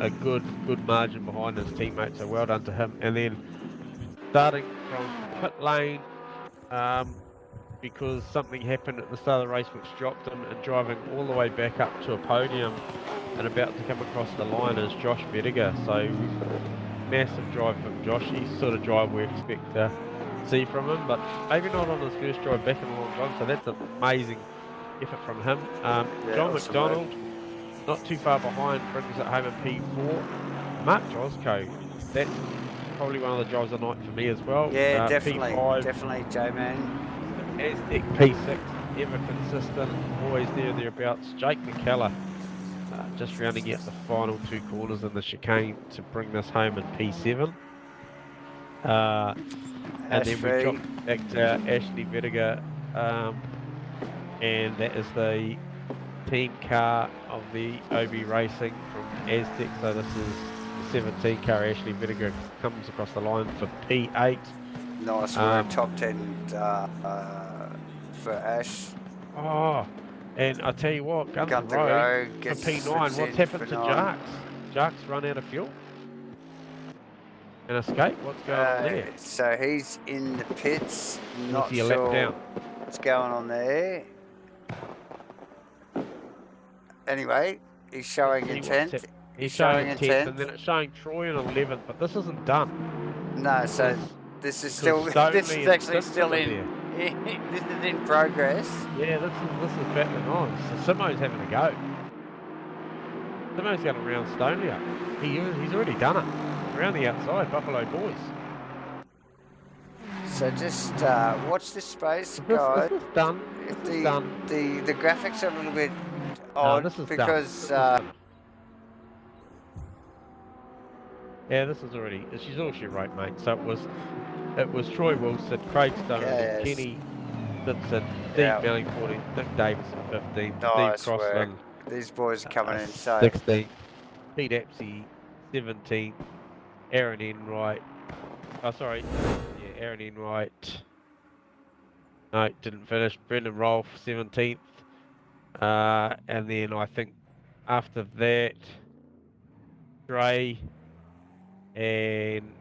A good margin behind his teammates. So well done to him. And then starting from pit lane, because something happened at the start of the race which dropped him, and driving all the way back up to a podium and about to come across the line is Josh Vediger. So massive drive from Josh. He's the sort of drive we expect to see from him, but maybe not on his first drive back in a long time, so that's an amazing effort from him. John McDonald, not too far behind, brings it home in P4. Mark Josco, that's probably one of the drives of the night for me as well. Yeah, P5, definitely, J-Man. Aztec P6, ever consistent, always thereabouts. Jake McKellar, just rounding out the final 2 corners in the chicane to bring this home in P7. And then we drop back to Ashley Vediger, and that is the team car of the OB Racing from Aztec. So this is the 17 car. Ashley Vediger comes across the line for P8. Nice work, top 10 for Ash. Oh, and I tell you what, Gunther Rowe for P9. What's happened to Jarks? Jarks run out of fuel? And escape? What's going on there? So he's in the pits. Not sure what's going on there. Anyway, he's showing intent. He's showing intent, and then it's showing Troy in 11th, but this isn't done. No, so this is still. This is actually still in. This is in progress. Yeah, this is battling on. So Simo's having a go. Simo's going to round Stoney up. He's already done it. around the outside, Buffalo boys. So just watch this space, This guys. is done. This is done. The graphics are a little bit No, odd this is because done. This is done. Yeah, this is already. She's all she wrote, mate. So it was Troy Wilson, Craig Stone, Yes. Kenny Simpson, Steve Yeah. Melling 14, Nick Davison 15, Nice Steve Crossland work. These boys are coming in so 16, Pete Epsey 17, Aaron Enright. Oh, sorry. Yeah, Aaron Enright. No, didn't finish. Brendan Rolfe 17th. And then I think after that, Dre and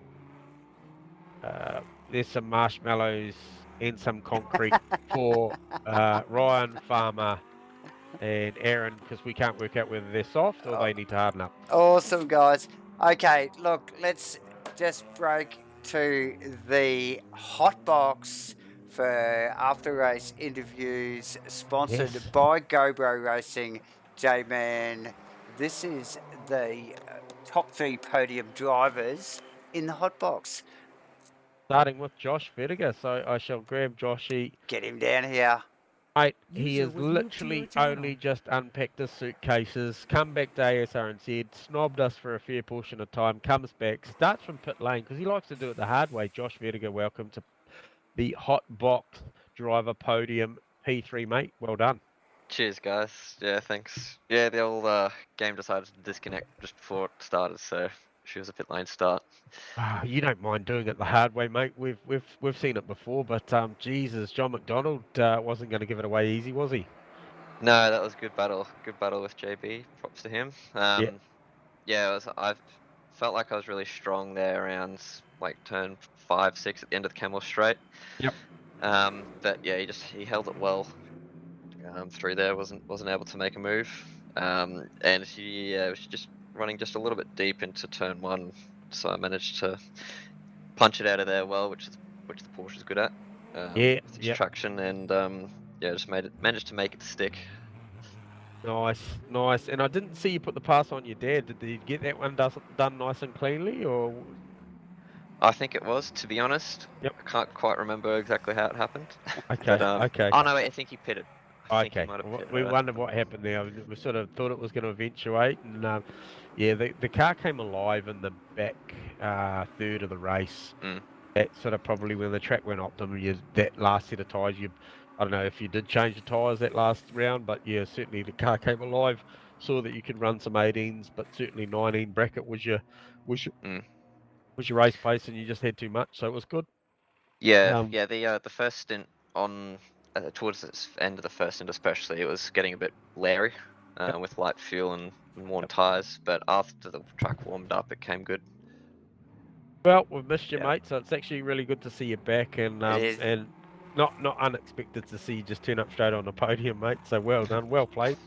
there's some marshmallows and some concrete for Ryan Farmer and Aaron, because we can't work out whether they're soft or they need to harden up. awesome, guys. Okay, look, let's just break to the hot box for after race interviews, sponsored Yes. by GoBro Racing. J-Man, this is the top 3 podium drivers in the hot box. Starting with Josh Vertiger, so I shall grab Joshy. Get him down here. Mate, he User has was moved to literally your channel. only just unpacked his suitcases, come back to Asrnz, snobbed us for a fair portion of time, comes back, starts from pit lane, because he likes to do it the hard way. Josh Vertiger, welcome to the hot box driver podium P3, mate. Well done. Cheers, guys. Yeah, thanks. Yeah, the old game decided to disconnect just before it started, so she was a pit lane start. You don't mind doing it the hard way, mate. We've seen it before, but Jesus, John McDonald wasn't going to give it away easy, was he? No, that was a good battle. Good battle with JB. Props to him. Yeah. Yeah, I felt like I was really strong there around like turn 5, 6 at the end of the Camel Straight. Yep. But yeah, he held it well through there. Wasn't able to make a move. And she was just running just a little bit deep into turn 1, so I managed to punch it out of there well, which the Porsche's good at. Yeah. With his traction, and yeah, just managed to make it stick. Nice. And I didn't see you put the pass on your dad. Did you get that one done nice and cleanly, or? I think it was, to be honest. Yep. I can't quite remember exactly how it happened. Okay. But, Okay. Oh no, wait, I think he pitted. Okay. We wondered what happened there. We sort of thought it was going to eventuate, and yeah, the car came alive in the back third of the race. That's sort of probably when the track went optimum. That last set of tyres, I don't know if you did change the tyres that last round, but yeah, certainly the car came alive. Saw that you could run some 18s, but certainly 19 bracket was your race pace, and you just had too much, so it was good. Yeah, the first stint on towards the end of the first stint especially, it was getting a bit leery with light fuel and worn tyres, but after the track warmed up, it came good. Well, we've missed you, mate, so it's actually really good to see you back, and not unexpected to see you just turn up straight on the podium, mate. So well done, well played.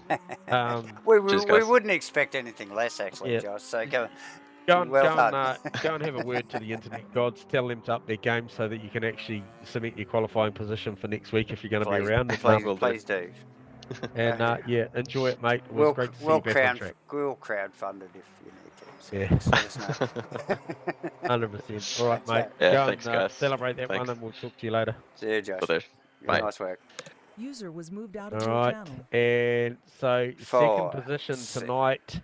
We wouldn't expect anything less, actually, Josh. So go and have a word to the internet gods. Tell them to up their game so that you can actually cement your qualifying position for next week if you're going to be around. Please do. And yeah, enjoy it, mate. It was great to see you back on track. We'll crowdfund it if you need to. So yeah. just let us know. 100%. All right, mate. Yeah, go thanks, and guys. celebrate that one, and we'll talk to you later. See you, Josh. Bye. Nice work. User was moved out of All your right, channel. and so second position tonight.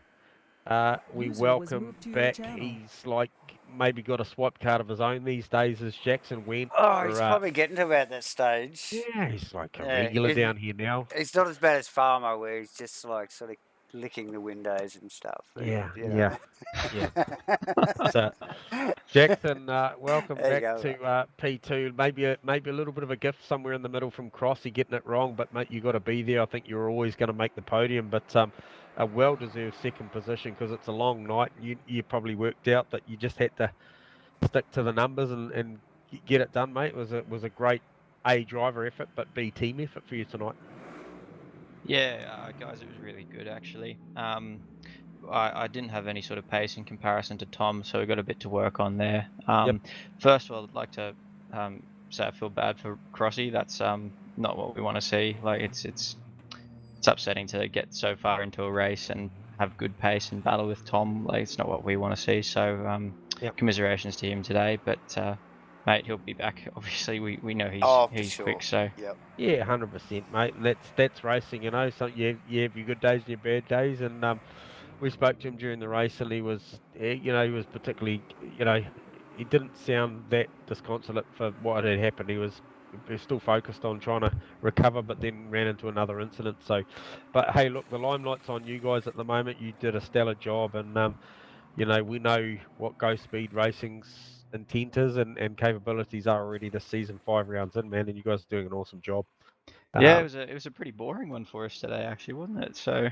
We User was welcome moved to your back. channel. He's like maybe got a swipe card of his own these days. As Jackson went. Oh, he's probably getting to about that stage. Yeah, he's like a regular down here now. He's not as bad as Farmer, where he's just like sort of licking the windows and stuff. Yeah. Yeah. So, Jackson, welcome There you back to P2. Maybe a little bit of a gift somewhere in the middle from Crossy getting it wrong, but mate, you got to be there. I think you're always going to make the podium, but a well-deserved second position because it's a long night. You probably worked out that you just had to stick to the numbers and get it done, mate. It was a great A, driver effort, but B, team effort for you tonight. Yeah, guys, it was really good actually. I didn't have any sort of pace in comparison to Tom, so we got a bit to work on there. First of all, I'd like to say I feel bad for Crossy. That's not what we want to see. Like it's upsetting to get so far into a race and have good pace and battle with Tom. Like it's not what we want to see. So commiserations to him today. But mate, he'll be back. Obviously, we know he's sure. quick. So Yep. Yeah, 100%, mate. And that's racing, you know. So you have your good days and your bad days, and we spoke to him during the race, and he was particularly, he didn't sound that disconsolate for what had happened. He was still focused on trying to recover, but then ran into another incident. So, but hey, look, the limelight's on you guys at the moment. You did a stellar job, and we know what Ghost Speed Racing's intent is and capabilities are already this season, 5 rounds in, man, and you guys are doing an awesome job. yeah, it was a pretty boring one for us today, actually, wasn't it? So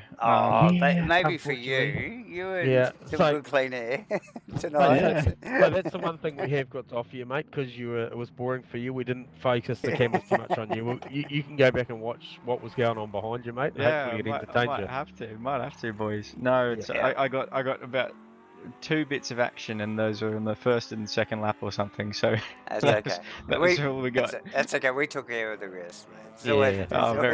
maybe for you. You were in some good clean air tonight. So that's the one thing we have got to offer you, mate, because it was boring for you. We didn't focus the cameras too much on you. You can go back and watch what was going on behind you, mate. And yeah, hopefully it I entertained you. might have to, boys. No, it's I got about 2 bits of action, and those were in the first and second lap or something. So that's okay. That was all we got. That's okay. We took care of the rest, man. Very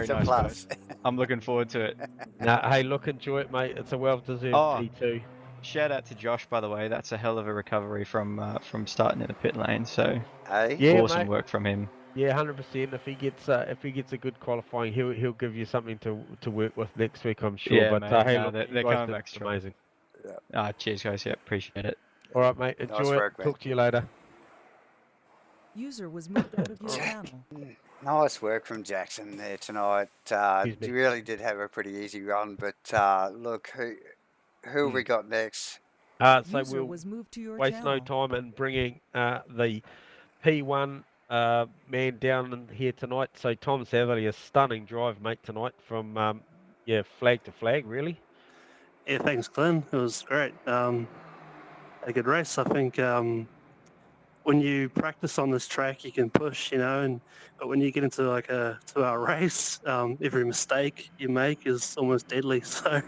nice, plus. I'm looking forward to it. Hey, look, enjoy it, mate. It's a well-deserved G2. Shout out to Josh, by the way. That's a hell of a recovery from starting in the pit lane. So awesome work from him. Yeah, 100%. If he gets a good qualifying, he'll give you something to work with next week, I'm sure. Yeah, but mate. hey, look, they're coming back strong. Amazing. Cheers, guys. Yeah, appreciate it. All right, mate. Enjoy it. Work, Talk to you later. User was moved out of your channel. Nice work from Jackson there tonight. He really did have a pretty easy run, but look, who we got next? So User we'll was moved to your waste channel. no time in bringing the P1 man down in here tonight. So Tom Satherley, a stunning drive, mate, tonight from flag to flag, really. Yeah, thanks, Glenn. It was great. A good race. I think when you practice on this track, you can push, but when you get into like a 2-hour race, every mistake you make is almost deadly. So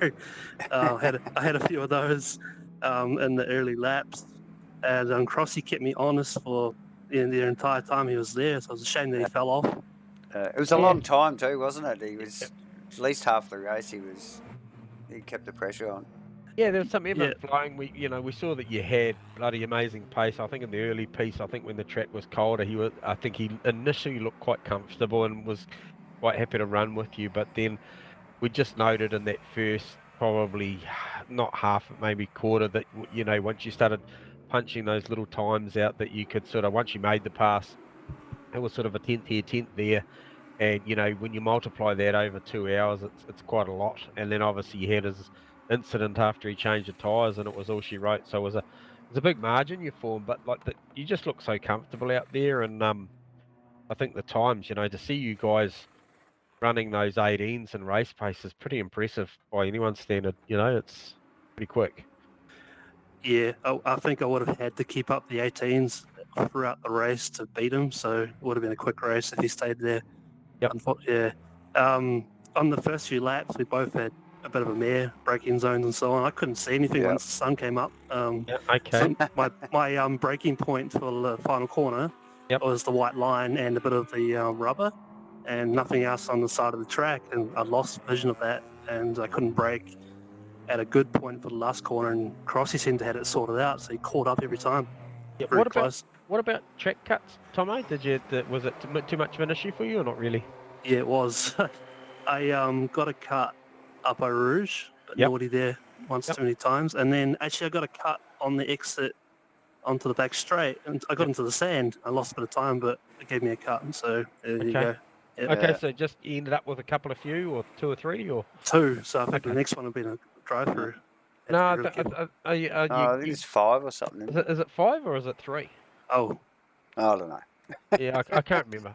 I had a few of those in the early laps, and Crossy kept me honest for the entire time he was there. So I was ashamed that he fell off. It was a long time too, wasn't it? He was at least half the race. He kept the pressure on. Yeah, there was some effort flowing. We saw that you had bloody amazing pace. I think in the early piece, I think when the track was colder, I think he initially looked quite comfortable and was quite happy to run with you. But then we just noted in that first, probably not half, maybe quarter, that once you started punching those little times out, that you could sort of, once you made the pass, it was sort of a 10th here, 10th there. And when you multiply that over 2 hours, it's quite a lot. And then obviously you had his incident after he changed the tyres, and it was all she wrote. So it was a big margin you formed, but you just look so comfortable out there. And I think the times, to see you guys running those 18s and race pace is pretty impressive by anyone's standard. It's pretty quick. Yeah, I think I would have had to keep up the 18s throughout the race to beat him. So it would have been a quick race if he stayed there. Yep. Yeah. On the first few laps, we both had a bit of a mare, braking zones and so on. I couldn't see anything once the sun came up. Okay. So my braking point for the final corner was the white line and a bit of the rubber, and nothing else on the side of the track. And I lost vision of that, and I couldn't brake at a good point for the last corner. And Crossy seemed to have it sorted out, so he caught up every time. Yeah. What about track cuts, Tomo? Was it too much of an issue for you, or not really? Yeah, it was. I got a cut up Eau Rouge, but naughty there once too many times. And then actually I got a cut on the exit onto the back straight, and I got into the sand. I lost a bit of time, but it gave me a cut, and so there you go. Yeah. Okay, so just you ended up with a couple of few, or 2 or 3, or 2. So I think the next one will be a drive-through. No, I think it's 5 or something. Is it 5 or is it 3? Oh, I don't know. Yeah, I can't remember.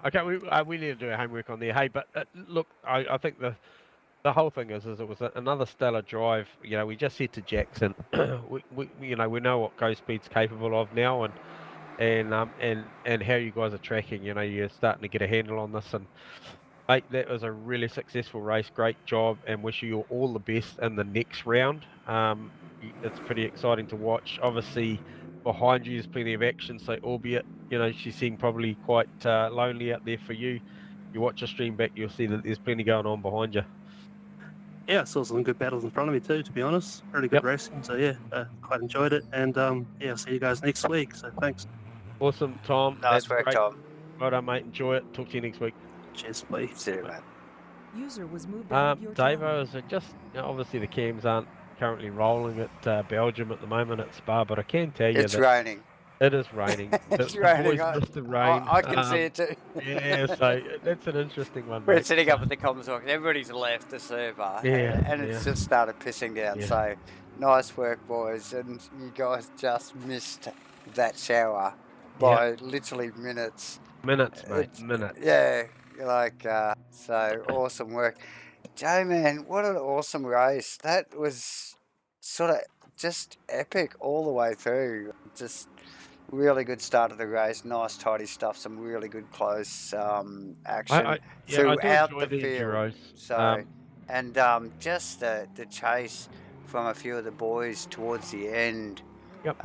We need to do our homework on there. Hey, but look, I think the whole thing is it was another stellar drive. We just said to Jackson, we know what Ghost Speed's capable of now, and how you guys are tracking. You're starting to get a handle on this, and mate, that was a really successful race. Great job, and wish you all the best in the next round. It's pretty exciting to watch. Obviously, behind you there's plenty of action, so albeit she seemed probably quite lonely out there for you. You watch a stream back, you'll see that there's plenty going on behind you. yeah, I saw some good battles in front of me too, to be honest. Really good racing. So yeah, quite enjoyed it. And yeah, I'll see you guys next week. So thanks. Awesome, Tom. Nice That's work, great. Tom. Well done, mate. Enjoy it. Talk to you next week. Cheers, bye. See you, mate. User was moved out of your channel. Davo, is it just obviously the cams aren't currently rolling at Belgium at the moment at Spa, but I can tell you It's that raining. it is raining. It's the raining. boys missed the rain. I can see it too. Yeah, so that's an interesting one, We're mate. sitting up at the comms talk. Everybody's left the server, and it's just started pissing down. Yeah. So nice work, boys, and you guys just missed that shower by literally minutes. Minutes, mate. Minutes. Yeah, like so awesome work, Joe. Man, what an awesome race! That was sort of just epic all the way through. Just really good start of the race. Nice, tidy stuff. Some really good close action throughout the field. Enduros. So, and just the chase from a few of the boys towards the end. Yep.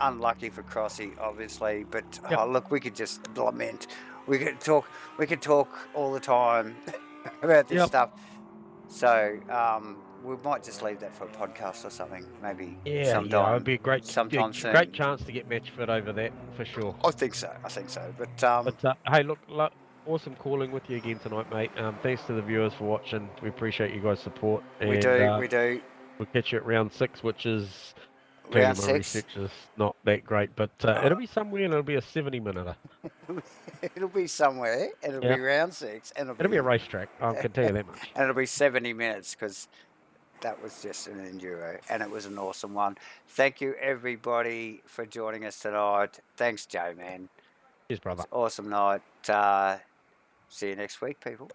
Unlucky for Crossy, obviously, but look, we could just lament. We could talk all the time about this stuff. So we might just leave that for a podcast or something, maybe. Yeah, sometime. it'd be a great chance to get match fit over that for sure. I think so. But hey, look, awesome calling with you again tonight, mate. Thanks to the viewers for watching. We appreciate you guys' support. We do. We'll catch you at round 6, which is round 6. Is not that great, but it'll be somewhere and it'll be a 70-minute. It'll be somewhere, and it'll be round 6, and it'll be a racetrack. I can tell you that much. And it'll be 70 minutes because that was just an enduro, and it was an awesome one. Thank you, everybody, for joining us tonight. Thanks, Joe, man. Cheers, brother. Awesome night. See you next week, people.